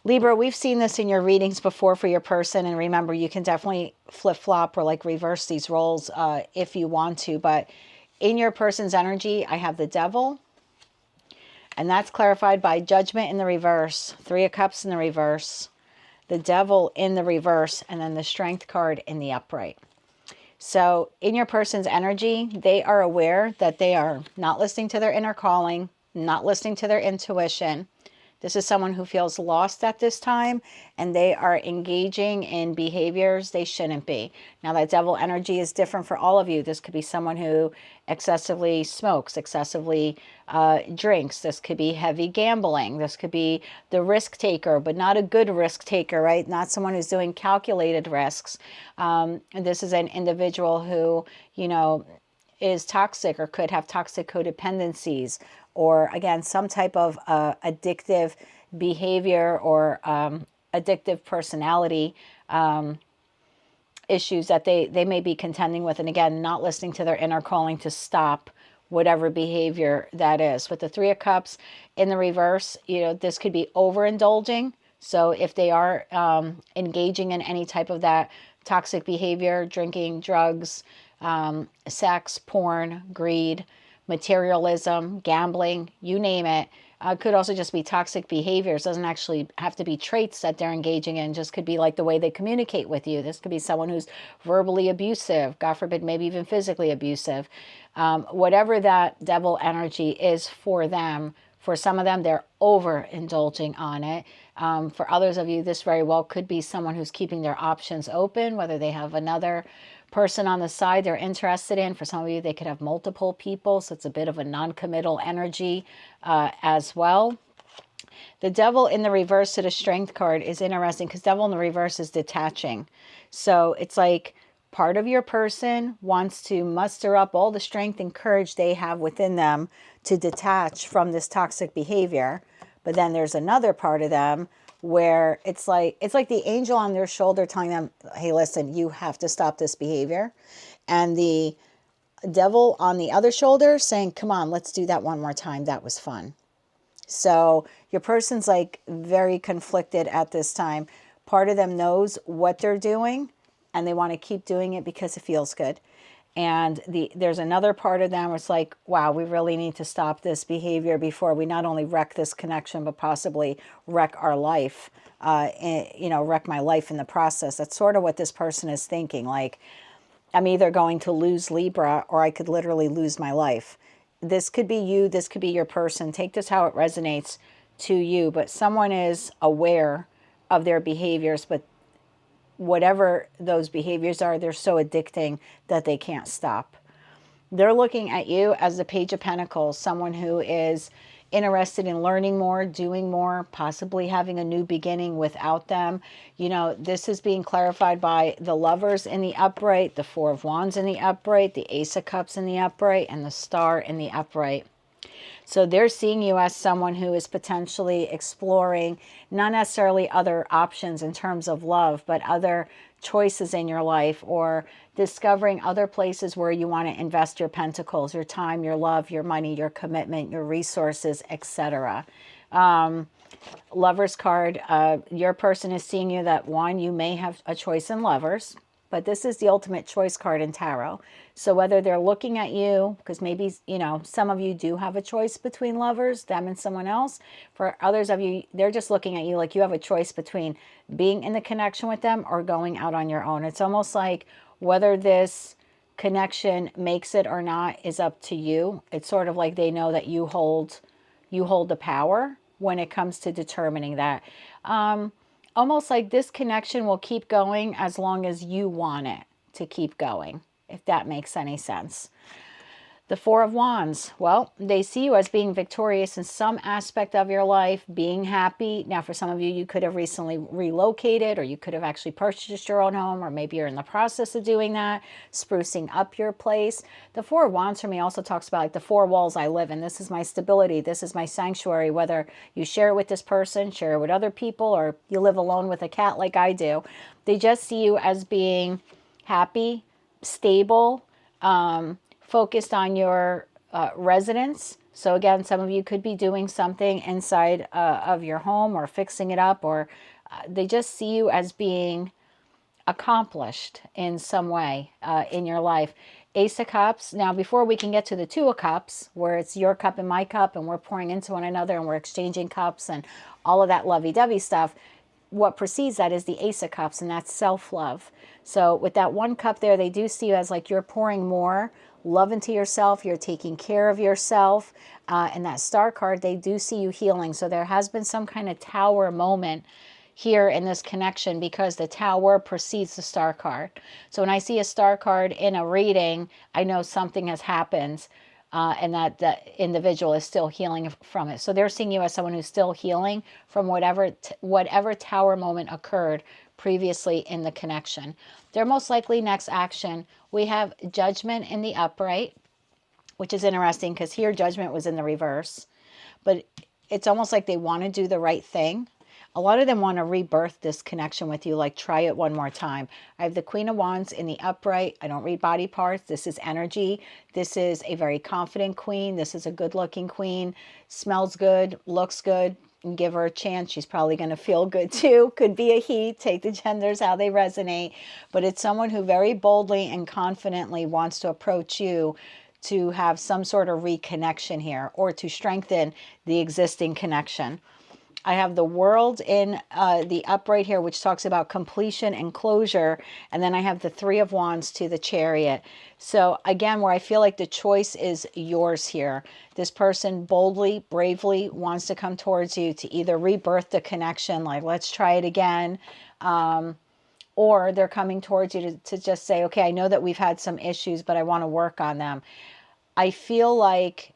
Libra, we've seen this in your readings before for your person. And remember, you can definitely flip-flop or like reverse these roles if you want to. But in your person's energy, I have the Devil. And that's clarified by Judgment in the reverse, Three of Cups in the reverse, the Devil in the reverse, and then the Strength card in the upright. So in your person's energy, they are aware that they are not listening to their inner calling, not listening to their intuition. This is someone who feels lost at this time, and they are engaging in behaviors they shouldn't be. Now, that devil energy is different for all of you. This could be someone who excessively smokes, excessively drinks. This could be heavy gambling. This could be the risk taker, but not a good risk taker, right? Not someone who's doing calculated risks. And this is an individual who, you know, is toxic or could have toxic codependencies, or again, some type of addictive behavior or addictive personality issues that they may be contending with. And again, not listening to their inner calling to stop whatever behavior that is. With the Three of Cups in the reverse, you know, this could be overindulging. So if they are engaging in any type of that toxic behavior, drinking, drugs, sex, porn, greed, materialism, gambling, you name it, could also just be toxic behaviors. Doesn't actually have to be traits that they're engaging in, just could be like the way they communicate with you. This could be someone who's verbally abusive, God forbid, maybe even physically abusive. Whatever that devil energy is for them, for some of them, they're overindulging on it. For others of you, this very well could be someone who's keeping their options open, whether they have another person on the side they're interested in. For some of you, they could have multiple people, so it's a bit of a non-committal energy as well. The devil in the reverse to the strength card is interesting because devil in the reverse is detaching. So it's like part of your person wants to muster up all the strength and courage they have within them to detach from this toxic behavior. But then there's another part of them where it's like the angel on their shoulder telling them, hey, listen, you have to stop this behavior. And the devil on the other shoulder saying, come on, let's do that one more time. That was fun. So your person's like very conflicted at this time. Part of them knows what they're doing and they want to keep doing it because it feels good. And there's another part of them where it's like, wow, we really need to stop this behavior before we not only wreck this connection, but possibly wreck our life, wreck my life in the process. That's sort of what this person is thinking. Like, I'm either going to lose Libra or I could literally lose my life. This could be you. This could be your person. Take this how it resonates to you. But someone is aware of their behaviors, but whatever those behaviors are, they're so addicting that they can't stop. They're looking at you as the Page of Pentacles, someone who is interested in learning more, doing more, possibly having a new beginning without them. You know, this is being clarified by the Lovers in the upright, the Four of Wands in the upright, the Ace of Cups in the upright, and the Star in the upright. So they're seeing you as someone who is potentially exploring not necessarily other options in terms of love, but other choices in your life, or discovering other places where you want to invest your pentacles, your time, your love, your money, your commitment, your resources, etc. Lovers card, your person is seeing you that, one, you may have a choice in lovers, but this is the ultimate choice card in tarot. So whether they're looking at you, because maybe, you know, some of you do have a choice between lovers, them and someone else. For others of you, they're just looking at you like you have a choice between being in the connection with them or going out on your own. It's almost like whether this connection makes it or not is up to you. It's sort of like they know that you hold the power when it comes to determining that. Almost like this connection will keep going as long as you want it to keep going, if that makes any sense. The Four of Wands, well, they see you as being victorious in some aspect of your life, being happy. Now, for some of you, you could have recently relocated, or you could have actually purchased your own home, or maybe you're in the process of doing that, sprucing up your place. The Four of Wands for me also talks about like the four walls I live in. This is my stability. This is my sanctuary, whether you share it with this person, share it with other people, or you live alone with a cat like I do. They just see you as being happy, stable, focused on your residence. So again, some of you could be doing something inside of your home or fixing it up, or they just see you as being accomplished in some way in your life. Ace of Cups. Now, before we can get to the Two of Cups, where it's your cup and my cup, and we're pouring into one another and we're exchanging cups and all of that lovey-dovey stuff, what precedes that is the Ace of Cups, and that's self-love. So with that 1 cup there, they do see you as like you're pouring more love into yourself, you're taking care of yourself. And that Star card, they do see you healing. So there has been some kind of Tower moment here in this connection, because the Tower precedes the Star card. So when I see a Star card in a reading, I know something has happened, and that the individual is still healing from it. So they're seeing you as someone who's still healing from whatever Tower moment occurred previously in the connection. Their most likely next action, we have Judgment in the upright, which is interesting because here Judgment was in the reverse. But it's almost like they want to do the right thing. A lot of them want to rebirth this connection with you, like try it one more time. I have the Queen of Wands in the upright. I don't read body parts. This is energy. This is a very confident queen. This is a good-looking queen. Smells good, looks good. And give her a chance. She's probably going to feel good too. Could be a he. Take the genders how they resonate. But it's someone who very boldly and confidently wants to approach you to have some sort of reconnection here, or to strengthen the existing connection. I have the World in the upright here, which talks about completion and closure. And then I have the Three of Wands to the Chariot. So again, where I feel like the choice is yours here. This person boldly, bravely wants to come towards you to either rebirth the connection, like let's try it again, or they're coming towards you to just say, okay, I know that we've had some issues, but I want to work on them. I feel like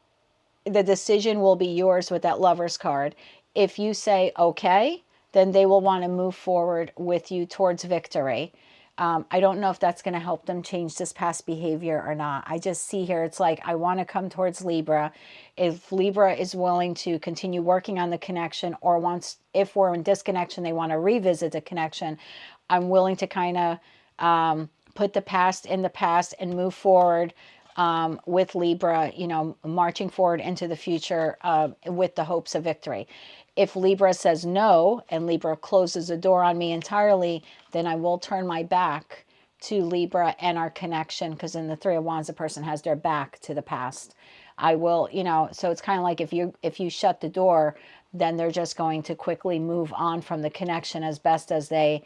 the decision will be yours with that Lover's card. If you say okay, then they will want to move forward with you towards victory. I don't know if that's going to help them change this past behavior or not. I just see here, it's like, I want to come towards Libra. If Libra is willing to continue working on the connection, or wants, if we're in disconnection, they want to revisit the connection, I'm willing to kind of put the past in the past and move forward with Libra, you know, marching forward into the future with the hopes of victory. If Libra says no, and Libra closes the door on me entirely, then I will turn my back to Libra and our connection, because in the Three of Wands, the person has their back to the past. I will, you know, so it's kind of like if you shut the door, then they're just going to quickly move on from the connection as best as they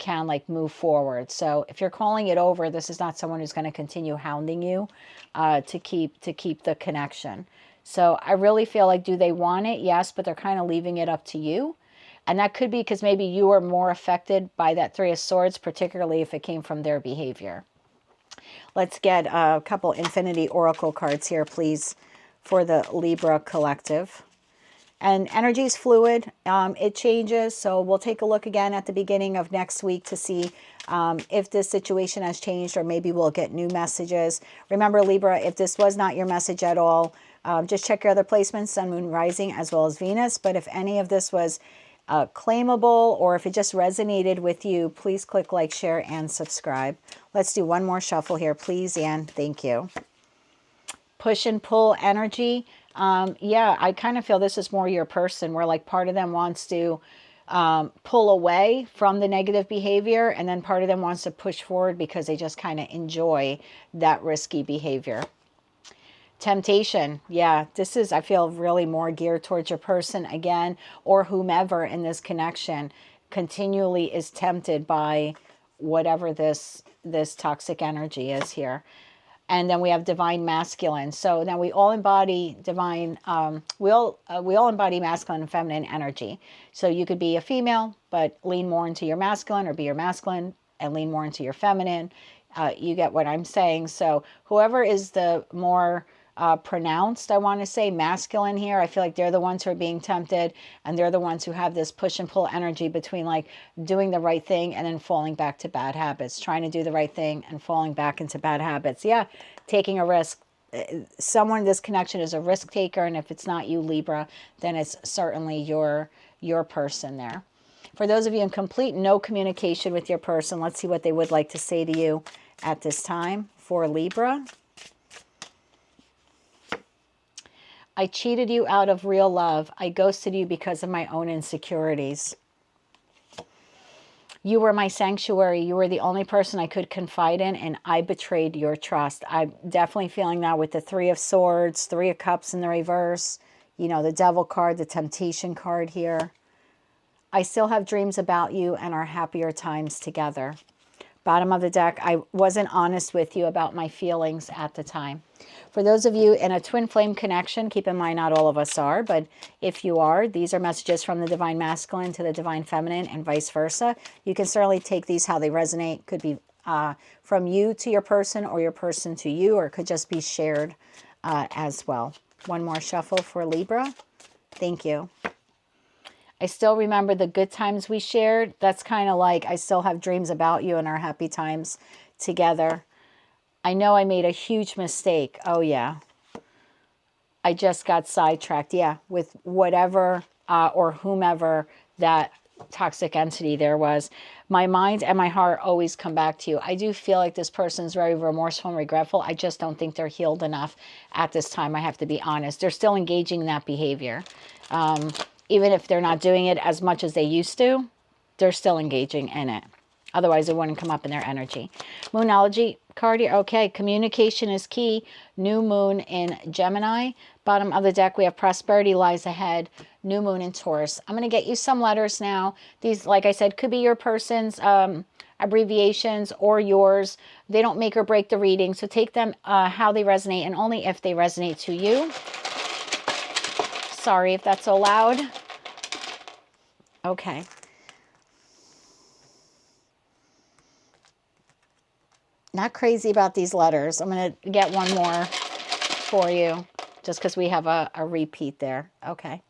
can, like move forward. So if you're calling it over, this is not someone who's going to continue hounding you to keep the connection. So I really feel like, do they want it? Yes, but they're kind of leaving it up to you. And that could be because maybe you are more affected by that Three of Swords, particularly if it came from their behavior. Let's get a couple Infinity Oracle cards here, please, for the Libra collective. And energy is fluid. It changes. So we'll take a look again at the beginning of next week to see if this situation has changed, or maybe we'll get new messages. Remember, Libra, if this was not your message at all, just check your other placements, Sun, Moon, Rising, as well as Venus. But if any of this was claimable, or if it just resonated with you, please click like, share, and subscribe. Let's do one more shuffle here, please, and thank you. Push and pull energy. Yeah, I kind of feel this is more your person, where like part of them wants to pull away from the negative behavior, and then part of them wants to push forward because they just kind of enjoy that risky behavior. Temptation. Yeah, this is, I feel, really more geared towards your person again, or whomever in this connection continually is tempted by whatever this toxic energy is here. And then we have divine masculine. So now we all embody divine, we all embody masculine and feminine energy. So you could be a female, but lean more into your masculine, or be your masculine and lean more into your feminine. You get what I'm saying. So whoever is the more pronounced, I want to say, masculine here, I feel like they're the ones who are being tempted, and they're the ones who have this push and pull energy between like doing the right thing and then falling back to bad habits, trying to do the right thing and falling back into bad habits. Yeah, taking a risk. Someone in this connection is a risk taker, and if it's not you, Libra, then it's certainly your person there. For those of you in complete no communication with your person, let's see what they would like to say to you at this time for Libra. I cheated you out of real love. I ghosted you because of my own insecurities. You were my sanctuary. You were the only person I could confide in, and I betrayed your trust. I'm definitely feeling that with the Three of Swords, Three of Cups in the reverse, you know, the Devil card, the Temptation card here. I still have dreams about you and our happier times together. Bottom of the deck, I wasn't honest with you about my feelings at the time. For those of you in a twin flame connection, keep in mind not all of us are, but if you are, these are messages from the divine masculine to the divine feminine and vice versa. You can certainly take these how they resonate. Could be from you to your person or your person to you, or it could just be shared as well. One more shuffle for Libra. Thank you. I still remember the good times we shared. That's kind of like I still have dreams about you and our happy times together. I know I made a huge mistake. Oh, yeah. I just got sidetracked. Yeah, with whatever or whomever that toxic entity there was. My mind and my heart always come back to you. I do feel like this person's very remorseful and regretful. I just don't think they're healed enough at this time. I have to be honest. They're still engaging in that behavior. Even if they're not doing it as much as they used to, they're still engaging in it. Otherwise, it wouldn't come up in their energy. Moonology card here. Okay, communication is key. New moon in Gemini. Bottom of the deck, we have prosperity lies ahead. New moon in Taurus. I'm going to get you some letters now. These, like I said, could be your person's abbreviations or yours. They don't make or break the reading, so take them how they resonate and only if they resonate to you. Sorry if that's so loud. Okay. Not crazy about these letters. I'm going to get one more for you just because we have a repeat there. Okay.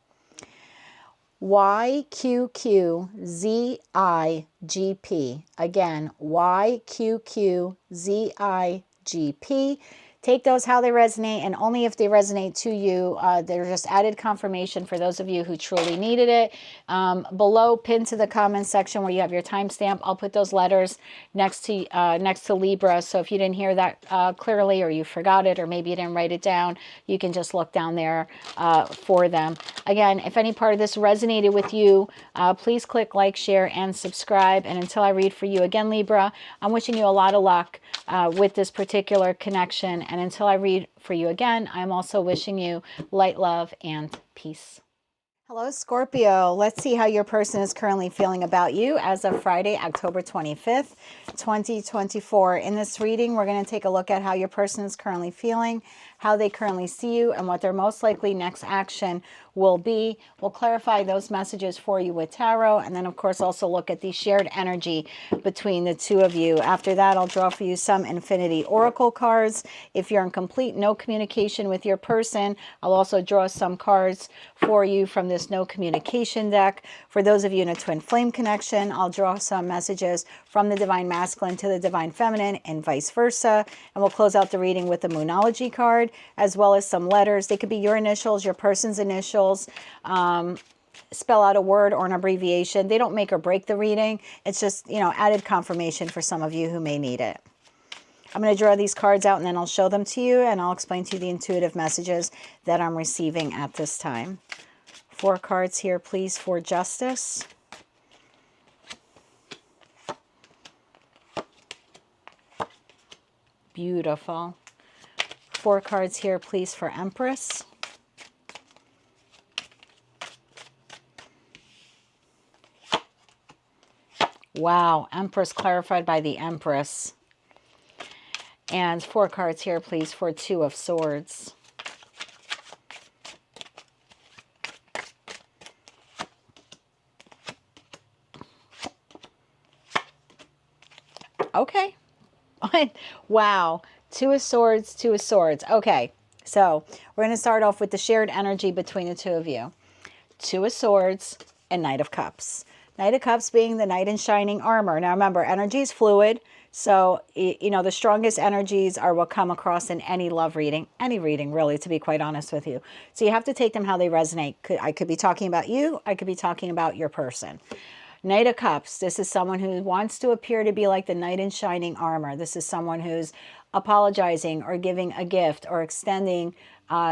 YQQZIGP. Again, YQQZIGP. Take those how they resonate and only if they resonate to you. They're just added confirmation for those of you who truly needed it. Below, pinned to the comments section where you have your timestamp, I'll put those letters next to Libra. So if you didn't hear that clearly, or you forgot it, or maybe you didn't write it down, you can just look down there for them. Again, if any part of this resonated with you, please click like, share, and subscribe. And until I read for you again, Libra, I'm wishing you a lot of luck with this particular connection. And until I read for you again, I'm also wishing you light, love, and peace. Hello, Scorpio. Let's see how your person is currently feeling about you as of Friday, October 25th, 2024. In this reading, we're going to take a look at how your person is currently feeling, how they currently see you, and what their most likely next action will be. We'll clarify those messages for you with tarot, and then, of course, also look at the shared energy between the two of you. After that, I'll draw for you some Infinity Oracle cards. If you're in complete no communication with your person, I'll also draw some cards for you from this no communication deck. For those of you in a twin flame connection, I'll draw some messages from the divine masculine to the divine feminine and vice versa. And we'll close out the reading with the Moonology card, as well as some letters. They could be your initials, your person's initials, spell out a word or an abbreviation. They don't make or break the reading. It's just, you know, added confirmation for some of you who may need it. I'm going to draw these cards out and then I'll show them to you, and I'll explain to you the intuitive messages that I'm receiving at this time. 4 cards here, please, for justice. Beautiful. 4 cards here, please, for Empress. Wow, Empress clarified by the Empress. And 4 cards here, please, for 2 of Swords. Okay. Wow. 2 of Swords, 2 of Swords. Okay. So we're going to start off with the shared energy between the two of you. 2 of Swords and Knight of Cups. Knight of Cups being the knight in shining armor. Now remember, energy is fluid. So, you know, the strongest energies are what come across in any love reading. Any reading, really, to be quite honest with you. So you have to take them how they resonate. I could be talking about you. I could be talking about your person. Knight of Cups. This is someone who wants to appear to be like the knight in shining armor. This is someone who's apologizing or giving a gift or extending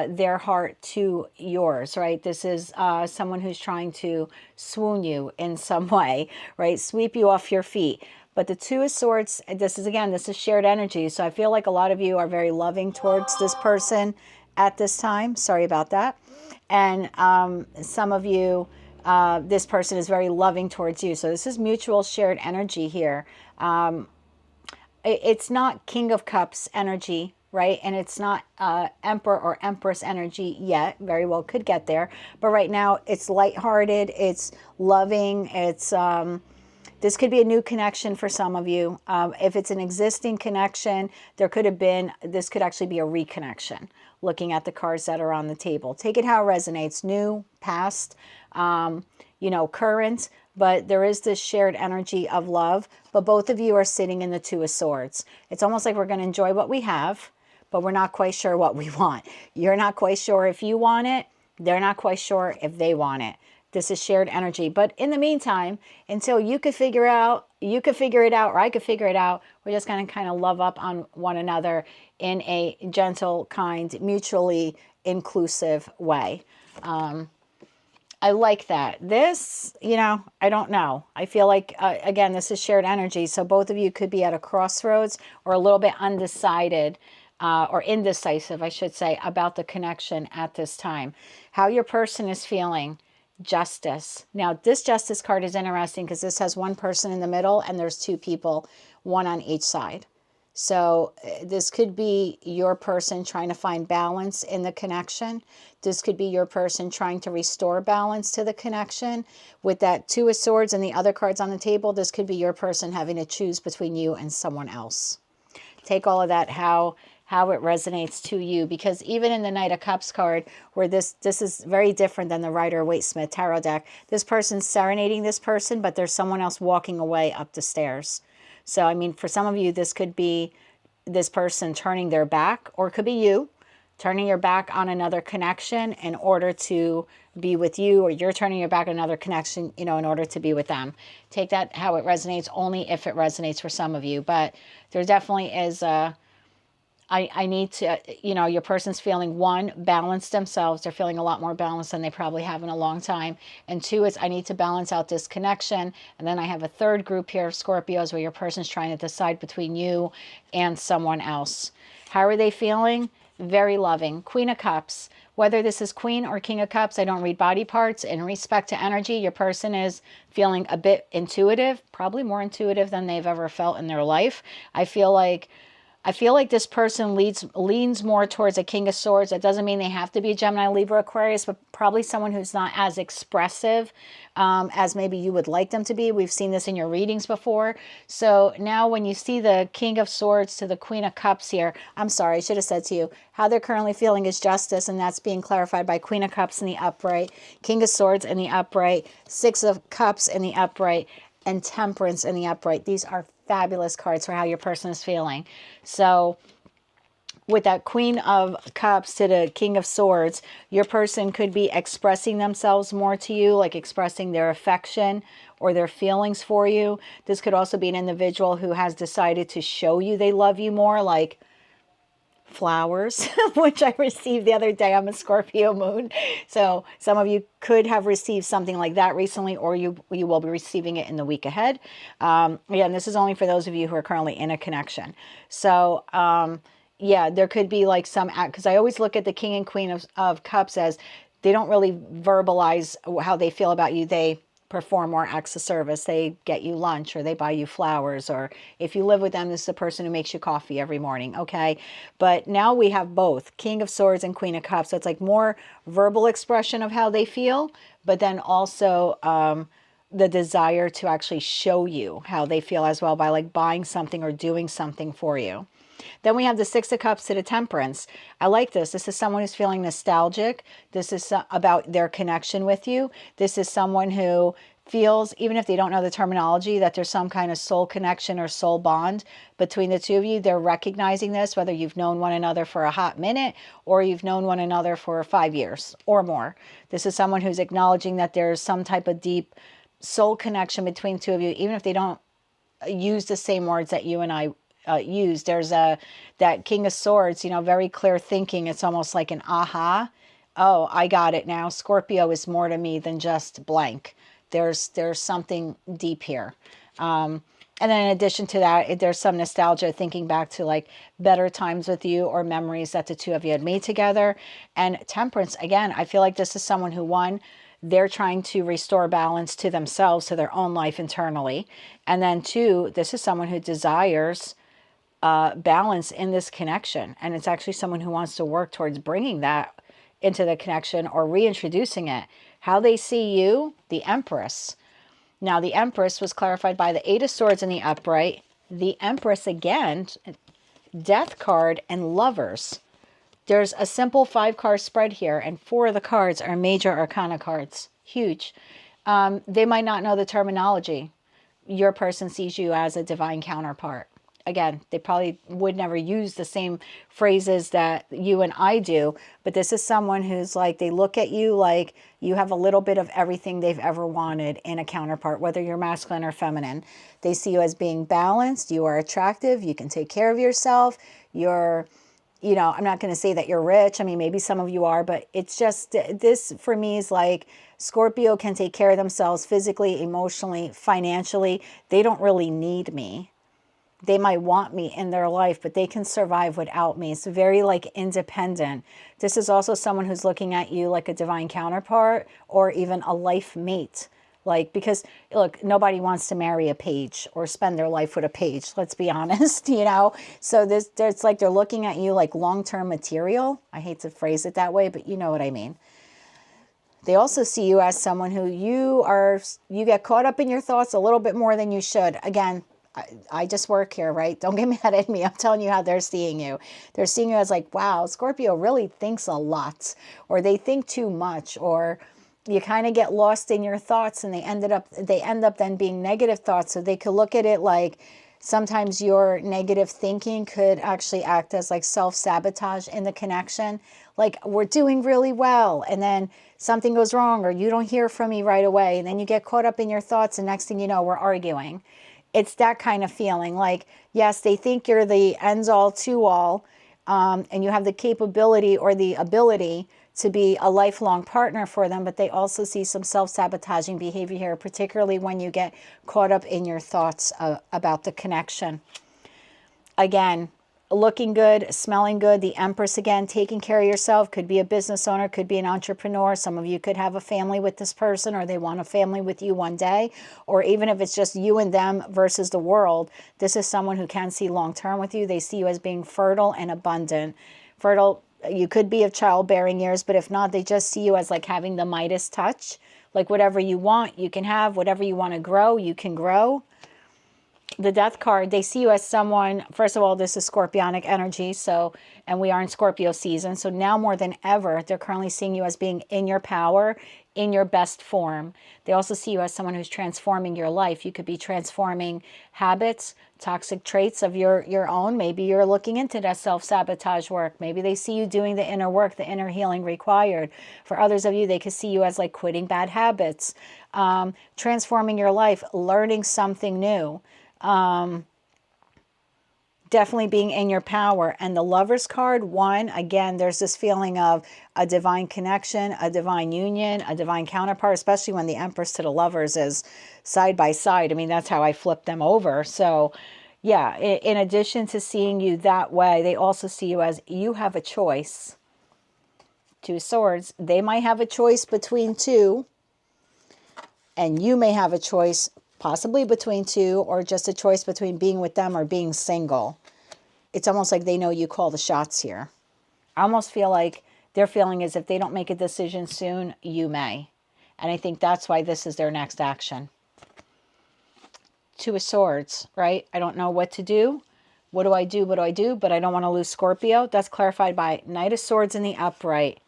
their heart to yours, right? This is someone who's trying to swoon you in some way, right? Sweep you off your feet. But the 2 of Swords, this is shared energy. So I feel like a lot of you are very loving towards this person at this time. Sorry about that. And some of you This person is very loving towards you. So this is mutual shared energy here. It's not King of Cups energy, right? And it's not Emperor or Empress energy yet. Very well could get there. But right now it's lighthearted, it's loving, it's this could be a new connection for some of you. If it's an existing connection, this could actually be a reconnection, looking at the cards that are on the table. Take it how it resonates, new, past, current, but there is this shared energy of love. But both of you are sitting in the Two of Swords. It's almost like we're going to enjoy what we have, but we're not quite sure what we want. You're not quite sure if you want it. They're not quite sure if they want it. This is shared energy. But in the meantime, until you could figure it out, or I could figure it out, we're just going to kind of love up on one another in a gentle, kind, mutually inclusive way. I like that. This, I don't know. I feel like, again, this is shared energy. So both of you could be at a crossroads or a little bit undecided, or indecisive, I should say, about the connection at this time. How your person is feeling. Justice. Now, this Justice card is interesting because this has one person in the middle and there's two people, one on each side. So this could be your person trying to find balance in the connection. This could be your person trying to restore balance to the connection. With that Two of Swords and the other cards on the table, this could be your person having to choose between you and someone else. Take all of that, how it resonates to you, because even in the Knight of Cups card, where this is very different than the Rider-Waite-Smith tarot deck, this person's serenading this person, but there's someone else walking away up the stairs. So, I mean, for some of you, this could be this person turning their back, or it could be you turning your back on another connection in order to be with you, or you're turning your back on another connection, in order to be with them. Take that how it resonates, only if it resonates for some of you. But there definitely is I need to, your person's feeling, one, balance themselves. They're feeling a lot more balanced than they probably have in a long time. And two, is I need to balance out this connection. And then I have a third group here of Scorpios where your person's trying to decide between you and someone else. How are they feeling? Very loving. Queen of Cups. Whether this is Queen or King of Cups, I don't read body parts. In respect to energy, your person is feeling a bit intuitive, probably more intuitive than they've ever felt in their life. I feel like this person leans more towards a King of Swords. That doesn't mean they have to be a Gemini, Libra, Aquarius, but probably someone who's not as expressive as maybe you would like them to be. We've seen this in your readings before. So now when you see the King of Swords to the Queen of Cups here, I'm sorry, I should have said to you, how they're currently feeling is justice, and that's being clarified by Queen of Cups in the upright, King of Swords in the upright, Six of Cups in the upright, and Temperance in the upright. These are fabulous cards for how your person is feeling. So with that Queen of Cups to the King of Swords, your person could be expressing themselves more to you, like expressing their affection or their feelings for you. This could also be an individual who has decided to show you they love you more, like flowers, which I received the other day. I'm a Scorpio moon. So some of you could have received something like that recently, or you will be receiving it in the week ahead. Again, this is only for those of you who are currently in a connection. So yeah, there could be like some, because I always look at the King and Queen of Cups as they don't really verbalize how they feel about you. They perform more acts of service. They get you lunch, or they buy you flowers, or if you live with them, this is the person who makes you coffee every morning. Okay. But now we have both King of Swords and Queen of Cups. So it's like more verbal expression of how they feel, but then also the desire to actually show you how they feel as well by like buying something or doing something for you. Then we have the Six of Cups to the Temperance. I like this. This is someone who's feeling nostalgic. This is about their connection with you. This is someone who feels, even if they don't know the terminology, that there's some kind of soul connection or soul bond between the two of you. They're recognizing this, whether you've known one another for a hot minute or you've known one another for 5 years or more. This is someone who's acknowledging that there's some type of deep soul connection between the two of you, even if they don't use the same words that you and I use. There's that King of Swords, very clear thinking. It's almost like an aha. Oh, I got it now. Scorpio is more to me than just blank. There's something deep here. And then in addition to that, there's some nostalgia, thinking back to like better times with you or memories that the two of you had made together. And Temperance, again, I feel like this is someone who, one, they're trying to restore balance to themselves, to their own life internally. And then 2, this is someone who desires balance in this connection. And it's actually someone who wants to work towards bringing that into the connection or reintroducing it. How they see you, the Empress. Now, the Empress was clarified by the 8 of Swords in the upright. The Empress again, Death card, and Lovers. There's a simple 5-card spread here, and 4 of the cards are major arcana cards. Huge. They might not know the terminology. Your person sees you as a divine counterpart. Again, they probably would never use the same phrases that you and I do, but this is someone who's like, they look at you like you have a little bit of everything they've ever wanted in a counterpart, whether you're masculine or feminine. They see you as being balanced, you are attractive, you can take care of yourself, you're, you know, I'm not going to say that you're rich. I mean, maybe some of you are, but it's just, this for me is like, Scorpio can take care of themselves physically, emotionally, financially. They don't really need me. They might want me in their life, but they can survive without me. It's very like independent. This is also someone who's looking at you like a divine counterpart or even a life mate. Like, because look, nobody wants to marry a page or spend their life with a page. Let's be honest, you know? So there's like, they're looking at you like long-term material. I hate to phrase it that way, but you know what I mean. They also see you as someone who you get caught up in your thoughts a little bit more than you should. Again, I just work here, right? Don't get mad at me. I'm telling you how they're seeing you. They're seeing you as like, wow, Scorpio really thinks a lot, or they think too much, or you kind of get lost in your thoughts and they end up then being negative thoughts. So they could look at it like sometimes your negative thinking could actually act as like self-sabotage in the connection. Like, we're doing really well, and then something goes wrong, or you don't hear from me right away, and then you get caught up in your thoughts, and next thing you know, we're arguing. It's that kind of feeling. Like, yes, they think you're the ends all to all, and you have the capability or the ability to be a lifelong partner for them, but they also see some self-sabotaging behavior here, particularly when you get caught up in your thoughts about the connection. Again, looking good, smelling good. The Empress again, taking care of yourself. Could be a business owner, could be an entrepreneur. Some of you could have a family with this person, or they want a family with you one day. Or even if it's just you and them versus the world, this is someone who can see long-term with you. They see you as being fertile and abundant. Fertile, you could be of childbearing years, but if not, they just see you as like having the Midas touch. Like, whatever you want, you can have. Whatever you want to grow, you can grow. The Death card, they see you as someone, first of all, this is Scorpionic energy, so, and we are in Scorpio season, so now more than ever, they're currently seeing you as being in your power, in your best form. They also see you as someone who's transforming your life. You could be transforming habits, toxic traits of your own. Maybe you're looking into that self-sabotage work. Maybe they see you doing the inner work, the inner healing required. For others of you, they could see you as like quitting bad habits, transforming your life, learning something new. Definitely being in your power. And the Lovers card, 1, again, there's this feeling of a divine connection, a divine union, a divine counterpart, especially when the Empress to the Lovers is side by side. I mean, that's how I flip them over. So yeah, in addition to seeing you that way, they also see you as you have a choice. 2 swords. They might have a choice between 2, and you may have a choice possibly between 2, or just a choice between being with them or being single. It's almost like they know you call the shots here. I almost feel like their feeling is if they don't make a decision soon, you may. And I think that's why this is their next action. 2 of Swords, right? I don't know what to do. What do I do? What do I do? But I don't want to lose Scorpio. That's clarified by Knight of Swords in the upright,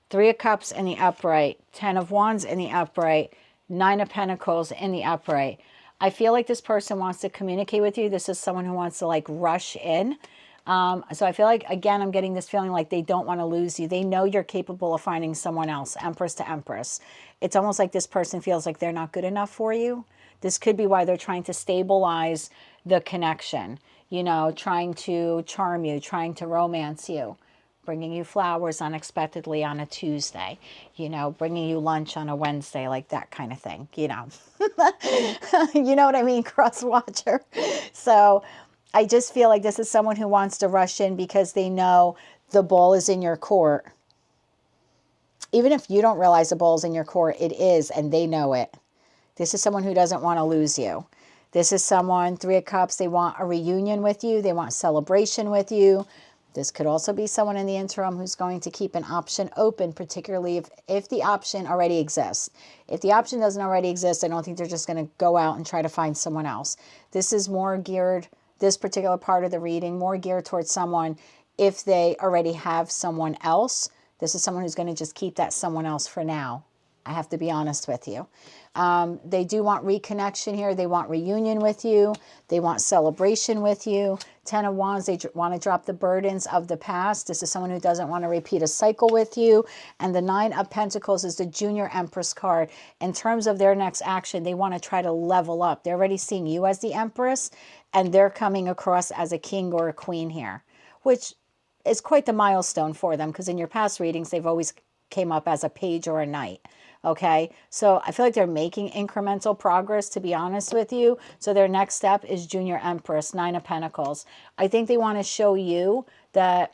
3 of Cups in the upright, 10 of Wands in the upright, 9 of Pentacles in the upright. I feel like this person wants to communicate with you. This is someone who wants to like rush in. So I feel like, again, I'm getting this feeling like they don't want to lose you. They know you're capable of finding someone else, Empress to Empress. It's almost like this person feels like they're not good enough for you. This could be why they're trying to stabilize the connection, you know, trying to charm you, trying to romance you. Bringing you flowers unexpectedly on a Tuesday, you know, bringing you lunch on a Wednesday, like that kind of thing, you know. You know what I mean, cross-watcher. So I just feel like this is someone who wants to rush in because they know the ball is in your court. Even if you don't realize the ball's in your court, it is, and they know it. This is someone who doesn't want to lose you. This is someone, Three of Cups, they want a reunion with you. They want celebration with you. This could also be someone in the interim who's going to keep an option open, particularly if the option already exists. If the option doesn't already exist, I don't think they're just going to go out and try to find someone else. This is more geared, this particular part of the reading, more geared towards someone if they already have someone else. This is someone who's going to just keep that someone else for now. I have to be honest with you. They do want reconnection here. They want reunion with you. They want celebration with you. Ten of Wands, they want to drop the burdens of the past. This is someone who doesn't want to repeat a cycle with you. And the Nine of Pentacles is the Junior Empress card. In terms of their next action, they want to try to level up. They're already seeing you as the Empress, and they're coming across as a king or a queen here, which is quite the milestone for them, because in your past readings, they've always came up as a page or a knight. Okay, so I feel like they're making incremental progress, to be honest with you. So their next step is Junior Empress, Nine of Pentacles. I think they want to show you that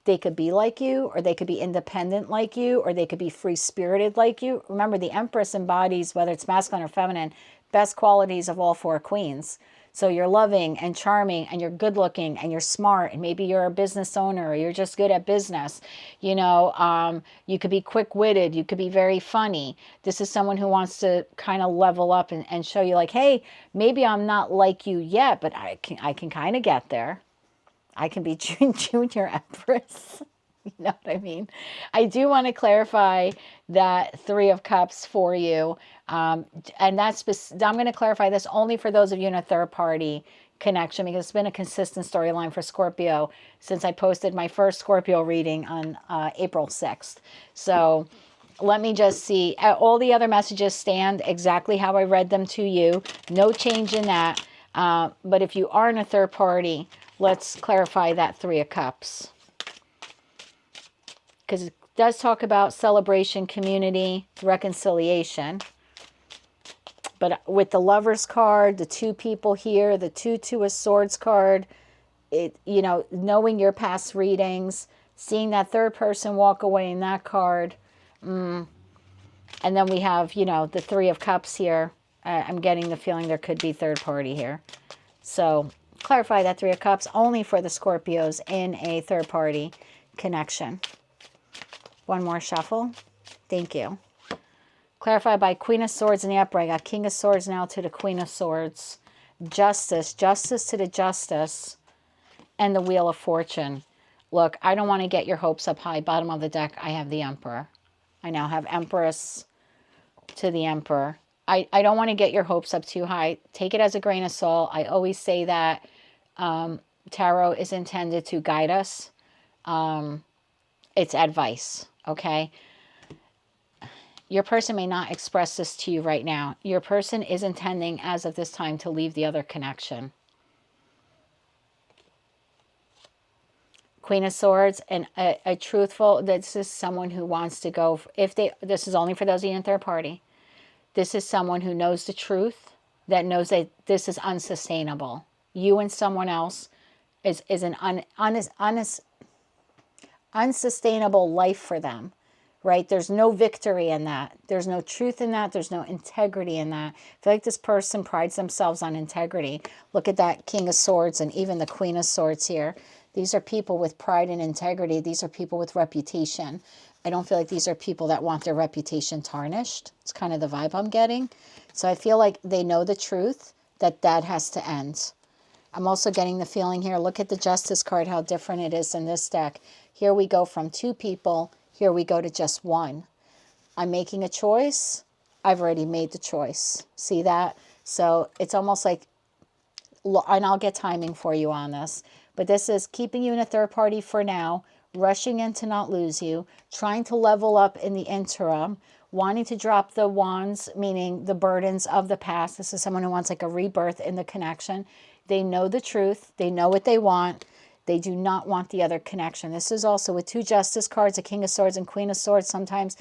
they could be like you, or they could be independent like you, or they could be free-spirited like you. Remember, the Empress embodies, whether it's masculine or feminine, best qualities of all four queens. So you're loving and charming, and you're good looking, and you're smart, and maybe you're a business owner, or you're just good at business. You know, you could be quick-witted. You could be very funny. This is someone who wants to kind of level up and show you like, hey, maybe I'm not like you yet, but I can kind of get there. I can be Junior Empress. You know what I mean? I do want to clarify that Three of Cups for you. And I'm going to clarify this only for those of you in a third party connection, because it's been a consistent storyline for Scorpio since I posted my first Scorpio reading on April 6th. So let me just see. All the other messages stand exactly how I read them to you. No change in that. But if you are in a third party, let's clarify that Three of Cups, because it does talk about celebration, community, reconciliation. But with the Lovers card, the two people here, the Two of Swords card, it, you know, knowing your past readings, seeing that third person walk away in that card. And then we have, you know, the Three of Cups here. I'm getting the feeling there could be third party here. So clarify that Three of Cups only for the Scorpios in a third party connection. One more shuffle. Thank you. Clarified by Queen of Swords in the upright. Got King of Swords now to the Queen of Swords. Justice. Justice to the Justice. And the Wheel of Fortune. Look, I don't want to get your hopes up high. Bottom of the deck, I have the Emperor. I now have Empress to the Emperor. I don't want to get your hopes up too high. Take it as a grain of salt. I always say that tarot is intended to guide us. It's advice, okay? Your person may not express this to you right now. Your person is intending, as of this time, to leave the other connection. Queen of Swords, and a truthful, this is someone who wants to go, this is only for those of you in third party. This is someone who knows the truth, that knows that this is unsustainable. You and someone else is an unsustainable life for them. Right? There's no victory in that. There's no truth in that. There's no integrity in that. I feel like this person prides themselves on integrity. Look at that King of Swords and even the Queen of Swords here. These are people with pride and integrity. These are people with reputation. I don't feel like these are people that want their reputation tarnished. It's kind of the vibe I'm getting. So I feel like they know the truth, that has to end. I'm also getting the feeling here. Look at the Justice card, how different it is in this deck. Here we go from two people. Here we go to just one. I'm making a choice. I've already made the choice. See that? So it's almost like, and I'll get timing for you on this, but this is keeping you in a third party for now, rushing in to not lose you, trying to level up in the interim, wanting to drop the wands, meaning the burdens of the past. This is someone who wants like a rebirth in the connection. They know the truth. They know what they want. They do not want the other connection. This is also with two Justice cards, a King of Swords and Queen of Swords. Sometimes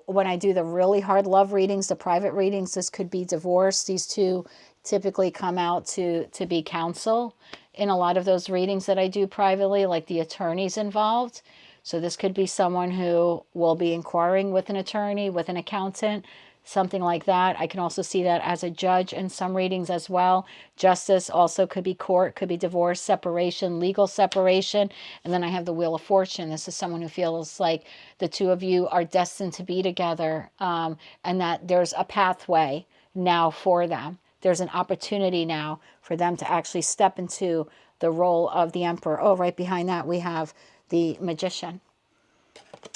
when I do the really hard love readings, the private readings, this could be divorce. These two typically come out to be counsel in a lot of those readings that I do privately, like the attorneys involved. So this could be someone who will be inquiring with an attorney, with an accountant, something like that. I can also see that as a judge in some readings as well. Justice also could be court, could be divorce, separation, legal separation. And then I have the Wheel of Fortune. This is someone who feels like the two of you are destined to be together, and that there's a pathway now for them. There's an opportunity now for them to actually step into the role of the Emperor. Oh, right behind that we have the Magician.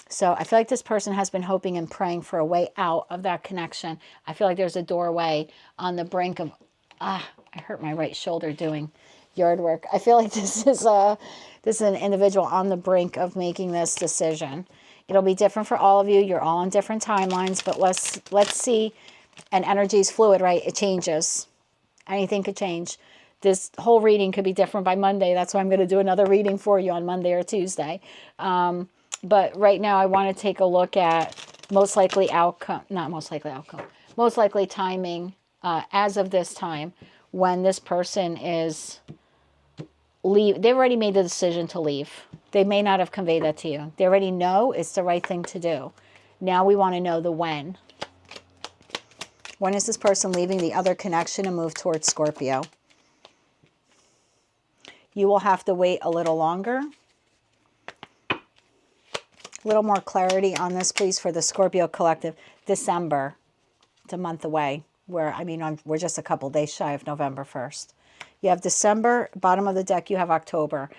So I feel like this person has been hoping and praying for a way out of that connection. I feel like there's a doorway on the brink of, I hurt my right shoulder doing yard work. I feel like this is an individual on the brink of making this decision. It'll be different for all of you. You're all on different timelines, but let's see. And energy is fluid, right? It changes. Anything could change. This whole reading could be different by Monday. That's why I'm going to do another reading for you on Monday or Tuesday. But right now I want to take a look at most likely outcome, not most likely outcome, most likely timing as of this time when this person is leave. They've already made the decision to leave. They may not have conveyed that to you. They already know it's the right thing to do. Now we want to know the when. When is this person leaving the other connection and move towards Scorpio? You will have to wait a little longer. A little more clarity on this, please, for the Scorpio collective. December. It's a month away. We're just a couple days shy of November 1st. You have December. Bottom of the deck, you have October.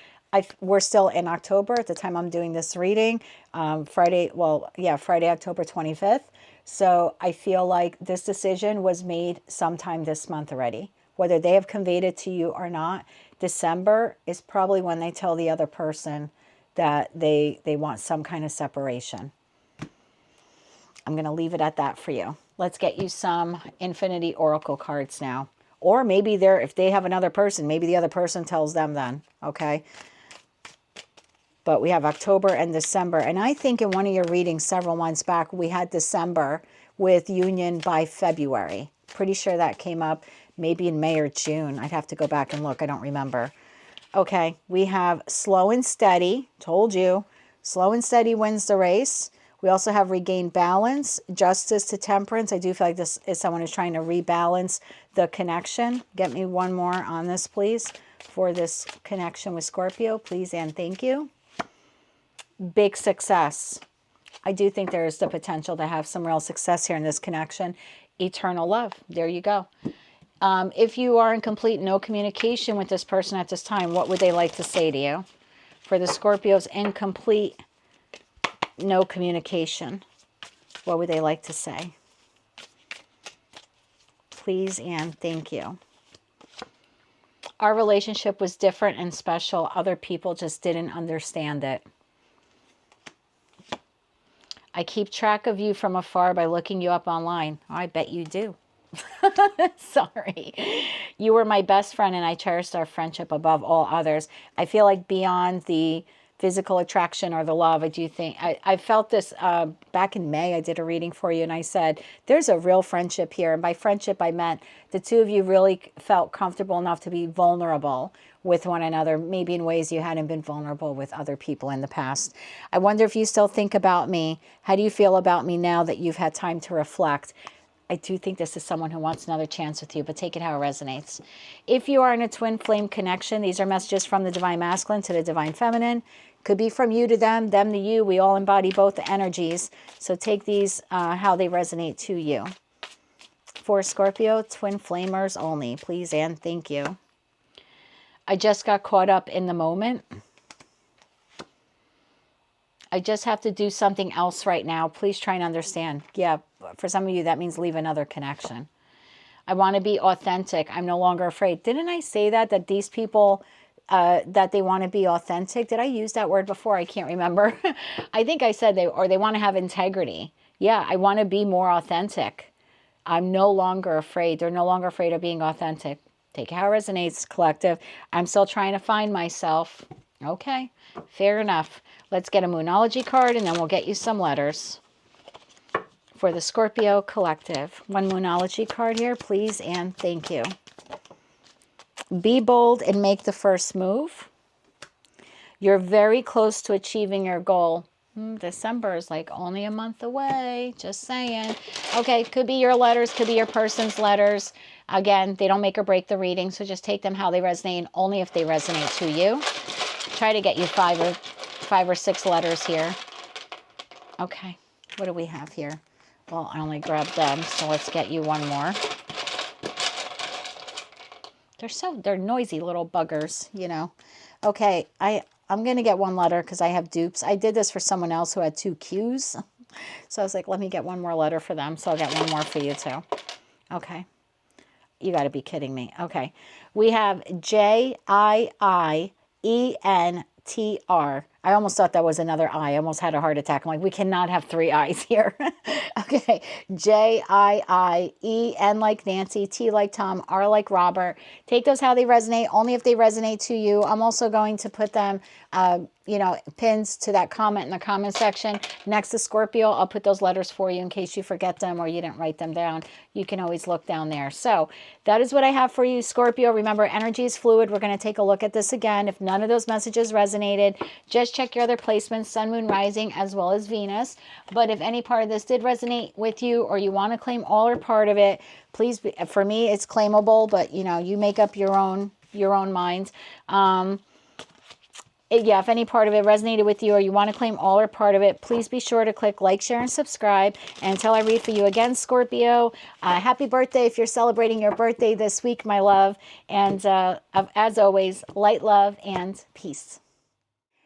We're still in October at the time I'm doing this reading. Friday, October 25th. So I feel like this decision was made sometime this month already. Whether they have conveyed it to you or not, December is probably when they tell the other person that they want some kind of separation. I'm going to leave it at that for you. Let's get you some Infinity Oracle cards now. Or maybe if they have another person, maybe the other person tells them then, okay? But we have October and December. And I think in one of your readings several months back, we had December with union by February. Pretty sure that came up maybe in May or June. I'd have to go back and look. I don't remember. Okay, we have slow and steady. Told you. Slow and steady wins the race. We also have regain balance, justice to temperance. I do feel like this is someone who's trying to rebalance the connection. Get me one more on this, please, for this connection with Scorpio, please and thank you. Big success. I do think there is the potential to have some real success here in this connection. Eternal love. There you go. If you are in complete no communication with this person at this time, what would they like to say to you? For the Scorpios in complete no communication, what would they like to say? Please and thank you. Our relationship was different and special. Other people just didn't understand it. I keep track of you from afar by looking you up online. Oh, I bet you do. Sorry. You were my best friend and I cherished our friendship above all others. I feel like beyond the physical attraction or the love, I do think, I felt this back in May. I did a reading for you and I said, there's a real friendship here. And by friendship, I meant the two of you really felt comfortable enough to be vulnerable with one another, maybe in ways you hadn't been vulnerable with other people in the past. I wonder if you still think about me. How do you feel about me now that you've had time to reflect? I do think this is someone who wants another chance with you, but take it how it resonates. If you are in a twin flame connection, these are messages from the Divine Masculine to the Divine Feminine. Could be from you to them to you. We all embody both the energies. So take these how they resonate to you. For Scorpio, twin flamers only. Please and thank you. I just got caught up in the moment. I just have to do something else right now. Please try and understand. Yeah, for some of you, that means leave another connection. I want to be authentic. I'm no longer afraid. Didn't I say that these people, that they want to be authentic? Did I use that word before? I can't remember. I think I said they want to have integrity. Yeah, I want to be more authentic. I'm no longer afraid. They're no longer afraid of being authentic. Take it how it resonates, collective. I'm still trying to find myself. Okay, fair enough. Let's get a Moonology card and then we'll get you some letters. For the Scorpio collective. One Moonology card here, please and thank you. Be bold and make the first move. You're very close to achieving your goal. December is like only a month away. Just saying. Okay, could be your letters, could be your person's letters. Again, they don't make or break the reading, so just take them how they resonate, and only if they resonate to you. Try to get you five or six letters here. Okay, what do we have here? Well, I only grabbed them, so let's get you one more. They're noisy little buggers, you know. Okay, I'm going to get one letter because I have dupes. I did this for someone else who had 2 Qs. So I was like, let me get one more letter for them. So I'll get one more for you too. Okay. You got to be kidding me. Okay. We have Jientr. I almost thought that was another I. I almost had a heart attack. I'm like, we cannot have 3 I's here. Okay. Jiien like Nancy, T like Tom, R like Robert. Take those how they resonate, only if they resonate to you. I'm also going to put them, you know, pins to that comment in the comment section. Next to Scorpio, I'll put those letters for you in case you forget them or you didn't write them down. You can always look down there. So that is what I have for you, Scorpio. Remember, energy is fluid. We're going to take a look at this again. If none of those messages resonated, just check your other placements, Sun, Moon, Rising, as well as Venus. But if any part of this did resonate with you or you want to claim all or part of it, please, for me, it's claimable, but, you know, you make up your own mind. Yeah, if any part of it resonated with you or you want to claim all or part of it, please be sure to click like, share, and subscribe. And until I read for you again, Scorpio, happy birthday if you're celebrating your birthday this week, my love. And as always, light, love, and peace.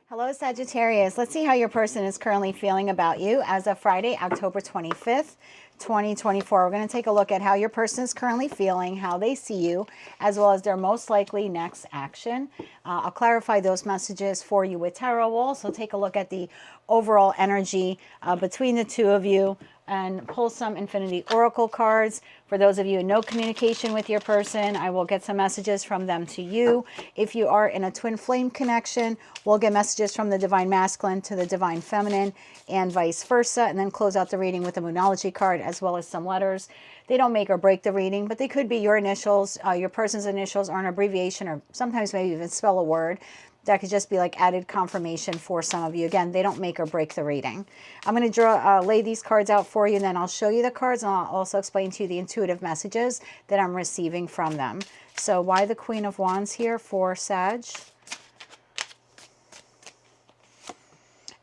Hello, Sagittarius. Let's see how your person is currently feeling about you as of Friday, October 25th. 2024. We're going to take a look at how your person is currently feeling, how they see you, as well as their most likely next action. I'll clarify those messages for you with tarot. We'll also take a look at the overall energy between the two of you and pull some Infinity Oracle cards. For those of you in no communication with your person, I will get some messages from them to you. If you are in a twin flame connection, we'll get messages from the Divine Masculine to the Divine Feminine and vice versa, and then close out the reading with a Moonology card as well as some letters. They don't make or break the reading, but they could be your initials, your person's initials, or an abbreviation, or sometimes maybe even spell a word. That could just be like added confirmation for some of you. Again, they don't make or break the reading. I'm going to lay these cards out for you, and then I'll show you the cards, and I'll also explain to you the intuitive messages that I'm receiving from them. So why the Queen of Wands here for Sag?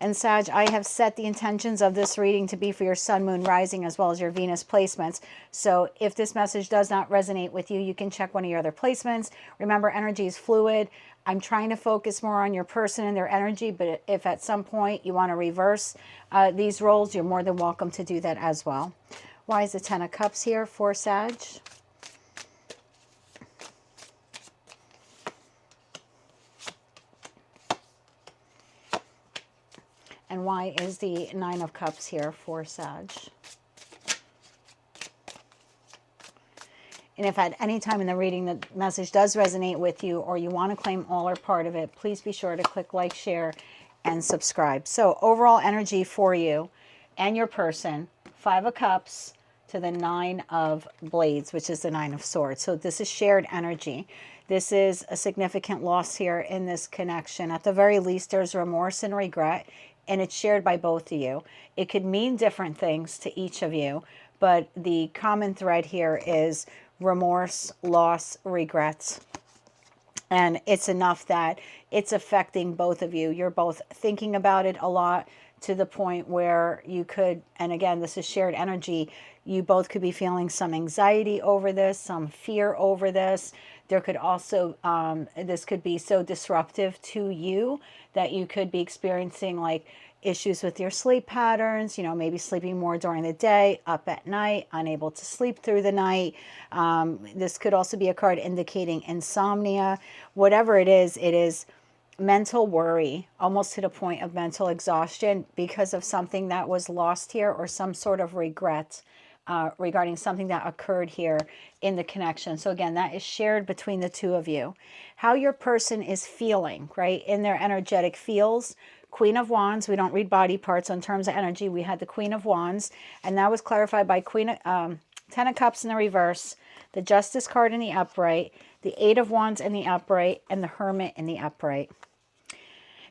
And Sag, I have set the intentions of this reading to be for your Sun, Moon, Rising, as well as your Venus placements. So if this message does not resonate with you, you can check one of your other placements. Remember, energy is fluid. I'm trying to focus more on your person and their energy, but if at some point you want to reverse these roles, you're more than welcome to do that as well. Why is the Ten of Cups here for Sag? And why is the Nine of Cups here for Sag? And if at any time in the reading the message does resonate with you or you want to claim all or part of it, please be sure to click like, share, and subscribe. So overall energy for you and your person, Five of Cups to the Nine of Blades, which is the Nine of Swords. So this is shared energy. This is a significant loss here in this connection. At the very least, there's remorse and regret, and it's shared by both of you. It could mean different things to each of you, but the common thread here is remorse, loss, regrets. And it's enough that it's affecting both of you. You're both thinking about it a lot to the point where you could, and again, this is shared energy, you both could be feeling some anxiety over this, some fear over this. There could also, this could be so disruptive to you that you could be experiencing like issues with your sleep patterns, you know, maybe sleeping more during the day, up at night, unable to sleep through the night. This could also be a card indicating insomnia. Whatever it is mental worry, almost to the point of mental exhaustion because of something that was lost here or some sort of regret regarding something that occurred here in the connection. So again, that is shared between the two of you. How your person is feeling, right, in their energetic feels. Queen of Wands, we don't read body parts on terms of energy. We had the Queen of Wands, and that was clarified by Ten of Cups in the reverse, the Justice card in the upright, the Eight of Wands in the upright, and the Hermit in the upright.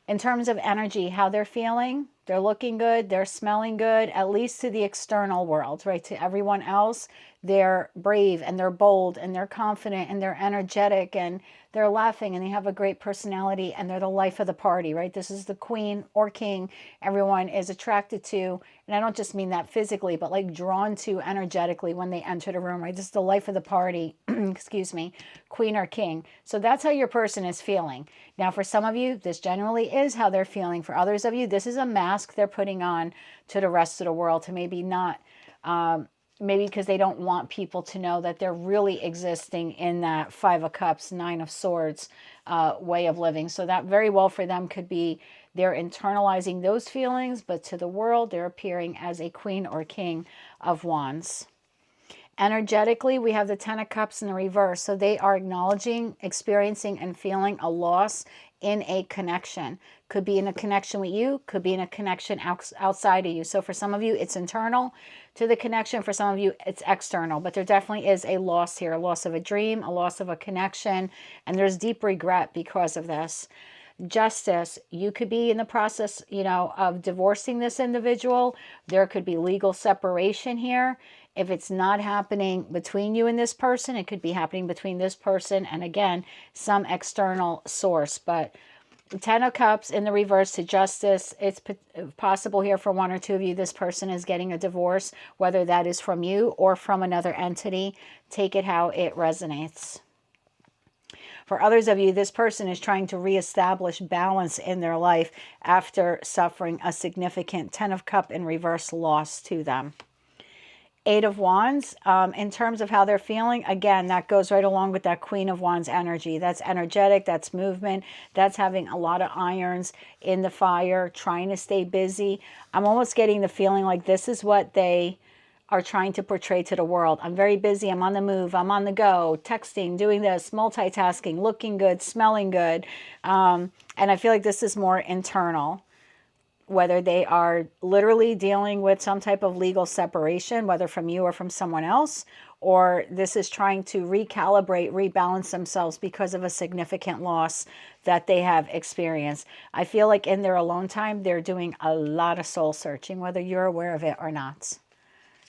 In terms of energy, how they're feeling, they're looking good, they're smelling good, at least to the external world, right? To everyone else, they're brave and they're bold and they're confident and they're energetic and they're laughing and they have a great personality and they're the life of the party, right? This is the queen or king everyone is attracted to. And I don't just mean that physically, but like drawn to energetically when they enter the room, right? This is the life of the party, excuse me, queen or king. So that's how your person is feeling. Now, for some of you, this generally is how they're feeling. For others of you, this is a mask they're putting on to the rest of the world to maybe not, maybe because they don't want people to know that they're really existing in that Five of Cups, Nine of Swords way of living. So that very well for them could be they're internalizing those feelings, but to the world, they're appearing as a queen or king of wands. Energetically, we have the Ten of Cups in the reverse. So they are acknowledging, experiencing, and feeling a loss in a connection. Could be in a connection with you, could be in a connection outside of you. So for some of you, it's internal to the connection. For some of you, it's external. But there definitely is a loss here, a loss of a dream, a loss of a connection. And there's deep regret because of this. Justice, you could be in the process, of divorcing this individual. There could be legal separation here. If it's not happening between you and this person, it could be happening between this person and, again, some external source. But the Ten of Cups in the reverse to Justice, it's possible here for one or two of you, this person is getting a divorce, whether that is from you or from another entity. Take it how it resonates. For others of you, this person is trying to reestablish balance in their life after suffering a significant Ten of Cups in reverse loss to them. Eight of Wands, in terms of how they're feeling, again, that goes right along with that Queen of Wands energy. That's energetic, that's movement, that's having a lot of irons in the fire, trying to stay busy. I'm almost getting the feeling like this is what they are trying to portray to the world. I'm very busy, I'm on the move, I'm on the go, texting, doing this, multitasking, looking good, smelling good. And I feel like this is more internal. Whether they are literally dealing with some type of legal separation, whether from you or from someone else, or this is trying to recalibrate, rebalance themselves because of a significant loss that they have experienced. I feel like in their alone time, they're doing a lot of soul searching, whether you're aware of it or not.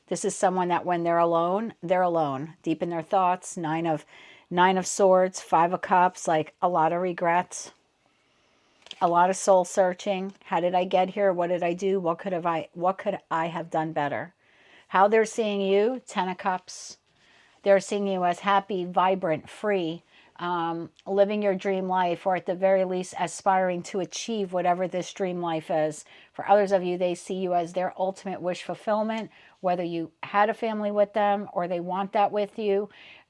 This is someone that when they're alone, deep in their thoughts. Nine of Swords, Five of Cups, like a lot of regrets. A lot of soul searching. How did I get here? What did I do? What could I have done better? How they're seeing you, Ten of Cups. They're seeing you as happy, vibrant, free, living your dream life, or at the very least aspiring to achieve whatever this dream life is. For others of you, they see you as their ultimate wish fulfillment, whether you had a family with them or they want that with you.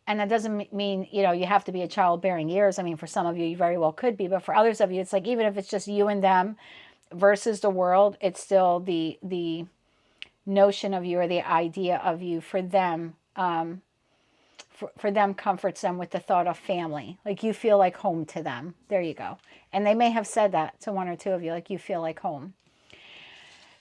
And that doesn't mean, you have to be a childbearing years. I mean, for some of you, you very well could be. But for others of you, it's like even if it's just you and them versus the world, it's still the notion of you or the idea of you for them. For them comforts them with the thought of family. Like you feel like home to them. There you go. And they may have said that to one or two of you, like you feel like home.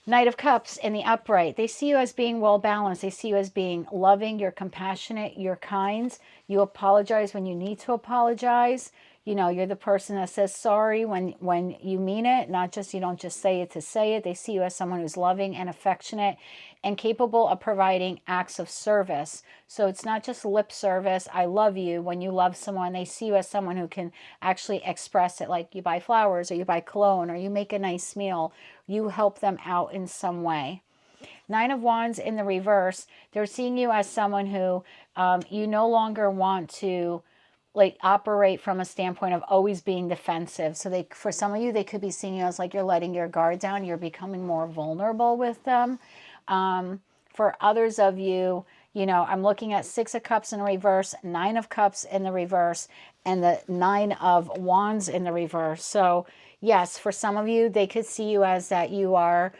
Knight of Cups in the upright. They see you as being well balanced. They see you as being loving. You're compassionate. You're kind. You apologize when you need to apologize. You're the person that says sorry when you mean it. Not just, you don't just say it to say it. They see you as someone who's loving and affectionate and capable of providing acts of service. So it's not just lip service. I love you. When you love someone, they see you as someone who can actually express it. Like you buy flowers or you buy cologne or you make a nice meal. You help them out in some way. Nine of Wands in the reverse. They're seeing you as someone who you no longer want to operate from a standpoint of always being defensive. So for some of you, they could be seeing you as like you're letting your guard down. You're becoming more vulnerable with them. For others of you, I'm looking at Six of Cups in reverse, Nine of Cups in the reverse, and the Nine of Wands in the reverse. So yes, for some of you, they could see you as that you are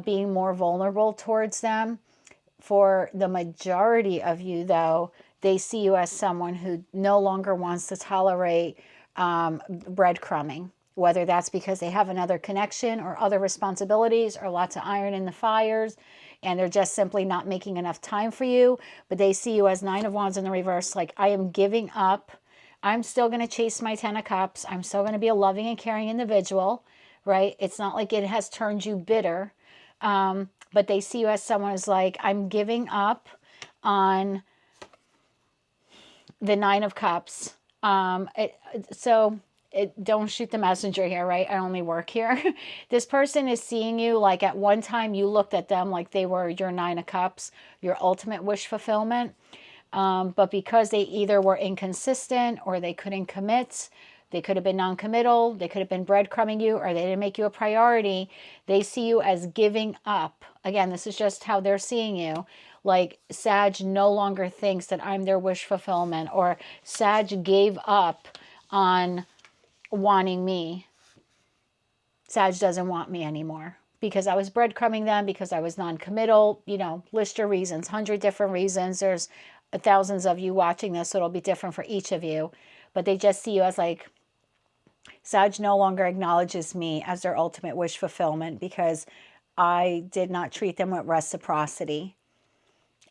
being more vulnerable towards them. For the majority of you, though, they see you as someone who no longer wants to tolerate breadcrumbing, whether that's because they have another connection or other responsibilities or lots of iron in the fires, and they're just simply not making enough time for you. But they see you as Nine of Wands in the reverse, like I am giving up. I'm still going to chase my Ten of Cups. I'm still going to be a loving and caring individual, right? It's not like it has turned you bitter, but they see you as someone who's like, I'm giving up on the Nine of Cups. Don't shoot the messenger here, right? I only work here. This person is seeing you like at one time you looked at them like they were your Nine of Cups, your ultimate wish fulfillment. But because they either were inconsistent or they couldn't commit, they could have been non-committal, they could have been breadcrumbing you, or they didn't make you a priority, they see you as giving up. Again, this is just how they're seeing you. Like Sag no longer thinks that I'm their wish fulfillment, or Sag gave up on wanting me. Sag doesn't want me anymore because I was breadcrumbing them, because I was non-committal, list your reasons, 100 different reasons. There's thousands of you watching this, so it'll be different for each of you. But they just see you as like, Sag no longer acknowledges me as their ultimate wish fulfillment because I did not treat them with reciprocity.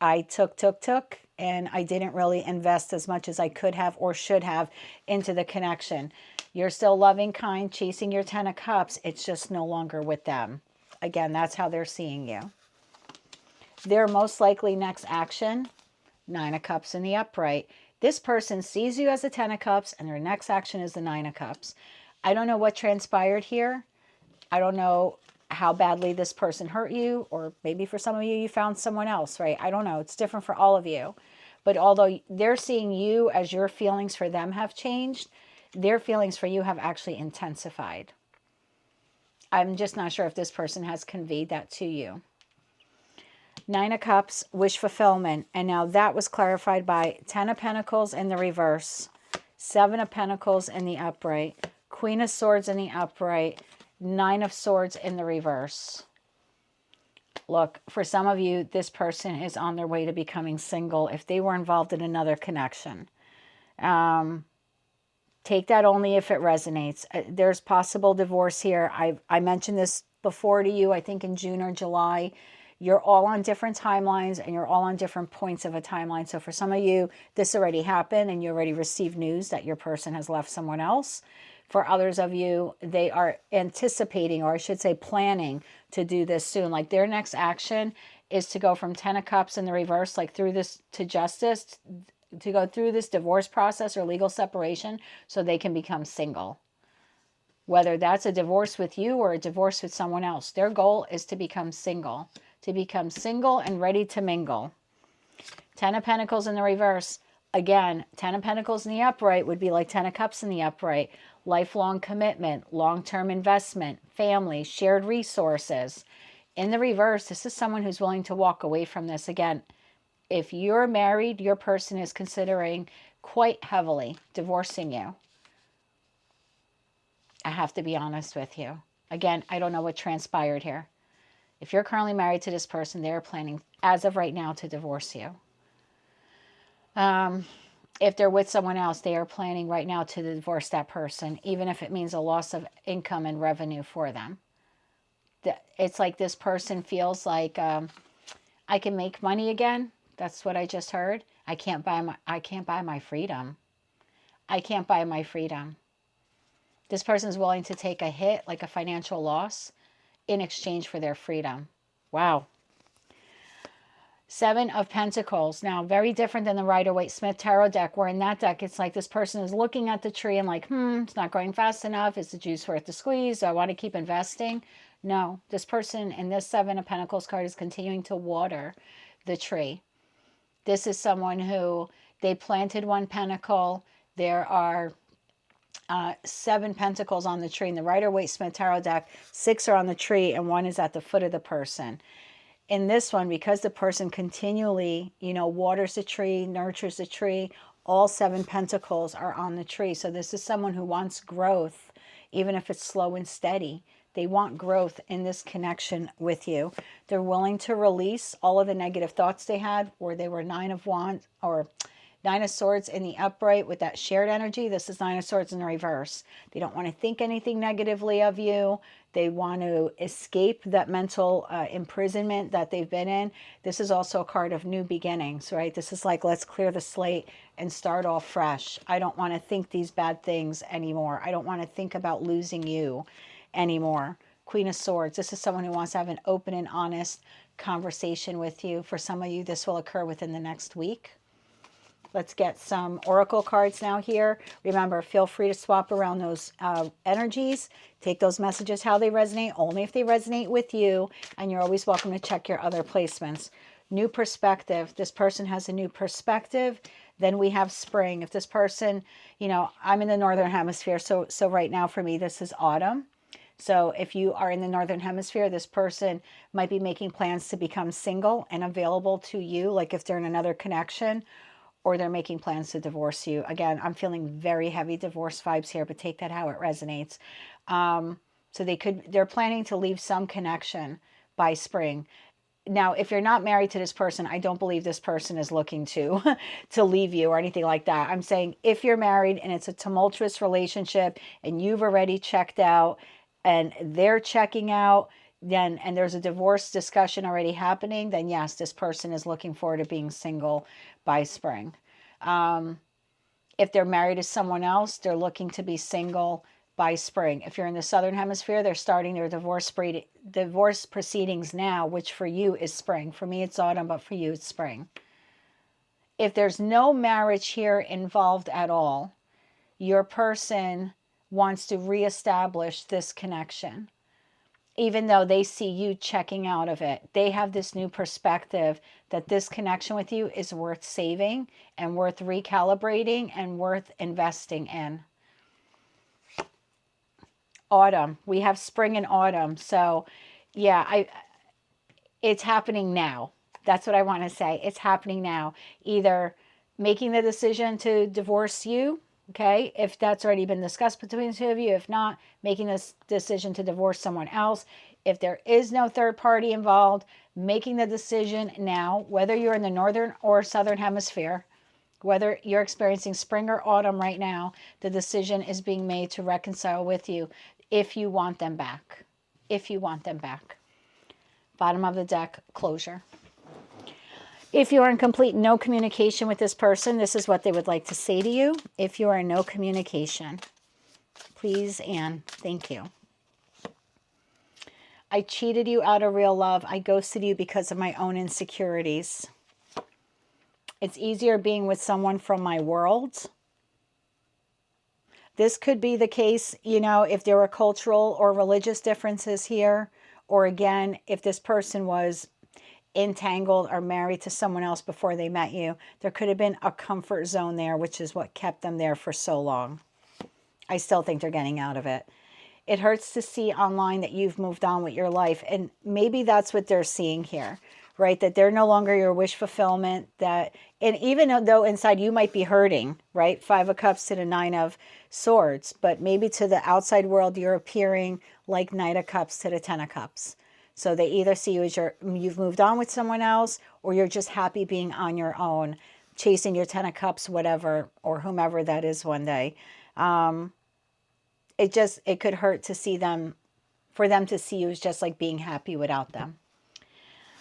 I took, and I didn't really invest as much as I could have or should have into the connection. You're still loving, kind, chasing your 10 of Cups. It's just no longer with them. Again, that's how they're seeing you. Their most likely next action, 9 of Cups in the upright. This person sees you as a 10 of Cups, and their next action is the 9 of Cups. I don't know what transpired here. I don't know how badly this person hurt you, or maybe for some of you, you found someone else, right? I don't know. It's different for all of you. But although they're seeing you as your feelings for them have changed, their feelings for you have actually intensified. I'm just not sure if this person has conveyed that to you. 9 of Cups, wish fulfillment. And now that was clarified by 10 of Pentacles in the reverse, 7 of Pentacles in the upright, Queen of Swords in the upright, 9 of Swords in the reverse. Look, for some of you, this person is on their way to becoming single if they were involved in another connection. Take that only if it resonates. There's possible divorce here. I mentioned this before to you, I think in June or July. You're all on different timelines, and you're all on different points of a timeline. So for some of you, this already happened and you already received news that your person has left someone else. For others of you, they are anticipating, or I should say planning, to do this soon. Like their next action is to go from 10 of Cups in the reverse, like through this to justice, to go through this divorce process or legal separation so they can become single. Whether that's a divorce with you or a divorce with someone else, their goal is to become single and ready to mingle. 10 of Pentacles in the reverse. Again, 10 of Pentacles in the upright would be like 10 of Cups in the upright. Lifelong commitment, long-term investment, family, shared resources. In the reverse, this is someone who's willing to walk away from this. Again, if you're married, your person is considering quite heavily divorcing you. I have to be honest with you. Again, I don't know what transpired here. If you're currently married to this person, they're planning, as of right now, to divorce you. If they're with someone else, they are planning right now to divorce that person, even if it means a loss of income and revenue for them. It's like this person feels like, I can make money again. That's what I just heard. I can't buy my freedom. I can't buy my freedom. This person is willing to take a hit, like a financial loss, in exchange for their freedom. Wow. 7 of Pentacles. Now, very different than the Rider-Waite-Smith Tarot deck, where in that deck, it's like this person is looking at the tree and like, it's not growing fast enough. Is the juice worth the squeeze? Do I want to keep investing? No, this person in this 7 of Pentacles card is continuing to water the tree. This is someone who, they planted 1 pentacle. There are 7 pentacles on the tree. In the Rider-Waite-Smith Tarot deck, 6 are on the tree and 1 is at the foot of the person. In this one, because the person continually, waters the tree, nurtures the tree, all 7 pentacles are on the tree. So this is someone who wants growth, even if it's slow and steady. They want growth in this connection with you. They're willing to release all of the negative thoughts they had, where they were 9 of Wands or 9 of Swords in the upright with that shared energy. This is 9 of Swords in the reverse. They don't want to think anything negatively of you. They want to escape that mental imprisonment that they've been in. This is also a card of new beginnings, right? This is like, let's clear the slate and start off fresh. I don't want to think these bad things anymore. I don't want to think about losing you. anymore. Queen of Swords. This is someone who wants to have an open and honest conversation with you. For some of you, this will occur within the next week. Let's get some oracle cards now here. Remember, feel free to swap around those energies. Take those messages how they resonate, only if they resonate with you. And you're always welcome to check your other placements. New perspective. This person has a new perspective. Then we have spring. If this person, you know, I'm in the Northern Hemisphere, so right now for me, this is autumn. So if you are in the Northern Hemisphere, this person might be making plans to become single and available to you, like if they're in another connection, or they're making plans to divorce you. Again, I'm feeling very heavy divorce vibes here, but take that how it resonates. So they're planning to leave some connection by spring. Now, if you're not married to this person, I don't believe this person is looking to leave you or anything like that. I'm saying if you're married and it's a tumultuous relationship and you've already checked out and they're checking out, then, and there's a divorce discussion already happening, then yes, this person is looking forward to being single by spring. If they're married to someone else, they're looking to be single by spring. If you're in the Southern Hemisphere, they're starting their divorce proceedings now, which for you is spring. For me, it's autumn, but for you, it's spring. If there's no marriage here involved at all, your person wants to reestablish this connection. Even though they see you checking out of it, they have this new perspective that this connection with you is worth saving and worth recalibrating and worth investing in. Autumn. We have spring and autumn. So yeah, it's happening now. That's what I want to say. It's happening now. Either making the decision to divorce you, okay, if that's already been discussed between the two of you. If not, making this decision to divorce someone else. If there is no third party involved, making the decision now, whether you're in the Northern or Southern Hemisphere, whether you're experiencing spring or autumn right now, the decision is being made to reconcile with you if you want them back. If you want them back. Bottom of the deck, closure. If you are in complete no communication with this person, this is what they would like to say to you. If you are in no communication, please and thank you. I cheated you out of real love. I ghosted you because of my own insecurities. It's easier being with someone from my world. This could be the case, you know, if there were cultural or religious differences here, or again, if this person was entangled or married to someone else before they met you, there could have been a comfort zone there, which is what kept them there for so long. I still think they're getting out of it. It hurts to see online that you've moved on with your life, and maybe that's what they're seeing here, right? That they're no longer your wish fulfillment, that, and even though inside you might be hurting, right? 5 of Cups to the 9 of Swords, but maybe to the outside world, you're appearing like Knight of Cups to the 10 of Cups. So they either see you as you've moved on with someone else, or you're just happy being on your own, chasing your 10 of Cups, whatever, or whomever that is one day. It could hurt to see them, for them to see you as just like being happy without them.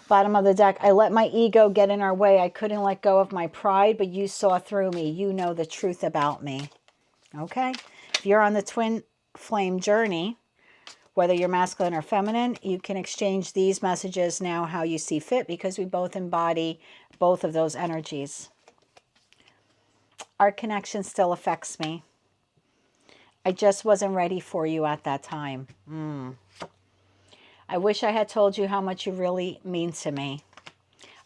Bottom of the deck, I let my ego get in our way. I couldn't let go of my pride, but you saw through me. You know the truth about me. Okay? If you're on the twin flame journey, whether you're masculine or feminine, you can exchange these messages now how you see fit, because we both embody both of those energies. Our connection still affects me. I just wasn't ready for you at that time. I wish I had told you how much you really mean to me.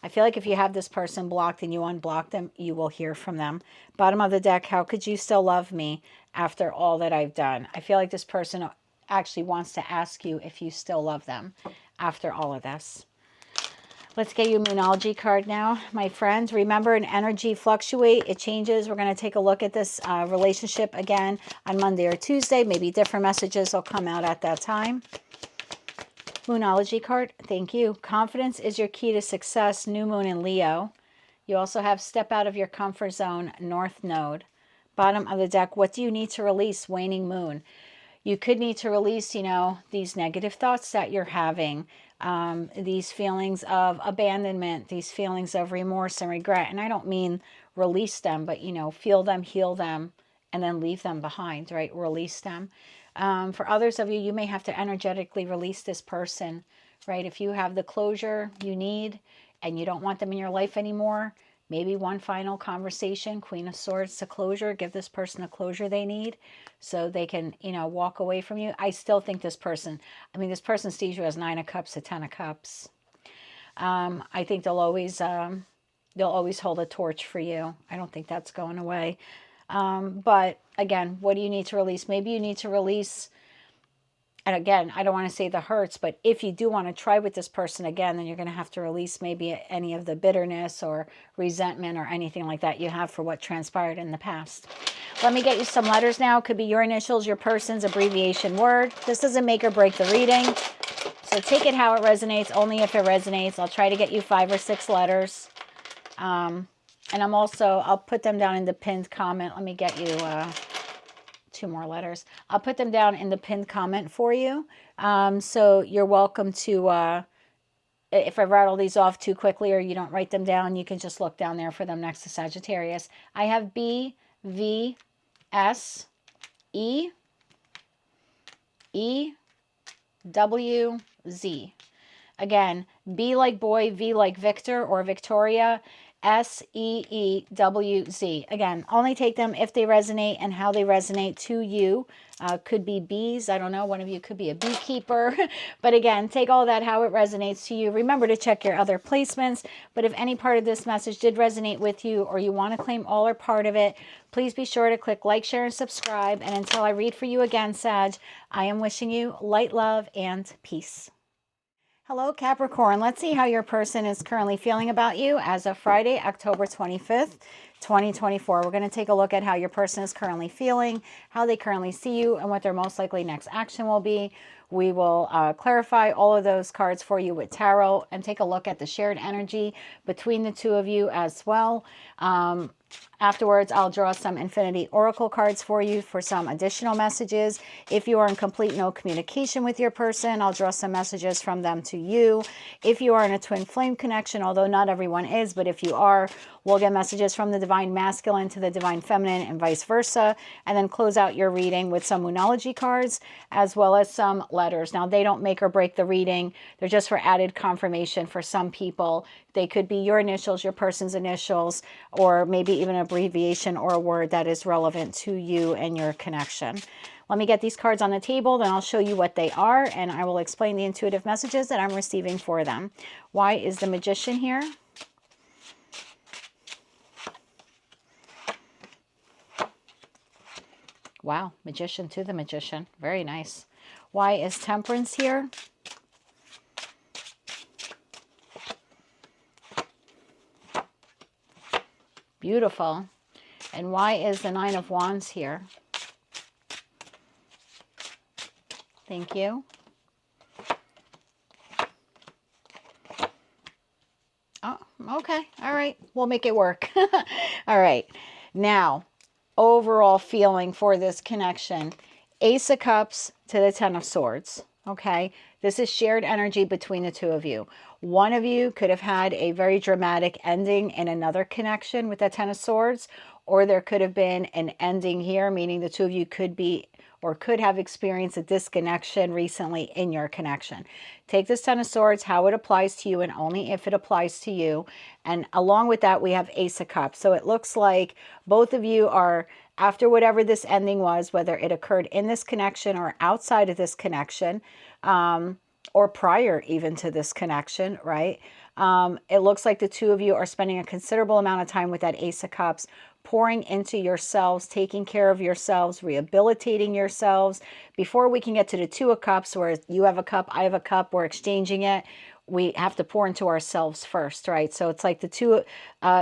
I feel like if you have this person blocked and you unblock them, you will hear from them. Bottom of the deck, how could you still love me after all that I've done? I feel like this person actually wants to ask you if you still love them after all of this. Let's get you a Moonology card now, my friends. Remember, an energy fluctuates. It changes. We're going to take a look at this relationship again on Monday or Tuesday. Maybe different messages will come out at that time. Moonology card, thank you. Confidence is your key to success, new moon in Leo. You also have step out of your comfort zone, North Node. Bottom of the deck, what do you need to release, waning moon? You could need to release, you know, these negative thoughts that you're having, these feelings of abandonment, these feelings of remorse and regret. And I don't mean release them, but, you know, feel them, heal them, and then leave them behind, right? Release them. For others of you, you may have to energetically release this person, right? If you have the closure you need and you don't want them in your life anymore, maybe one final conversation, Queen of Swords to closure, give this person the closure they need so they can, you know, walk away from you. I still think this person, I mean, this person sees you as 9 of Cups to 10 of Cups. I think they'll always hold a torch for you. I don't think that's going away. But again, what do you need to release? Maybe you need to release, and again, I don't want to say the hurts, but if you do want to try with this person again, then you're going to have to release maybe any of the bitterness or resentment or anything like that you have for what transpired in the past. Let me get you some letters now. It could be your initials, your person's abbreviation word. This doesn't make or break the reading. So take it how it resonates, only if it resonates. I'll try to get you 5 or 6 letters. And I'll put them down in the pinned comment. Let me get you 2 more letters. I'll put them down in the pinned comment for you. So you're welcome to, if I rattle these off too quickly or you don't write them down, you can just look down there for them next to Sagittarius. I have B, V, S, E, E, W, Z. Again, B like boy, V like Victor or Victoria, S-E-E-W-Z. Again, only take them if they resonate and how they resonate to you. Could be bees. I don't know. One of you could be a beekeeper. But again, take all that how it resonates to you. Remember to check your other placements. But if any part of this message did resonate with you or you want to claim all or part of it, please be sure to click like, share, and subscribe. And until I read for you again, Sag, I am wishing you light, love, and peace. Hello, Capricorn. Let's see how your person is currently feeling about you as of Friday, October 25th, 2024. We're going to take a look at how your person is currently feeling, how they currently see you, and what their most likely next action will be. We will clarify all of those cards for you with tarot and take a look at the shared energy between the two of you as well. Afterwards, I'll draw some Infinity Oracle cards for you for some additional messages. If you are in complete no communication with your person, I'll draw some messages from them to you. If you are in a twin flame connection, although not everyone is, but if you are, we'll get messages from the Divine Masculine to the Divine Feminine and vice versa, and then close out your reading with some Moonology cards as well as some letters. Now, they don't make or break the reading. They're just for added confirmation for some people. They could be your initials, your person's initials, or maybe even an abbreviation or a word that is relevant to you and your connection. Let me get these cards on the table, then I'll show you what they are, and I will explain the intuitive messages that I'm receiving for them. Why is the Magician here? Wow, Magician to the Magician. Very nice. Why is Temperance here? Beautiful. And why is the Nine of Wands here? Thank you. Oh, okay. All right. We'll make it work. All right. Now, overall feeling for this connection. Ace of Cups to the Ten of Swords. Okay. This is shared energy between the two of you. One of you could have had a very dramatic ending in another connection with the Ten of Swords, or there could have been an ending here, meaning the two of you could be or could have experienced a disconnection recently in your connection. Take this Ten of Swords, how it applies to you, and only if it applies to you. And along with that, we have Ace of Cups. So it looks like both of you are, after whatever this ending was, whether it occurred in this connection or outside of this connection, or prior even to this connection, right? It looks like the two of you are spending a considerable amount of time with that Ace of Cups, pouring into yourselves, taking care of yourselves, rehabilitating yourselves. Before we can get to the Two of Cups, where you have a cup, I have a cup, we're exchanging it, we have to pour into ourselves first, right? So it's like the two,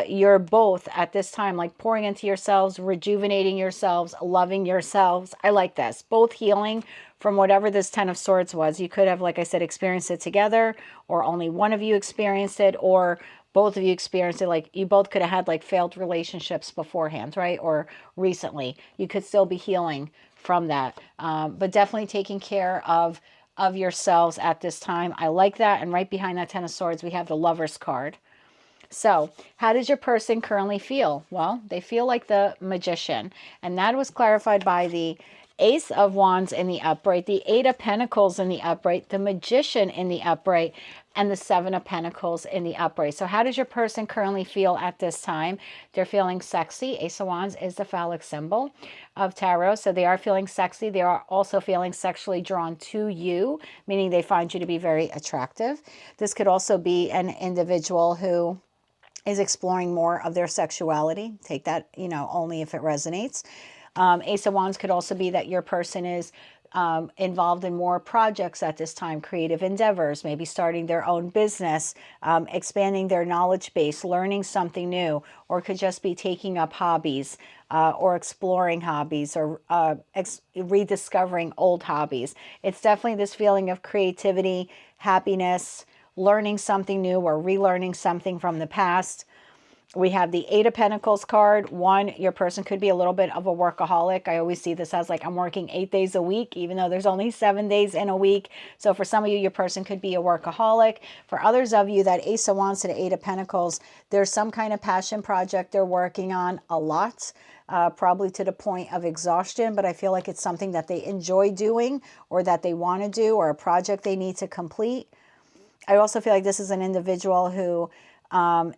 you're both at this time, like pouring into yourselves, rejuvenating yourselves, loving yourselves. I like this. Both healing from whatever this Ten of Swords was. You could have, like I said, experienced it together, or only one of you experienced it, or both of you experienced it. Like you both could have had like failed relationships beforehand, right? Or recently. You could still be healing from that. But definitely taking care of yourselves at this time. I like that. And right behind that Ten of Swords, we have the Lover's card. So how does your person currently feel? Well, they feel like the Magician. And that was clarified by the Ace of Wands in the upright, the Eight of Pentacles in the upright, the Magician in the upright, and the Seven of Pentacles in the upright. So how does your person currently feel at this time? They're feeling sexy. Ace of Wands is the phallic symbol of tarot. So they are feeling sexy. They are also feeling sexually drawn to you, meaning they find you to be very attractive. This could also be an individual who is exploring more of their sexuality. Take that, only if it resonates. Ace of Wands could also be that your person is involved in more projects at this time, creative endeavors, maybe starting their own business, expanding their knowledge base, learning something new, or could just be taking up hobbies or exploring hobbies or rediscovering old hobbies. It's definitely this feeling of creativity, happiness, learning something new or relearning something from the past. We have the Eight of Pentacles card. One, your person could be a little bit of a workaholic. I always see this as like I'm working 8 days a week, even though there's only 7 days in a week. So for some of you, your person could be a workaholic. For others of you, that Ace of Wands to the Eight of Pentacles, there's some kind of passion project they're working on a lot, probably to the point of exhaustion, but I feel like it's something that they enjoy doing or that they want to do or a project they need to complete. I also feel like this is an individual who,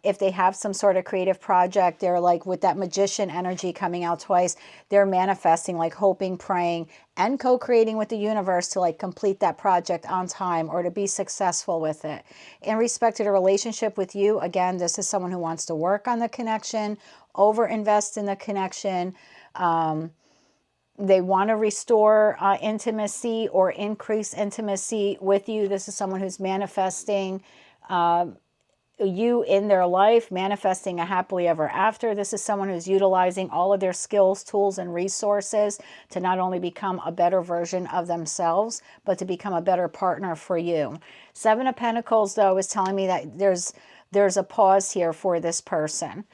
if they have some sort of creative project, they're like with that Magician energy coming out twice, they're manifesting, like hoping, praying, and co-creating with the universe to like complete that project on time or to be successful with it. In respect to the relationship with you, again, this is someone who wants to work on the connection, over-invest in the connection. They want to restore intimacy or increase intimacy with you. This is someone who's manifesting you in their life, manifesting a happily ever after. This is someone who's utilizing all of their skills, tools, and resources to not only become a better version of themselves, but to become a better partner for you. Seven of Pentacles, though, is telling me that there's a pause here for this person.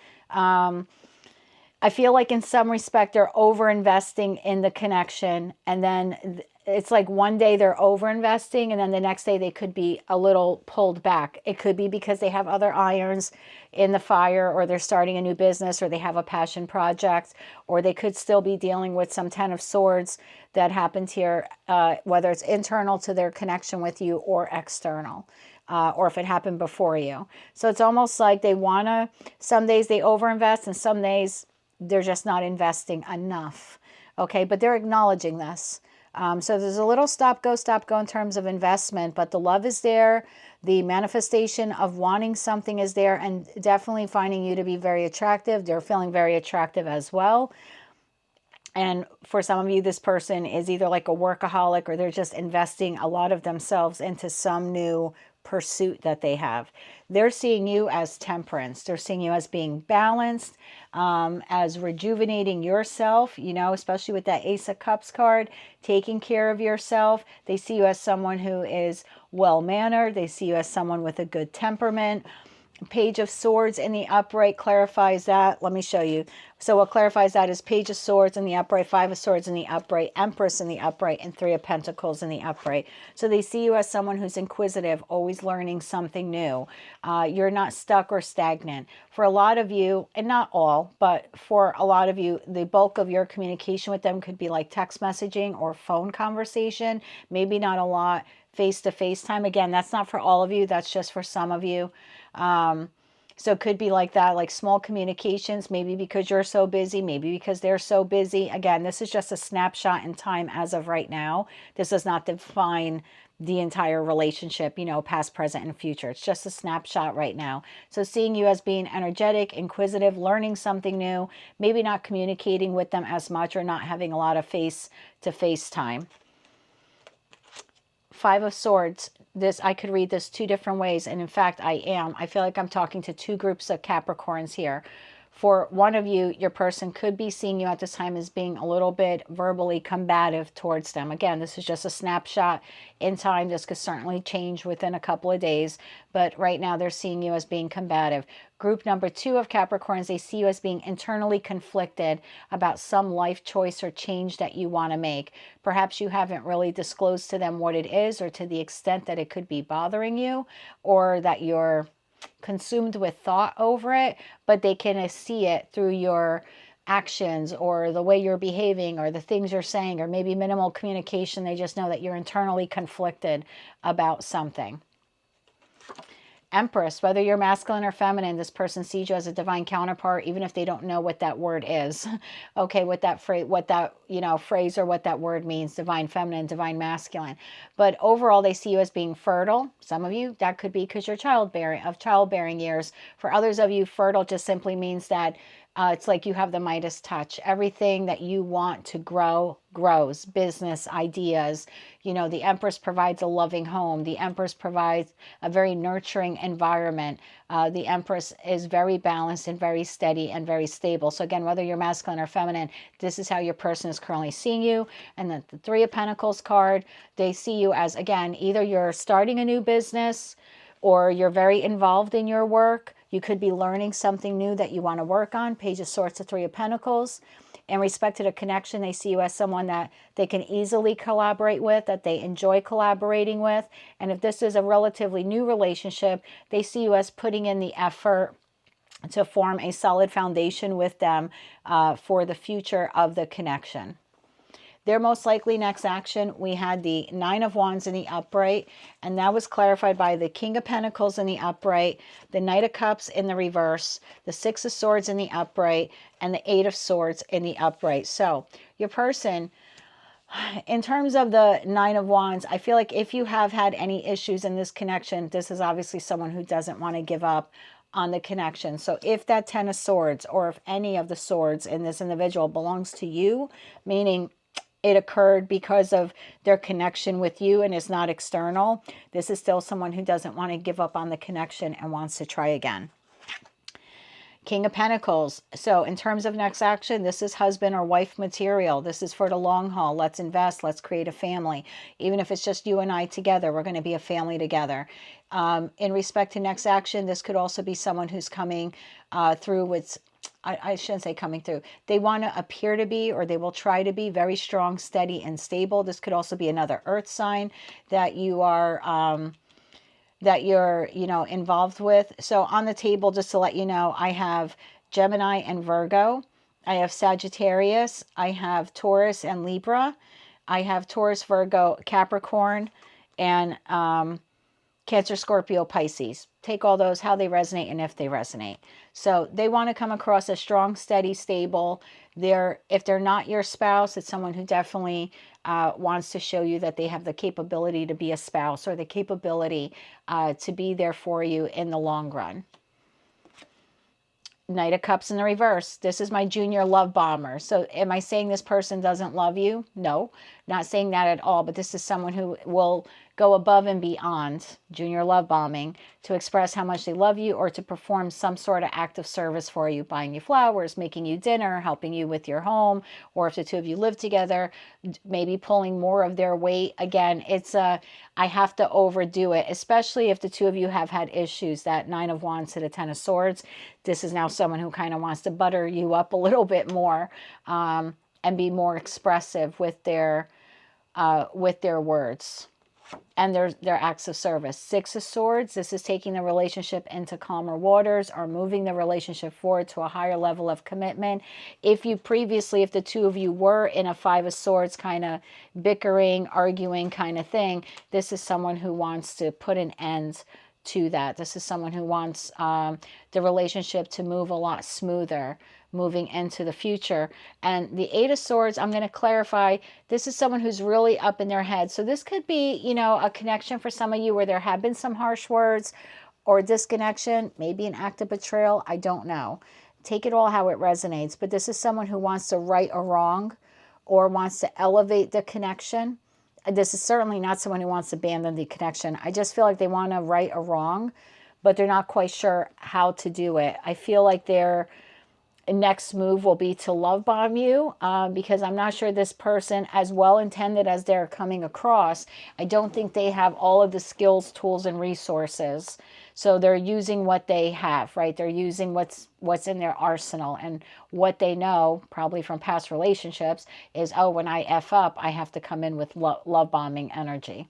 I feel like in some respect they're over-investing in the connection, and then it's like one day they're over-investing and then the next day they could be a little pulled back. It could be because they have other irons in the fire, or they're starting a new business, or they have a passion project, or they could still be dealing with some Ten of Swords that happened here, whether it's internal to their connection with you or external. Or if it happened before you. So it's almost like they want to, some days they overinvest and some days they're just not investing enough. Okay, but they're acknowledging this. So there's a little stop, go in terms of investment, but the love is there. The manifestation of wanting something is there, and definitely finding you to be very attractive. They're feeling very attractive as well. And for some of you, this person is either like a workaholic or they're just investing a lot of themselves into some new pursuit that they have. They're seeing you as temperance. They're seeing you as being balanced, as rejuvenating yourself, especially with that Ace of Cups card, taking care of yourself. They see you as someone who is well-mannered. They see you as someone with a good temperament. Page of Swords in the upright clarifies that. Let me show you. So what clarifies that is Page of Swords in the upright, Five of Swords in the upright, Empress in the upright, and Three of Pentacles in the upright. So they see you as someone who's inquisitive, always learning something new. You're not stuck or stagnant. For a lot of you, and not all, but for a lot of you, the bulk of your communication with them could be like text messaging or phone conversation. Maybe not a lot face-to-face time. Again, that's not for all of you. That's just for some of you. So it could be like that, like small communications, maybe because you're so busy, maybe because they're so busy. Again, this is just a snapshot in time as of right now. This does not define the entire relationship, past, present, and future. It's just a snapshot right now. So seeing you as being energetic, inquisitive, learning something new, maybe not communicating with them as much or not having a lot of face-to-face time. Five of Swords. I could read this two different ways, and in fact I feel like I'm talking to two groups of Capricorns here. For one of you, your person could be seeing you at this time as being a little bit verbally combative towards them. Again, this is just a snapshot in time. This could certainly change within a couple of days, but right now they're seeing you as being combative. Group number two of Capricorns, they see you as being internally conflicted about some life choice or change that you want to make. Perhaps you haven't really disclosed to them what it is, or to the extent that it could be bothering you, or that you're consumed with thought over it, but they can see it through your actions or the way you're behaving or the things you're saying, or maybe minimal communication. They just know that you're internally conflicted about something. Empress, whether you're masculine or feminine, this person sees you as a divine counterpart, even if they don't know what that word is. Okay, what that phrase, phrase or what that word means, divine feminine, divine masculine. But overall, they see you as being fertile. Some of you, that could be because you're childbearing years. For others of you, fertile just simply means that it's like you have the Midas touch. Everything that you want to grow, grows. Business, ideas. The Empress provides a loving home. The Empress provides a very nurturing environment. The Empress is very balanced and very steady and very stable. So again, whether you're masculine or feminine, this is how your person is currently seeing you. And the Three of Pentacles card, they see you as, again, either you're starting a new business or you're very involved in your work. You could be learning something new that you want to work on. Page of Swords to Three of Pentacles. In respect to the connection, they see you as someone that they can easily collaborate with, that they enjoy collaborating with. And if this is a relatively new relationship, they see you as putting in the effort to form a solid foundation with them for the future of the connection. Their most likely next action, we had the Nine of Wands in the upright, and that was clarified by the King of Pentacles in the upright, the Knight of Cups in the reverse, the Six of Swords in the upright, and the Eight of Swords in the upright. So your person, in terms of the Nine of Wands, I feel like if you have had any issues in this connection, this is obviously someone who doesn't want to give up on the connection. So if that Ten of Swords, or if any of the swords in this individual belongs to you, meaning it occurred because of their connection with you and is not external, this is still someone who doesn't want to give up on the connection and wants to try again. King of Pentacles. So in terms of next action, this is husband or wife material. This is for the long haul. Let's invest. Let's create a family. Even if it's just you and I together, we're going to be a family together. In respect to next action, this could also be someone who's coming through with, I shouldn't say coming through. They want to appear to be, or they will try to be, very strong, steady, and stable. This could also be another earth sign that you are you're involved with. So on the table, just to let you know, I have Gemini and Virgo. I have Sagittarius. I have Taurus and Libra. I have Taurus, Virgo, Capricorn, and Cancer, Scorpio, Pisces. Take all those, how they resonate and if they resonate. So they want to come across as strong, steady, stable. If they're not your spouse, it's someone who definitely wants to show you that they have the capability to be a spouse, or the capability to be there for you in the long run. Knight of Cups in the reverse. This is my junior love bomber. So am I saying this person doesn't love you? No, not saying that at all. But this is someone who will go above and beyond, junior love bombing, to express how much they love you, or to perform some sort of act of service for you, buying you flowers, making you dinner, helping you with your home, or if the two of you live together, maybe pulling more of their weight. Again, it's I have to overdo it, especially if the two of you have had issues. That Nine of Wands to the Ten of Swords. This is now someone who kind of wants to butter you up a little bit more and be more expressive with their words and their acts of service. Six of Swords, this is taking the relationship into calmer waters, or moving the relationship forward to a higher level of commitment. If the two of you were in a Five of Swords kind of bickering, arguing kind of thing, this is someone who wants to put an end to that. This is someone who wants the relationship to move a lot smoother moving into the future. And the Eight of Swords, I'm going to clarify, this is someone who's really up in their head. So this could be, a connection for some of you where there have been some harsh words or disconnection, maybe an act of betrayal. I don't know. Take it all how it resonates. But this is someone who wants to right a wrong or wants to elevate the connection. This is certainly not someone who wants to abandon the connection. I just feel like they want to right a wrong, but they're not quite sure how to do it. I feel like their next move will be to love bomb you, because I'm not sure this person, as well intended as they're coming across, I don't think they have all of the skills, tools, and resources. So they're using what they have, right? They're using what's in their arsenal, and what they know, probably from past relationships, is, oh, when I F up, I have to come in with love bombing energy.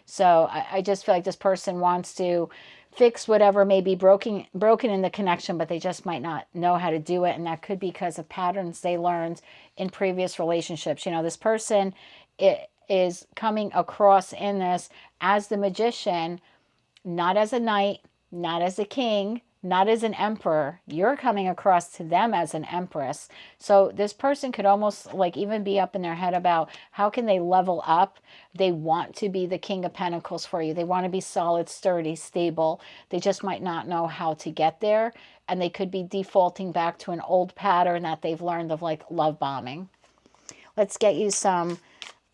So I just feel like this person wants to fix whatever may be broken in the connection, but they just might not know how to do it. And that could be because of patterns they learned in previous relationships. You know, this person is coming across in this as the magician, not as a knight, not as a king, not as an emperor. You're coming across to them as an empress. So this person could almost like even be up in their head about how can they level up. They want to be the King of Pentacles for you. They want to be solid, sturdy, stable. They just might not know how to get there. And they could be defaulting back to an old pattern that they've learned of, like love bombing. Let's get you some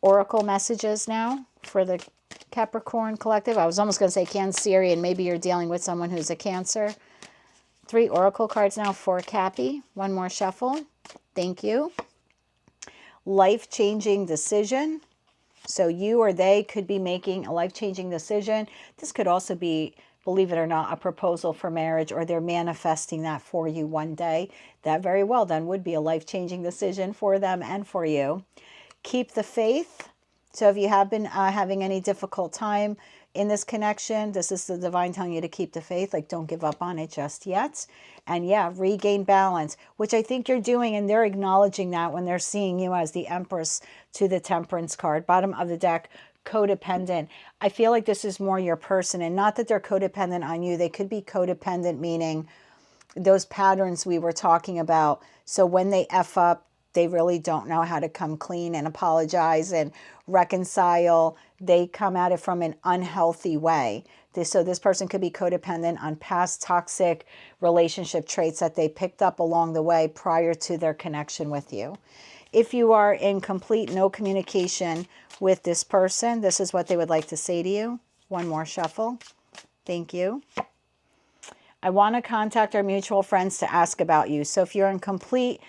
oracle messages now for the Capricorn collective. I was almost going to say Cancerian. Maybe you're dealing with someone who's a Cancer. 3 oracle cards now for Cappy. One more shuffle. Thank you. Life-changing decision. So you or they could be making a life-changing decision. This could also be, believe it or not, a proposal for marriage, or they're manifesting that for you one day. That very well then would be a life-changing decision for them and for you. Keep the faith. So if you have been having any difficult time in this connection, this is the divine telling you to keep the faith, like don't give up on it just yet. And yeah, regain balance, which I think you're doing, and they're acknowledging that when they're seeing you as the Empress to the Temperance card. Bottom of the deck, codependent. I feel like this is more your person, and not that they're codependent on you. They could be codependent, meaning those patterns we were talking about. So when they F up, they really don't know how to come clean and apologize and reconcile. They come at it from an unhealthy way. So this person could be codependent on past toxic relationship traits that they picked up along the way prior to their connection with you. If you are in complete no communication with this person, this is what they would like to say to you. One more shuffle. Thank you. I want to contact our mutual friends to ask about you. So if you're in complete,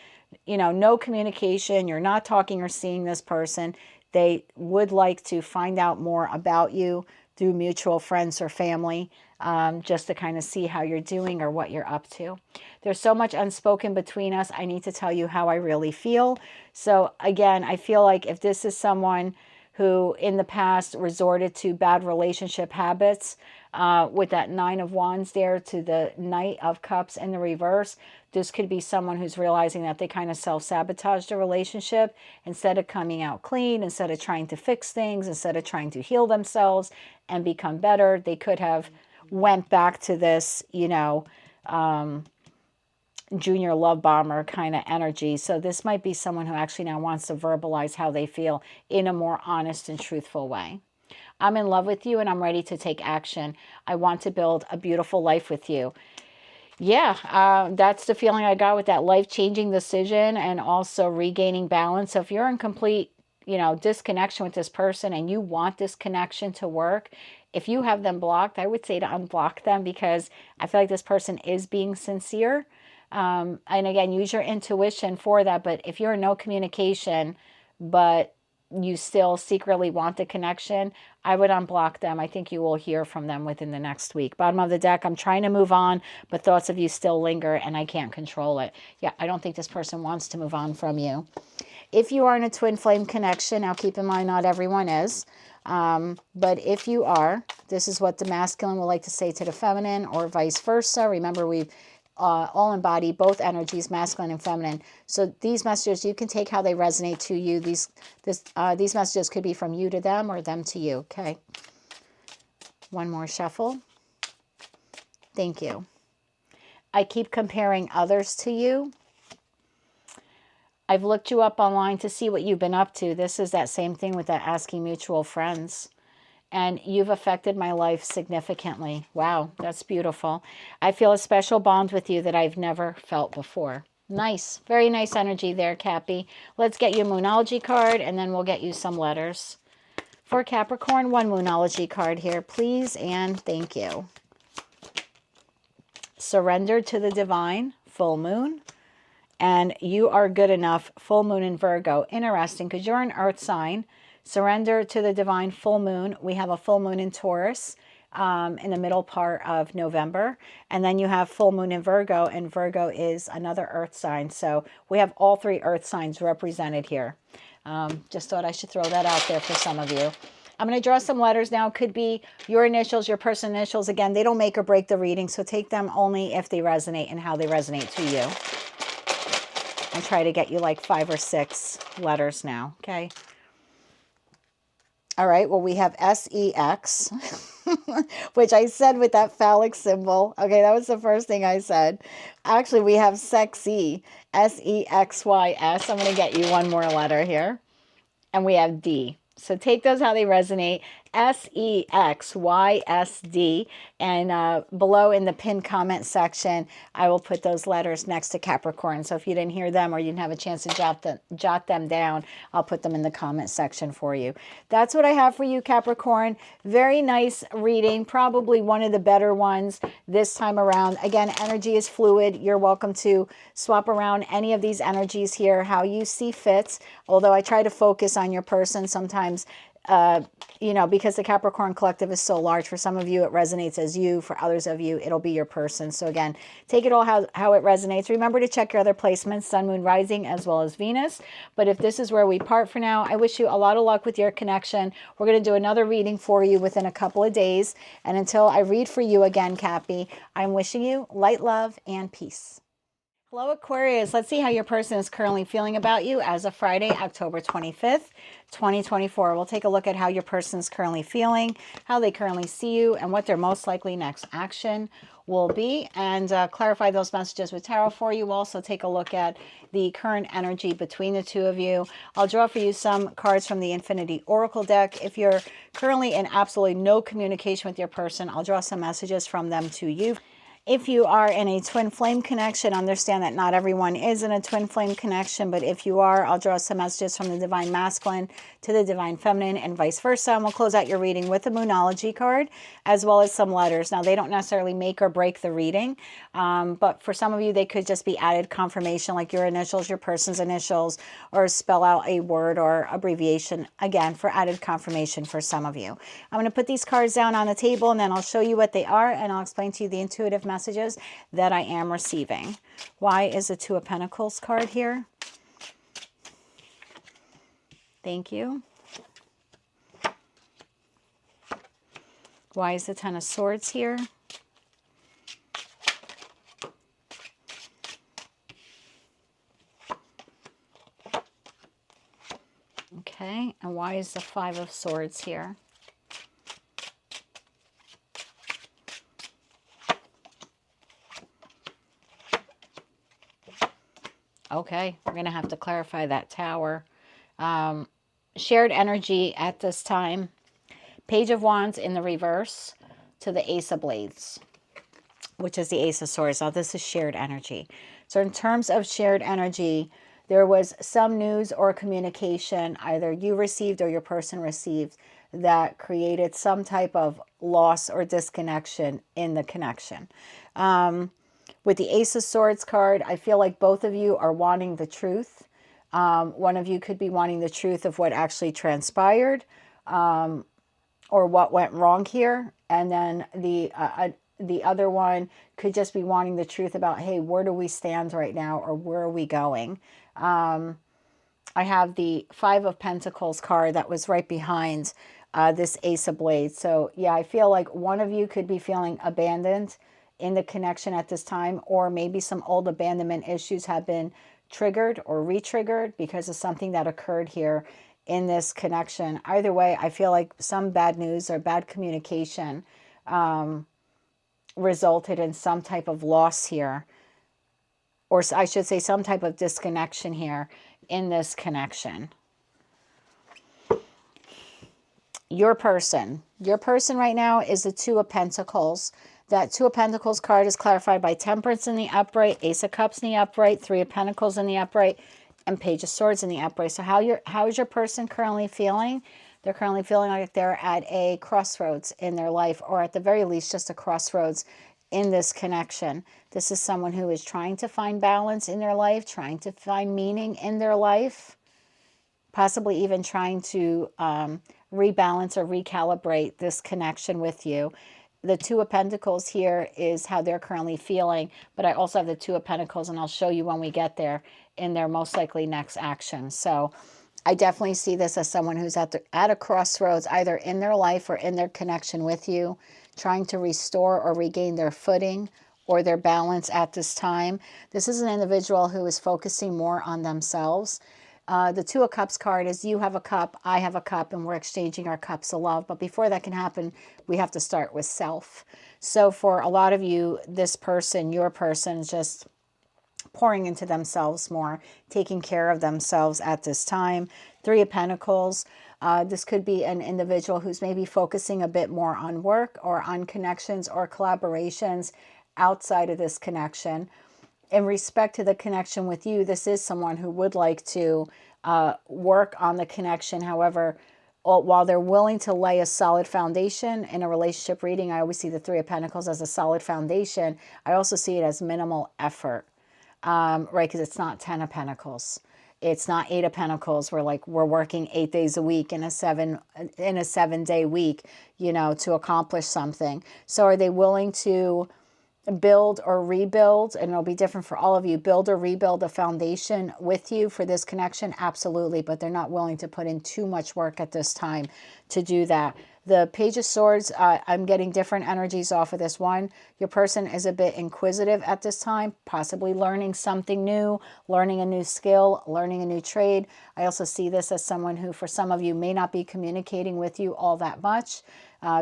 no communication, you're not talking or seeing this person, they would like to find out more about you through mutual friends or family, just to kind of see how you're doing or what you're up to. There's so much unspoken between us. I need to tell you how I really feel. So again, I feel like if this is someone who in the past resorted to bad relationship habits, with that 9 of Wands there to the Knight of Cups in the reverse, this could be someone who's realizing that they kind of self-sabotaged a relationship. Instead of coming out clean, instead of trying to fix things, instead of trying to heal themselves and become better, they could have went back to this, junior love bomber kind of energy. So this might be someone who actually now wants to verbalize how they feel in a more honest and truthful way. I'm in love with you and I'm ready to take action. I want to build a beautiful life with you. Yeah, that's the feeling I got with that life-changing decision and also regaining balance. So if you're in complete, disconnection with this person and you want this connection to work, if you have them blocked, I would say to unblock them, because I feel like this person is being sincere. And again, use your intuition for that. But if you're in no communication, but you still secretly want the connection, I would unblock them. I think you will hear from them within the next week. Bottom of the deck, I'm trying to move on, but thoughts of you still linger and I can't control it. Yeah, I don't think this person wants to move on from you. If you are in a twin flame connection, now keep in mind not everyone is, but if you are, this is what the masculine would like to say to the feminine, or vice versa. Remember, we've all embody both energies, masculine and feminine. So these messages, you can take how they resonate to you. These messages could be from you to them or them to you. Okay. One more shuffle. Thank you. I keep comparing others to you. I've looked you up online to see what you've been up to. This is that same thing with that asking mutual friends. And you've affected my life significantly. Wow, that's beautiful. I feel a special bond with you that I've never felt before. Nice. Very nice energy there, Cappy. Let's get you a Moonology card, and then we'll get you some letters. For Capricorn, one Moonology card here, please, and thank you. Surrender to the divine, full moon. And you are good enough, full moon in Virgo. Interesting, because you're an earth sign. Surrender to the divine, full moon. We have a full moon in Taurus in the middle part of November. And then you have full moon in Virgo, and Virgo is another earth sign. So we have all 3 earth signs represented here. Just thought I should throw that out there for some of you. I'm going to draw some letters now. Could be your initials, your person's initials. Again, they don't make or break the reading, so take them only if they resonate and how they resonate to you. I'll try to get you like 5 or 6 letters now, okay? All right, well, we have S-E-X, which I said with that phallic symbol. Okay, that was the first thing I said. Actually, we have sexy, S-E-X-Y-S. I'm going to get you one more letter here. And we have D. So take those how they resonate. S-E-X-Y-S-D. And below in the pinned comment section, I will put those letters next to Capricorn. So if you didn't hear them or you didn't have a chance to jot them down, I'll put them in the comment section for you. That's what I have for you, Capricorn. Very nice reading. Probably one of the better ones this time around. Again, energy is fluid. You're welcome to swap around any of these energies here, how you see fit. Although I try to focus on your person sometimes, you know, because the Capricorn collective is so large. For some of you, it resonates as you. For others of you, it'll be your person. So again, take it all how it resonates. Remember to check your other placements, Sun, Moon, Rising, as well as Venus. But if this is where we part for now, I wish you a lot of luck with your connection. We're going to do another reading for you within a couple of days. And until I read for you again, Cappy, I'm wishing you light, love, and peace. Hello, Aquarius. Let's see how your person is currently feeling about you as of Friday, October 25th, 2024. We'll take a look at how your person is currently feeling, how they currently see you, and what their most likely next action will be, and clarify those messages with tarot for you. We'll also take a look at the current energy between the two of you. I'll draw for you some cards from the Infinity Oracle deck. If you're currently in absolutely no communication with your person, I'll draw some messages from them to you. If you are in a twin flame connection, understand that not everyone is in a twin flame connection, but if you are, I'll draw some messages from the Divine Masculine to the Divine Feminine and vice versa. And we'll close out your reading with a Moonology card, as well as some letters. Now, they don't necessarily make or break the reading, but for some of you, they could just be added confirmation, like your initials, your person's initials, or spell out a word or abbreviation, again, for added confirmation for some of you. I'm going to put these cards down on the table, and then I'll show you what they are, and I'll explain to you the intuitive messages that I am receiving. Why is the Two of Pentacles card here? Thank you. Why is the Ten of Swords here? Okay, and why is the Five of Swords here? Okay, we're going to have to clarify that Tower. Shared energy at this time. Page of Wands in the reverse to the Ace of Blades, which is the Ace of Swords. Now, this is shared energy. So in terms of shared energy, there was some news or communication either you received or your person received that created some type of loss or disconnection in the connection. With the Ace of Swords card, I feel like both of you are wanting the truth. One of you could be wanting the truth of what actually transpired or what went wrong here. And then the other one could just be wanting the truth about, hey, where do we stand right now, or where are we going? I have the Five of Pentacles card that was right behind this Ace of Blades. So yeah, I feel like one of you could be feeling abandoned in the connection at this time, or maybe some old abandonment issues have been triggered or re-triggered because of something that occurred here in this connection. Either way, I feel like some bad news or bad communication resulted in some type of loss here, or I should say some type of disconnection here in this connection. Your person right now is the Two of Pentacles. That Two of Pentacles card is clarified by Temperance in the upright, Ace of Cups in the upright, Three of Pentacles in the upright, and Page of Swords in the upright. So how is your person currently feeling? They're currently feeling like they're at a crossroads in their life, or at the very least just a crossroads in this connection. This is someone who is trying to find balance in their life, trying to find meaning in their life, possibly even trying to rebalance or recalibrate this connection with you. The Two of Pentacles here is how they're currently feeling, but I also have the Two of Pentacles, and I'll show you when we get there in their most likely next action. So I definitely see this as someone who's at a crossroads, either in their life or in their connection with you, trying to restore or regain their footing or their balance at this time. This is an individual who is focusing more on themselves. The Two of Cups card is you have a cup, I have a cup, and we're exchanging our cups of love. But before that can happen, we have to start with self. So for a lot of you, this person, your person, is just pouring into themselves more, taking care of themselves at this time. Three of Pentacles. This could be an individual who's maybe focusing a bit more on work or on connections or collaborations outside of this connection. In respect to the connection with you, this is someone who would like to work on the connection. However, while they're willing to lay a solid foundation in a relationship reading, I always see the Three of Pentacles as a solid foundation. I also see it as minimal effort. Right, because it's not 10 of Pentacles. It's not 8 of Pentacles where like we're working 8 days a week in a 7-day week, you know, to accomplish something. So are they willing to build or rebuild? And it'll be different for all of you. Build or rebuild a foundation with you for this connection? Absolutely. But they're not willing to put in too much work at this time to do that. The Page of Swords, I'm getting different energies off of this one. Your person is a bit inquisitive at this time, possibly learning something new, learning a new skill, learning a new trade. I also see this as someone who, for some of you, may not be communicating with you all that much.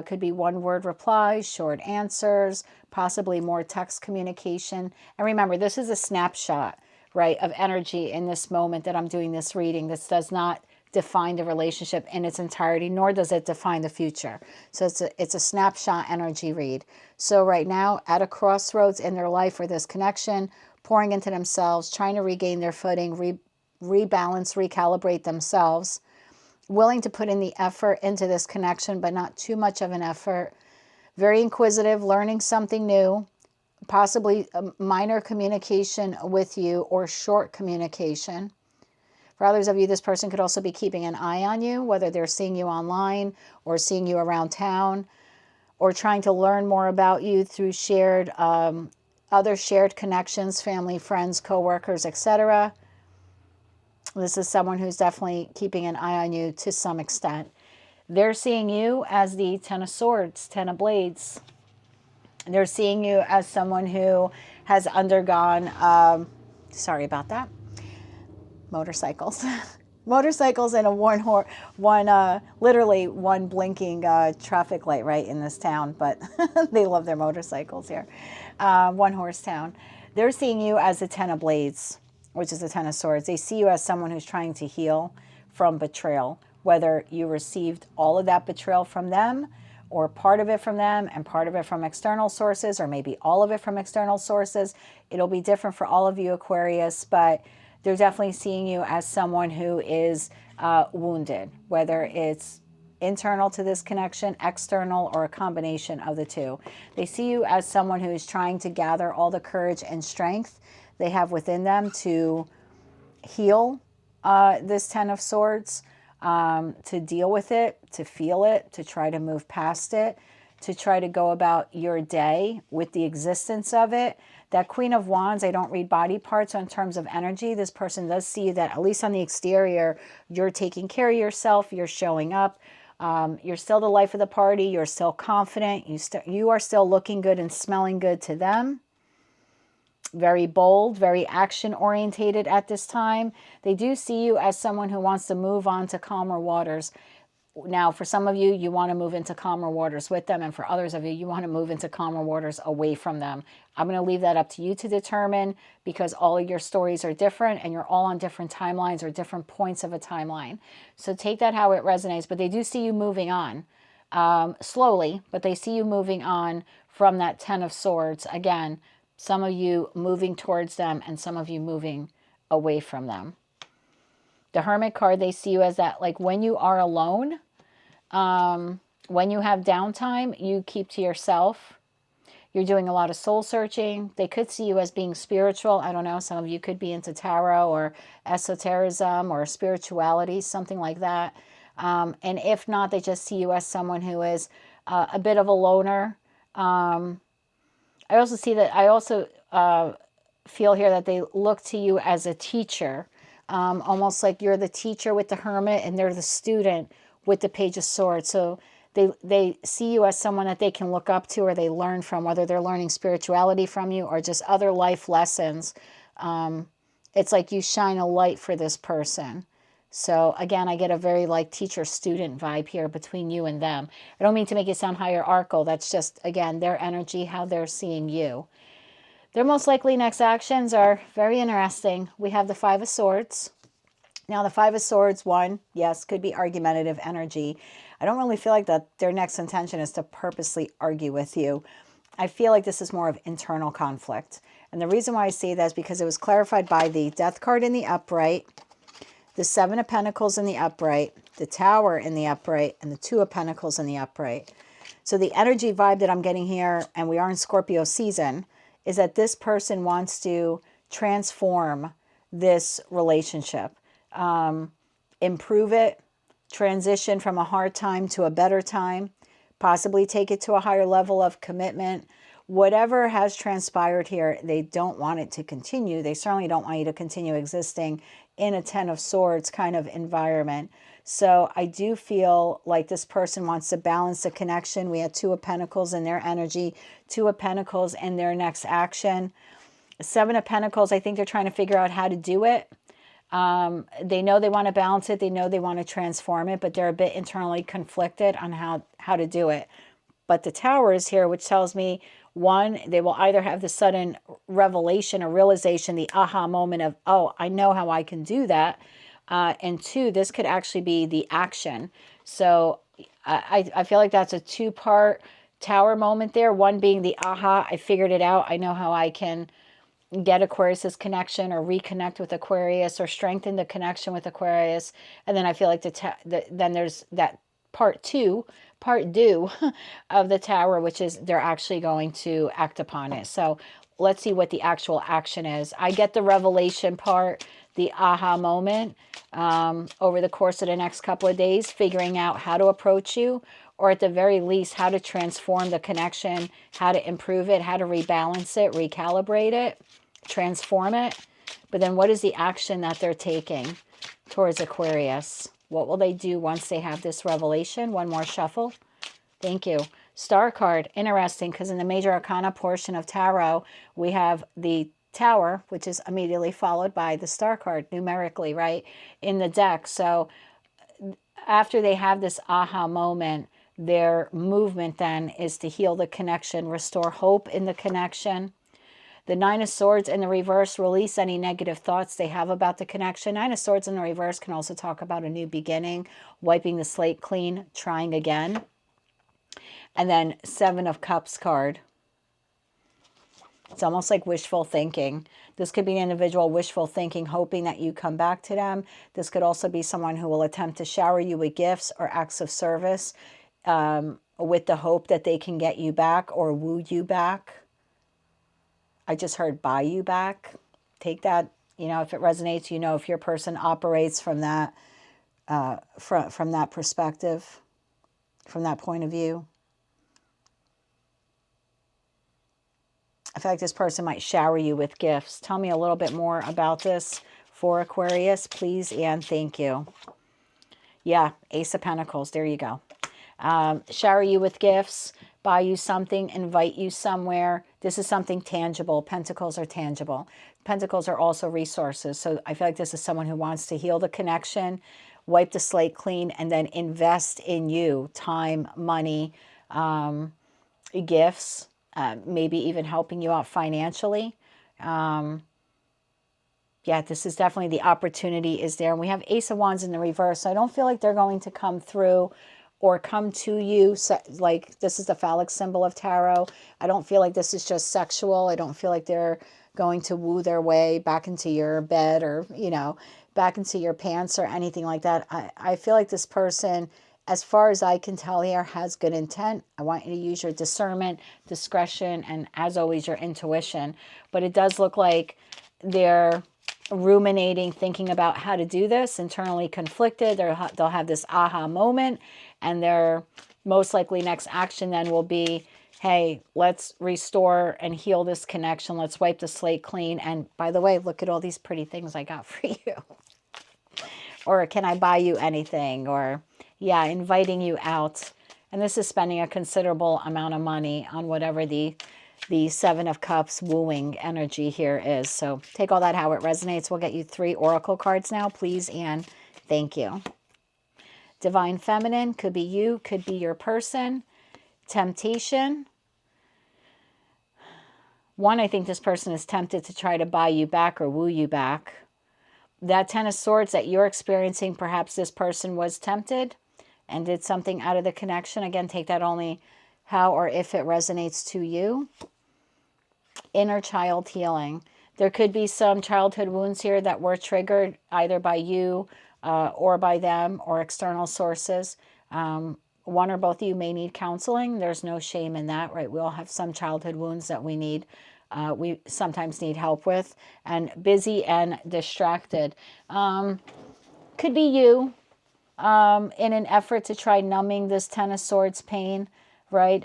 Could be one-word replies, short answers, possibly more text communication. And remember, this is a snapshot, right, of energy in this moment that I'm doing this reading. This does not define the relationship in its entirety, nor does it define the future. So it's a snapshot energy read. So right now, at a crossroads in their life or this connection, pouring into themselves, trying to regain their footing, rebalance, recalibrate themselves, willing to put in the effort into this connection, but not too much of an effort. Very inquisitive, learning something new, possibly a minor communication with you or short communication. For others of you, this person could also be keeping an eye on you, whether they're seeing you online or seeing you around town or trying to learn more about you through other shared connections, family, friends, coworkers, etc. This is someone who's definitely keeping an eye on you to some extent. They're seeing you as the Ten of Swords, Ten of Blades. They're seeing you as someone who has undergone, sorry about that, motorcycles. Motorcycles and literally one blinking traffic light right in this town, but they love their motorcycles here. One horse town. They're seeing you as a Ten of Blades, which is a Ten of Swords. They see you as someone who's trying to heal from betrayal, whether you received all of that betrayal from them or part of it from them and part of it from external sources, or maybe all of it from external sources. It'll be different for all of you, Aquarius, but they're definitely seeing you as someone who is wounded, whether it's internal to this connection, external, or a combination of the two. They see you as someone who is trying to gather all the courage and strength they have within them to heal this Ten of Swords, to deal with it, to feel it, to try to move past it, to try to go about your day with the existence of it. That Queen of Wands, I don't read body parts in terms of energy. This person does see that, at least on the exterior, you're taking care of yourself, you're showing up, you're still the life of the party, you're still confident, you are still looking good and smelling good to them. Very bold, very action orientated at this time. They do see you as someone who wants to move on to calmer waters. Now, for some of you, you want to move into calmer waters with them, and for others of you, you want to move into calmer waters away from them. I'm going to leave that up to you to determine, because all of your stories are different and you're all on different timelines or different points of a timeline. So take that how it resonates, but they do see you moving on slowly, but they see you moving on from that Ten of Swords. Again, some of you moving towards them and some of you moving away from them. The Hermit card, they see you as that, like when you are alone, when you have downtime, you keep to yourself. You're doing a lot of soul searching. They could see you as being spiritual. I don't know. Some of you could be into tarot or esotericism or spirituality, something like that. And if not, they just see you as someone who is a bit of a loner. I also feel here that they look to you as a teacher. almost like you're the teacher with the Hermit and they're the student with the Page of Swords. So they see you as someone that they can look up to or they learn from, whether they're learning spirituality from you or just other life lessons. It's like you shine a light for this person. So again, I get a very like teacher-student vibe here between you and them. I don't mean to make it sound hierarchical. That's just, again, their energy, how they're seeing you. Their most likely next actions are very interesting. We have the Five of Swords. Now, the Five of Swords, one, yes, could be argumentative energy. I don't really feel like that their next intention is to purposely argue with you. I feel like this is more of internal conflict. And the reason why I say that is because it was clarified by the Death card in the upright, the Seven of Pentacles in the upright, the Tower in the upright, and the Two of Pentacles in the upright. So the energy vibe that I'm getting here, and we are in Scorpio season, is that this person wants to transform this relationship, improve it, transition from a hard time to a better time, possibly take it to a higher level of commitment. Whatever has transpired here, they don't want it to continue. They certainly don't want you to continue existing in a Ten of Swords kind of environment. So I do feel like this person wants to balance the connection. We had Two of Pentacles in their energy, Two of Pentacles in their next action. Seven of Pentacles, I think they're trying to figure out how to do it. They know they want to balance it. They know they want to transform it, but they're a bit internally conflicted on how to do it. But the Tower is here, which tells me, one, they will either have the sudden revelation or realization, the aha moment of, oh, I know how I can do that. And two, this could actually be the action. So I feel like that's a two-part Tower moment there. One being the aha, I figured it out. I know how I can get Aquarius's connection or reconnect with Aquarius or strengthen the connection with Aquarius. And then I feel like then there's that part due of the Tower, which is they're actually going to act upon it. So let's see what the actual action is. I get the revelation part, the aha moment, over the course of the next couple of days, figuring out how to approach you, or at the very least, how to transform the connection, how to improve it, how to rebalance it, recalibrate it, transform it. But then what is the action that they're taking towards Aquarius? What will they do once they have this revelation? One more shuffle. Thank you. Star card. Interesting, because in the major arcana portion of tarot, we have the Tower, which is immediately followed by the Star card, numerically, right, in the deck. So after they have this aha moment, their movement then is to heal the connection, restore hope in the connection. The Nine of Swords in the reverse, release any negative thoughts they have about the connection. Nine of Swords in the reverse can also talk about a new beginning, wiping the slate clean, trying again. And then Seven of Cups card. It's almost like wishful thinking. This could be an individual wishful thinking, hoping that you come back to them. This could also be someone who will attempt to shower you with gifts or acts of service with the hope that they can get you back or woo you back. I just heard buy you back. Take that, if it resonates, if your person operates from that, from that perspective, from that point of view. I feel like this person might shower you with gifts. Tell me a little bit more about this for Aquarius, please, and thank you. Yeah, Ace of Pentacles. There you go. Shower you with gifts, buy you something, invite you somewhere. This is something tangible. Pentacles are tangible. Pentacles are also resources. So I feel like this is someone who wants to heal the connection, wipe the slate clean, and then invest in you. Time, money, gifts, maybe even helping you out financially. Yeah, this is definitely the opportunity is there. And we have Ace of Wands in the reverse. So I don't feel like they're going to come through or come to you. So, like, this is the phallic symbol of tarot. I don't feel like this is just sexual. I don't feel like they're going to woo their way back into your bed or, back into your pants or anything like that. I feel like this person, as far as I can tell here, has good intent. I want you to use your discernment, discretion, and as always, your intuition. But it does look like they're ruminating, thinking about how to do this, internally conflicted. They'll have this aha moment, and their most likely next action then will be, hey, let's restore and heal this connection. Let's wipe the slate clean. And by the way, look at all these pretty things I got for you. or can I buy you anything, or yeah, inviting you out. And this is spending a considerable amount of money on whatever the Seven of Cups wooing energy here is. So take all that how it resonates. We'll get you 3 oracle cards now, please, and thank you. Divine Feminine, could be you, could be your person. Temptation. One, I think this person is tempted to try to buy you back or woo you back. That Ten of Swords that you're experiencing, perhaps this person was tempted and did something out of the connection. Again, take that only how or if it resonates to you. Inner child healing. There could be some childhood wounds here that were triggered either by you or by them or external sources. One or both of you may need counseling. There's no shame in that, right? We all have some childhood wounds that we sometimes need help with. And busy and distracted. Could be you in an effort to try numbing this Ten of Swords pain, right?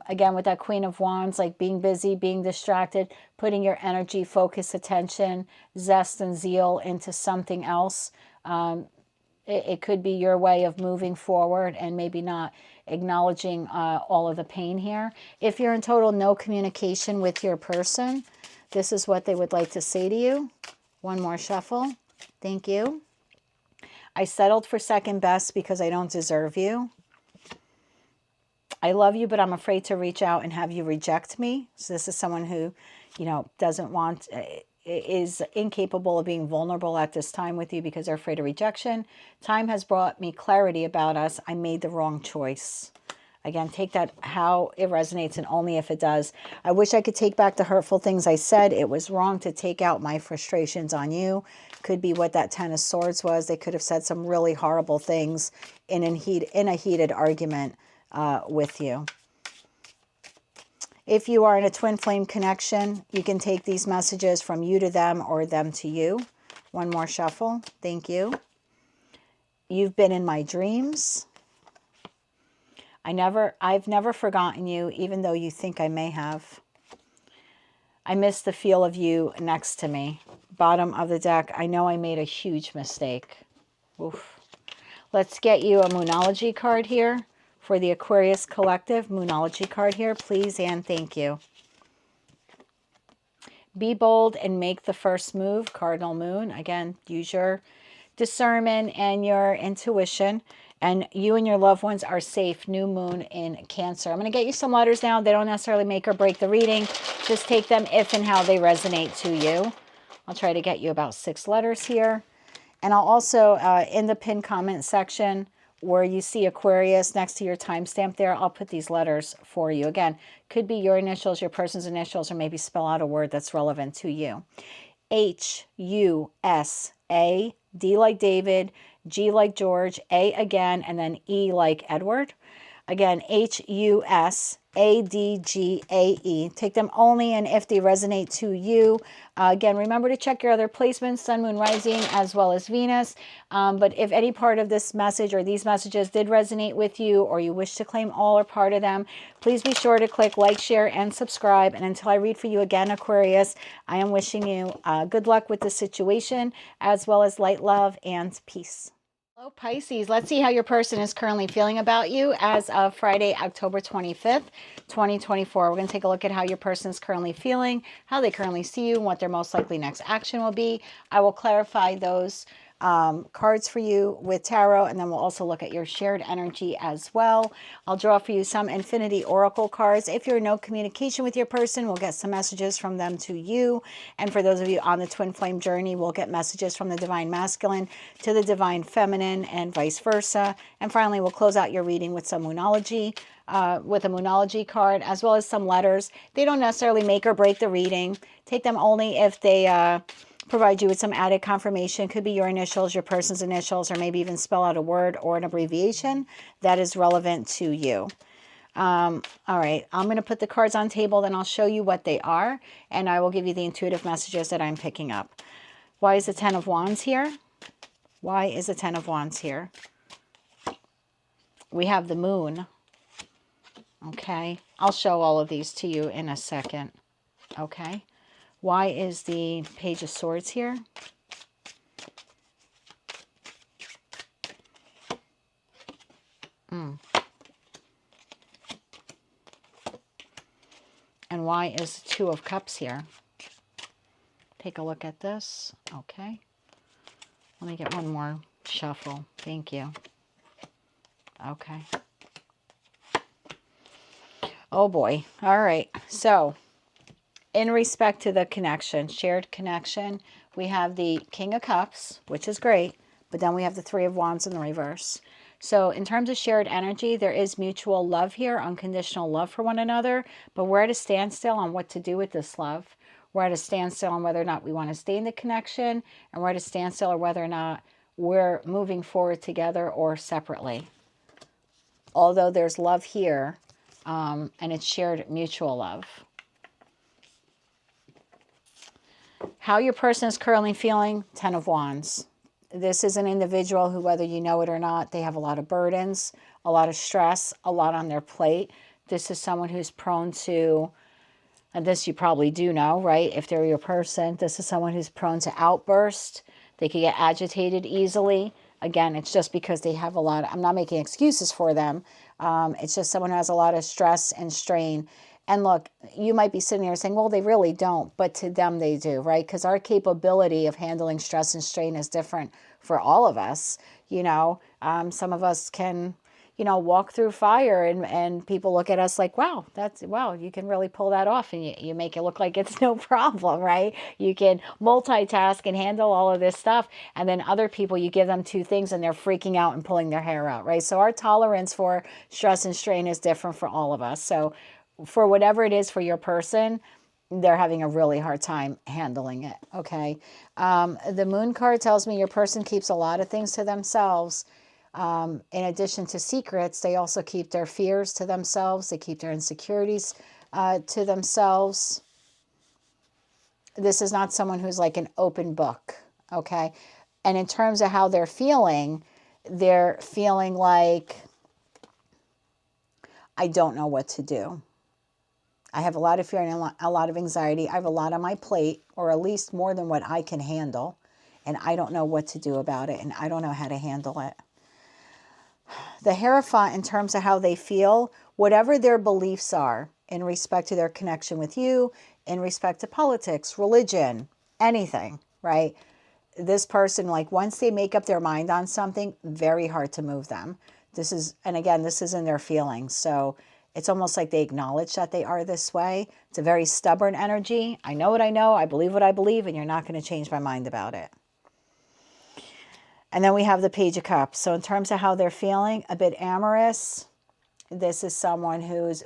Again, with that Queen of Wands, like being busy, being distracted, putting your energy, focus, attention, zest, and zeal into something else. It could be your way of moving forward and maybe not acknowledging all of the pain here. If you're in total no communication with your person, this is what they would like to say to you. One more shuffle. Thank you. I settled for second best because I don't deserve you. I love you, but I'm afraid to reach out and have you reject me. So this is someone who, doesn't want, is incapable of being vulnerable at this time with you because they're afraid of rejection. Time has brought me clarity about us. I made the wrong choice. Again, take that how it resonates and only if it does. I wish I could take back the hurtful things I said. It was wrong to take out my frustrations on you. Could be what that Ten of Swords was. They could have said some really horrible things in a heated argument with you. If you are in a twin flame connection, you can take these messages from you to them or them to you. One more shuffle. Thank you. You've been in my dreams. I've never forgotten you, even though you think I may have. I miss the feel of you next to me. Bottom of the deck, I know I made a huge mistake. Oof. Let's get you a Moonology card here for the Aquarius Collective. Moonology card here, please, and thank you. Be bold and make the first move, Cardinal Moon. Again, use your discernment and your intuition. And you and your loved ones are safe. New moon in Cancer. I'm going to get you some letters now. They don't necessarily make or break the reading. Just take them if and how they resonate to you. I'll try to get you about 6 letters here. And I'll also, in the pinned comment section, where you see Aquarius next to your timestamp there, I'll put these letters for you. Again, could be your initials, your person's initials, or maybe spell out a word that's relevant to you. H-U-S-A, D like David, G like George, A again, and then E like Edward. Again, H-U-S-A-D-G-A-E. Take them only and if they resonate to you. Again, remember to check your other placements, Sun, Moon, Rising, as well as Venus. But if any part of this message or these messages did resonate with you, or you wish to claim all or part of them, please be sure to click like, share, and subscribe. And until I read for you again, Aquarius, I am wishing you good luck with the situation, as well as light, love, and peace. Hello, Pisces. Let's see how your person is currently feeling about you as of Friday, October 25th, 2024. We're going to take a look at how your person is currently feeling, how they currently see you, and what their most likely next action will be. I will clarify those cards for you with tarot, and then we'll also look at your shared energy as well. I'll draw for you some Infinity Oracle cards. If you're in no communication with your person, we'll get some messages from them to you. And for those of you on the twin flame journey, we'll get messages from the Divine Masculine to the Divine Feminine and vice versa. And finally, we'll close out your reading with some Moonology, with a Moonology card, as well as some letters. They don't necessarily make or break the reading. Take them only if they provide you with some added confirmation. Could be your initials, your person's initials, or maybe even spell out a word or an abbreviation that is relevant to you. All right, I'm going to put the cards on table, then I'll show you what they are, and I will give you the intuitive messages that I'm picking up. Why is the Ten of Wands here? Why is the Ten of Wands here? We have the Moon. Okay, I'll show all of these to you in a second. Okay. Why is the Page of Swords here? And why is the Two of Cups here? Take a look at this. Okay. Let me get one more shuffle. Thank you. Okay. Oh boy. All right. So, in respect to the connection, shared connection, we have the King of Cups, which is great, but then we have the Three of Wands in the reverse. So in terms of shared energy, there is mutual love here, unconditional love for one another, but we're at a standstill on what to do with this love. We're at a standstill on whether or not we want to stay in the connection, and we're at a standstill on whether or not we're moving forward together or separately. Although there's love here, and it's shared mutual love. How your person is currently feeling, 10 of Wands. This is an individual who, whether you know it or not, they have a lot of burdens, a lot of stress, a lot on their plate. This is someone who's prone to, and this you probably do know, right? If they're your person, this is someone who's prone to outburst. They can get agitated easily. Again, it's just because they have a lot, I'm not making excuses for them. It's just someone who has a lot of stress and strain. And look, you might be sitting there saying, well, they really don't, but to them they do, right? Because our capability of handling stress and strain is different for all of us. You know, some of us can, you know, walk through fire and people look at us like, wow, you can really pull that off, and you make it look like it's no problem, right? You can multitask and handle all of this stuff. And then other people, you give them two things and they're freaking out and pulling their hair out, right? So our tolerance for stress and strain is different for all of us. So for whatever it is for your person, they're having a really hard time handling it, okay? The Moon card tells me your person keeps a lot of things to themselves. In addition to secrets, they also keep their fears to themselves. They keep their insecurities to themselves. This is not someone who's like an open book, okay? And in terms of how they're feeling like, I don't know what to do. I have a lot of fear and a lot of anxiety. I have a lot on my plate, or at least more than what I can handle. And I don't know what to do about it. And I don't know how to handle it. The Hierophant, in terms of how they feel, whatever their beliefs are in respect to their connection with you, in respect to politics, religion, anything, right? This person, like once they make up their mind on something, very hard to move them. This is, and again, this is in their feelings. So it's almost like they acknowledge that they are this way. It's a very stubborn energy. I know what I know. I believe what I believe, and you're not going to change my mind about it. And then we have the Page of Cups. So in terms of how they're feeling, a bit amorous. This is someone who's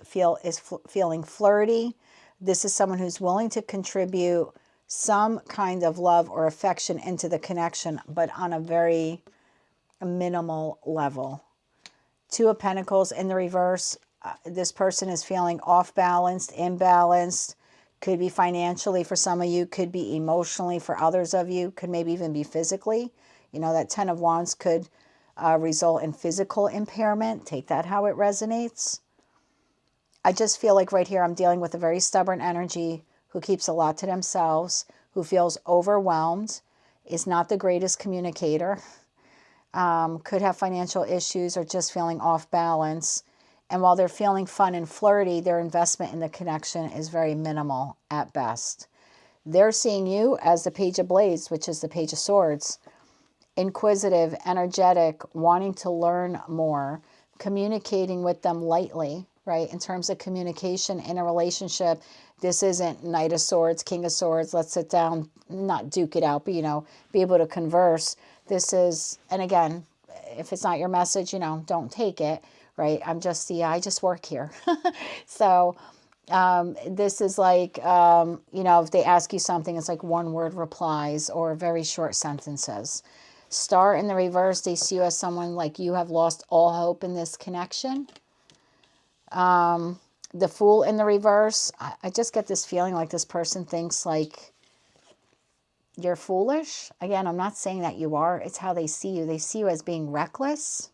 feeling flirty. This is someone who's willing to contribute some kind of love or affection into the connection, but on a very minimal level. Two of Pentacles in the reverse. This person is feeling off-balanced, imbalanced. Could be financially for some of you. Could be emotionally for others of you. Could maybe even be physically. You know, that 10 of Wands could result in physical impairment. Take that how it resonates. I just feel like right here I'm dealing with a very stubborn energy who keeps a lot to themselves, who feels overwhelmed, is not the greatest communicator, could have financial issues or just feeling off balance. And while they're feeling fun and flirty, their investment in the connection is very minimal at best. They're seeing you as the Page of Blades, which is the Page of Swords. Inquisitive, energetic, wanting to learn more, communicating with them lightly, right? In terms of communication in a relationship, this isn't Knight of Swords, King of Swords, let's sit down, not duke it out, but, you know, be able to converse. This is, and again, if it's not your message, you know, don't take it, right? I just work here. So this is like, you know, if they ask you something, it's like one word replies or very short sentences. Star in the reverse, they see you as someone like you have lost all hope in this connection. The Fool in the reverse, I just get this feeling like this person thinks like you're foolish. Again, I'm not saying that you are. It's how they see you. They see you as being reckless.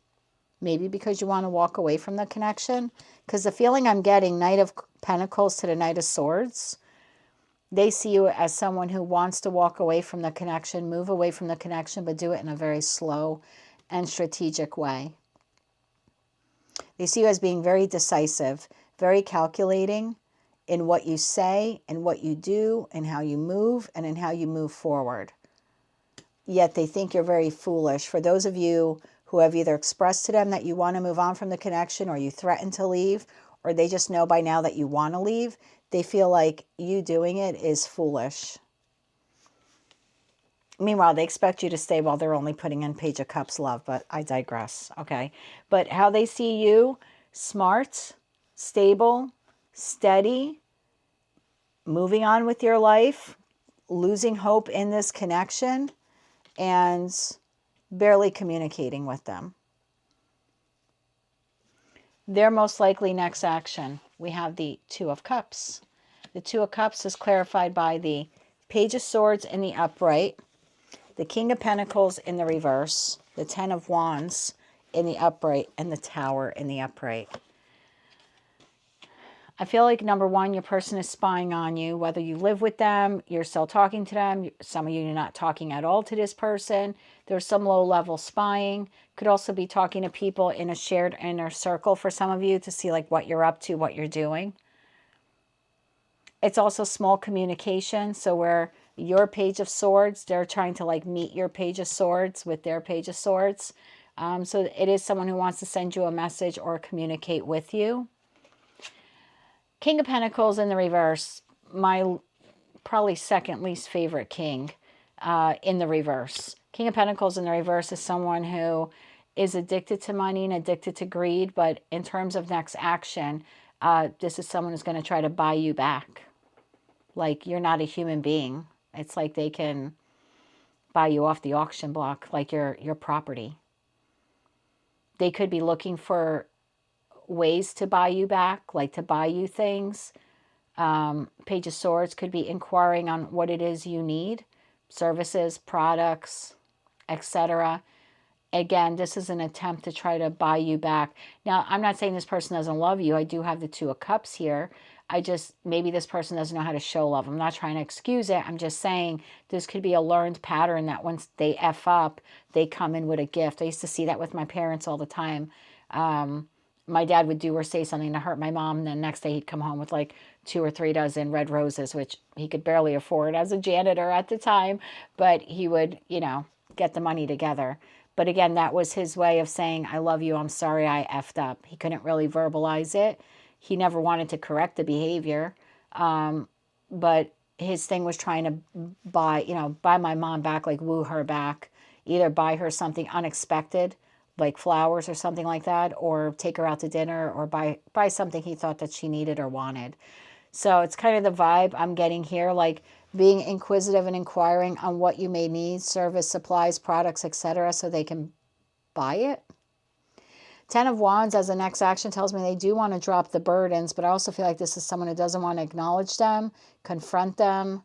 Maybe because you want to walk away from the connection. Because the feeling I'm getting, Knight of Pentacles to the Knight of Swords, they see you as someone who wants to walk away from the connection, move away from the connection, but do it in a very slow and strategic way. They see you as being very decisive, very calculating in what you say and what you do and how you move and in how you move forward. Yet they think you're very foolish. For those of you who have either expressed to them that you want to move on from the connection, or you threaten to leave, or they just know by now that you want to leave, they feel like you doing it is foolish. Meanwhile, they expect you to stay while they're only putting in Page of Cups love, but I digress, okay? But how they see you, smart, stable, steady, moving on with your life, losing hope in this connection, and barely communicating with them. Their most likely next action, we have the Two of Cups. The Two of Cups is clarified by the Page of Swords in the upright, the King of Pentacles in the reverse, the Ten of Wands in the upright, and the Tower in the upright. I feel like, number one, your person is spying on you, whether you live with them, you're still talking to them. Some of you are not talking at all to this person. There's some low-level spying. Could also be talking to people in a shared inner circle for some of you to see like what you're up to, what you're doing. It's also small communication. So where your Page of Swords, they're trying to like meet your Page of Swords with their Page of Swords. So it is someone who wants to send you a message or communicate with you. King of Pentacles in the reverse, my probably second least favorite king in the reverse. King of Pentacles in the reverse is someone who is addicted to money and addicted to greed, but in terms of next action, this is someone who's going to try to buy you back. Like you're not a human being. It's like they can buy you off the auction block like your property. They could be looking for ways to buy you back, like to buy you things. Page of Swords could be inquiring on what it is you need, services, products, etc. Again, this is an attempt to try to buy you back. Now, I'm not saying this person doesn't love you. I do have the Two of Cups here. Maybe this person doesn't know how to show love. I'm not trying to excuse it. I'm just saying this could be a learned pattern that once they F up, they come in with a gift. I used to see that with my parents all the time. My dad would do or say something to hurt my mom, and then next day he'd come home with like 2 or 3 dozen red roses, which he could barely afford as a janitor at the time, but he would, get the money together. But again, that was his way of saying, I love you, I'm sorry I effed up. He couldn't really verbalize it. He never wanted to correct the behavior, but his thing was trying to buy my mom back, like woo her back, either buy her something unexpected, like flowers or something like that, or take her out to dinner, or buy something he thought that she needed or wanted. So it's kind of the vibe I'm getting here, like being inquisitive and inquiring on what you may need, service, supplies, products, etc., so they can buy it. Ten of Wands as the next action tells me they do want to drop the burdens, but I also feel like this is someone who doesn't want to acknowledge them, confront them,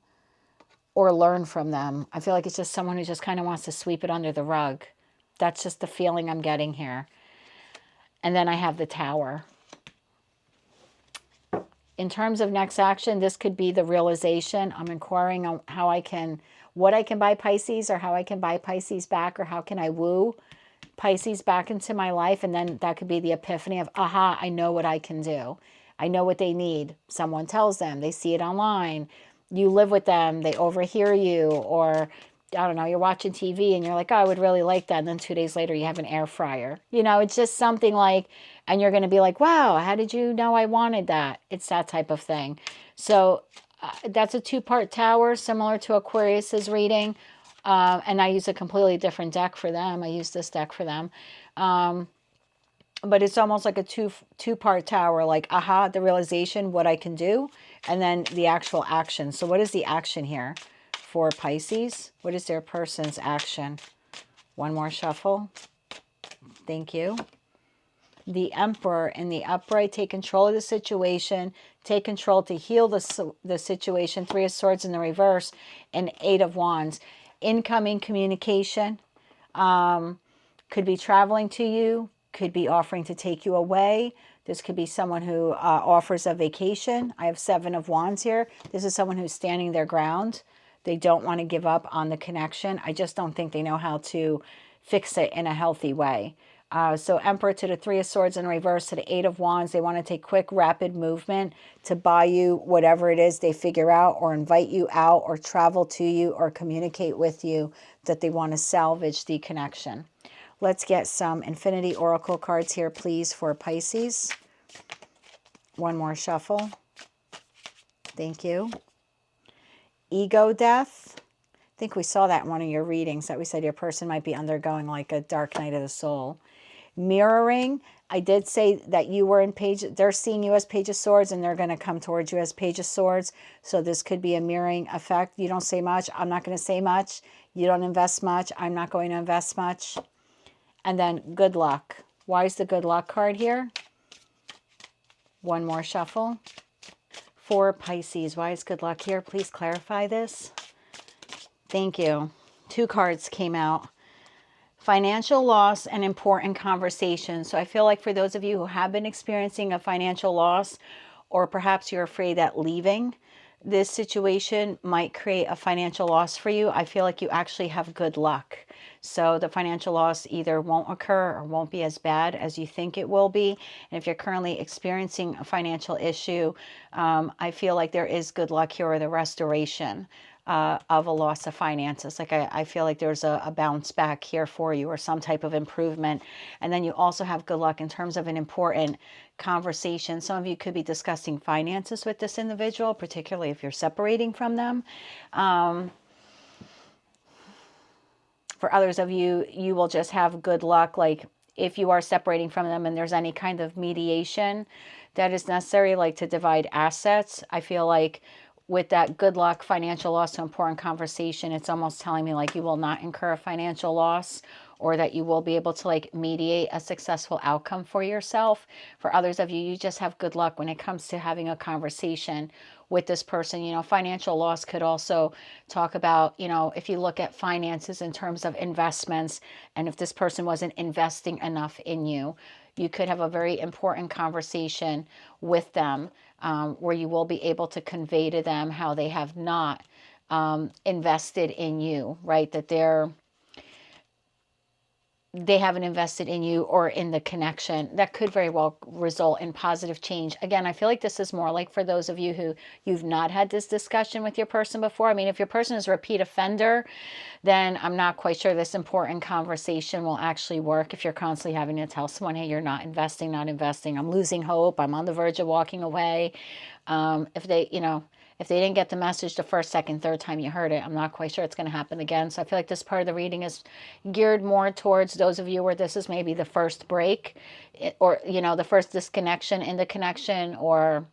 or learn from them. I feel like it's just someone who just kind of wants to sweep it under the rug. That's just the feeling I'm getting here. And then I have the Tower. In terms of next action, this could be the realization. I'm inquiring on what I can buy Pisces, or how I can buy Pisces back, or how can I woo Pisces back into my life. And then that could be the epiphany of, aha, I know what I can do. I know what they need. Someone tells them, they see it online. You live with them, they overhear you, or I don't know, you're watching TV and you're like, oh, I would really like that. And then 2 days later, you have an air fryer. It's just something like, and you're going to be like, wow, how did you know I wanted that? It's that type of thing. So that's a 2-part Tower, similar to Aquarius's reading. And I use a completely different deck for them. I use this deck for them. But it's almost like a two-part Tower, like, aha, the realization, what I can do, and then the actual action. So what is the action here for Pisces? What is their person's action? One more shuffle. Thank you. The Emperor in the upright, take control of the situation, take control to heal the situation. 3 of Swords in the reverse, and 8 of Wands. Incoming communication, could be traveling to you, could be offering to take you away. This could be someone who offers a vacation. I have 7 of Wands here. This is someone who's standing their ground. They don't want to give up on the connection. I just don't think they know how to fix it in a healthy way. So Emperor to the Three of Swords in reverse to the Eight of Wands. They want to take quick, rapid movement to buy you whatever it is they figure out, or invite you out, or travel to you, or communicate with you, that they want to salvage the connection. Let's get some Infinity Oracle cards here, please, for Pisces. One more shuffle. Thank you. Ego death. I think we saw that in one of your readings, that we said your person might be undergoing like a dark night of the soul. Mirroring. I did say that you were in Page, they're seeing you as Page of Swords, and they're going to come towards you as Page of Swords. So this could be a mirroring effect. You don't say much, I'm not going to say much. You don't invest much, I'm not going to invest much. And then good luck. Why is the good luck card here? One more shuffle. For Pisces, why is good luck here? Please clarify this. Thank you. Two cards came out. Financial loss and important conversations. So I feel like for those of you who have been experiencing a financial loss, or perhaps you're afraid that leaving this situation might create a financial loss for you, I feel like you actually have good luck. So the financial loss either won't occur or won't be as bad as you think it will be. And if you're currently experiencing a financial issue, I feel like there is good luck here, or the restoration of a loss of finances. Like I feel like there's a bounce back here for you, or some type of improvement. And then you also have good luck in terms of an important conversation. Some of you could be discussing finances with this individual, particularly if you're separating from them. For others of you, you will just have good luck. Like if you are separating from them and there's any kind of mediation that is necessary, like to divide assets, I feel like with that good luck, financial loss to important conversation, it's almost telling me like you will not incur a financial loss, or that you will be able to like mediate a successful outcome for yourself. For others of you, you just have good luck when it comes to having a conversation with this person. You know, financial loss could also talk about, you know, if you look at finances in terms of investments, and if this person wasn't investing enough in you, you could have a very important conversation with them, where you will be able to convey to them how they have not invested in you, right? That they haven't invested in you or in the connection. That could very well result in positive change. Again, I feel like this is more like for those of you who you've not had this discussion with your person before. I mean, if your person is a repeat offender, then I'm not quite sure this important conversation will actually work. If you're constantly having to tell someone, hey, you're not investing, I'm losing hope, I'm on the verge of walking away. If they, you know, if they didn't get the message the first, second, third time you heard it, I'm not quite sure it's going to happen again. So I feel like this part of the reading is geared more towards those of you where this is maybe the first break, or, you know, the first disconnection in the connection, or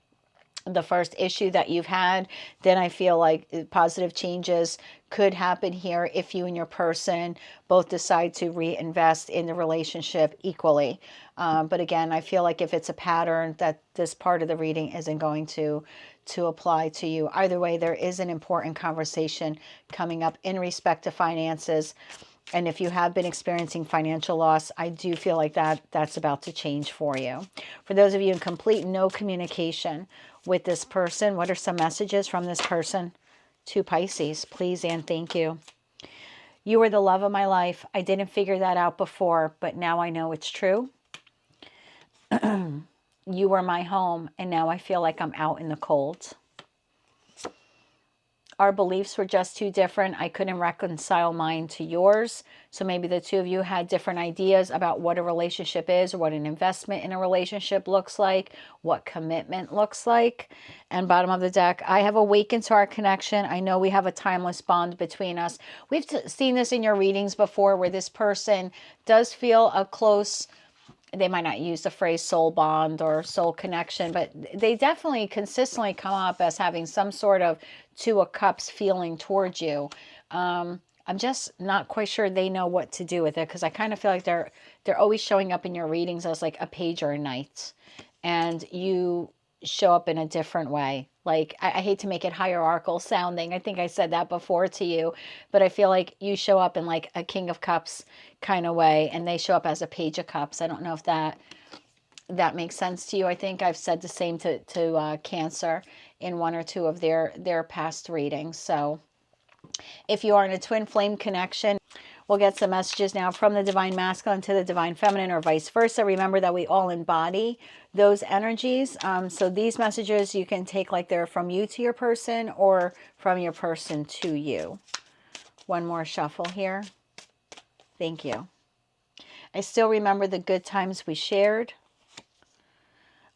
the first issue that you've had. Then I feel like positive changes could happen here if you and your person both decide to reinvest in the relationship equally. But again, I feel like if it's a pattern, that this part of the reading isn't going to apply to you. Either way, there is an important conversation coming up in respect to finances. And if you have been experiencing financial loss, I do feel like that's about to change for you. For those of you in complete no communication with this person, what are some messages from this person to Pisces? Please and thank you. You were the love of my life. I didn't figure that out before, but now I know it's true. You were my home, and now I feel like I'm out in the cold. Our beliefs were just too different. I couldn't reconcile mine to yours. So maybe the two of you had different ideas about what a relationship is, or what an investment in a relationship looks like, what commitment looks like. And bottom of the deck, I have awakened to our connection. I know we have a timeless bond between us. We've seen this in your readings before, where this person does feel a close, they might not use the phrase soul bond or soul connection, but they definitely consistently come up as having some sort of Two of Cups feeling towards you. I'm just not quite sure they know what to do with it, because I kind of feel like they're always showing up in your readings as like a page or a knight, and you show up in a different way. Like, I hate to make it hierarchical sounding. I think I said that before to you, but I feel like you show up in like a King of Cups kind of way, and they show up as a Page of Cups. I don't know if that makes sense to you. I think I've said the same to Cancer in one or two of their past readings. So if you are in a twin flame connection, We'll get some messages now from the Divine Masculine to the Divine Feminine, or vice versa. Remember that we all embody those energies. So these messages you can take like they're from you to your person or from your person to you. One more shuffle here. Thank you. I still remember the good times we shared.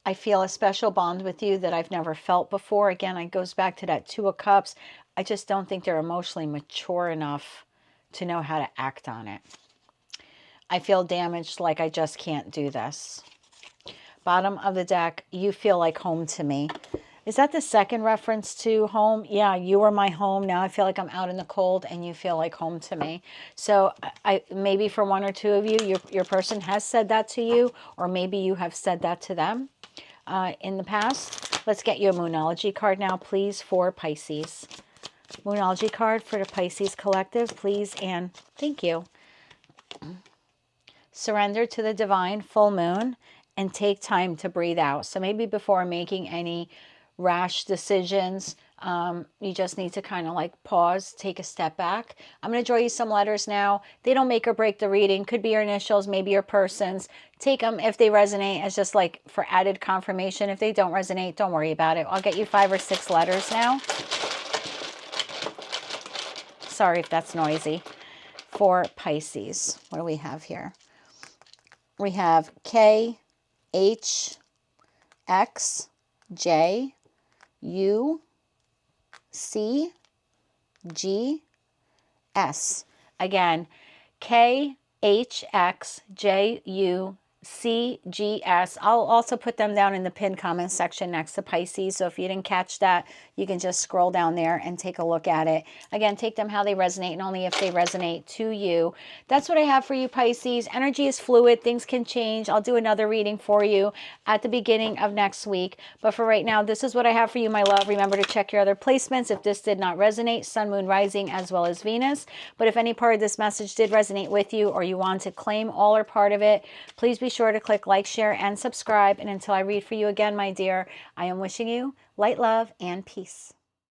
I feel a special bond with you that I've never felt before. Again, it goes back to that Two of Cups. I just don't think they're emotionally mature enough to know how to act on it. I feel damaged, like I just can't do this. Bottom of the deck, you feel like home to me. Is that the second reference to home? Yeah, you are my home. Now I feel like I'm out in the cold and you feel like home to me. So maybe for one or two of you, your person has said that to you, or maybe you have said that to them in the past. Let's get you a Moonology card now, please, for Pisces. Moonology card for the Pisces Collective, please, and thank you. Surrender to the divine full moon and take time to breathe out. So maybe before making any rash decisions, you just need to kind of like pause, take a step back. I'm going to draw you some letters now. They don't make or break the reading. Could be your initials, maybe your person's. Take them if they resonate as just like for added confirmation. If they don't resonate, don't worry about it. I'll get you 5 or 6 letters now. Sorry if that's noisy. For Pisces, what do we have here? We have K, H, X, J, U, C, G, S. Again, K, H, X, J, U, C, G, S. I'll also put them down in the pinned comment section next to Pisces. So if you didn't catch that, you can just scroll down there and take a look at it. Again, take them how they resonate and only if they resonate to you. That's what I have for you, Pisces. Energy is fluid. Things can change. I'll do another reading for you at the beginning of next week. But for right now, this is what I have for you, my love. Remember to check your other placements if this did not resonate, Sun, Moon, Rising, as well as Venus. But if any part of this message did resonate with you or you want to claim all or part of it, please be sure to click like, share, and subscribe. And until I read for you again, my dear, I am wishing you light, love, and peace.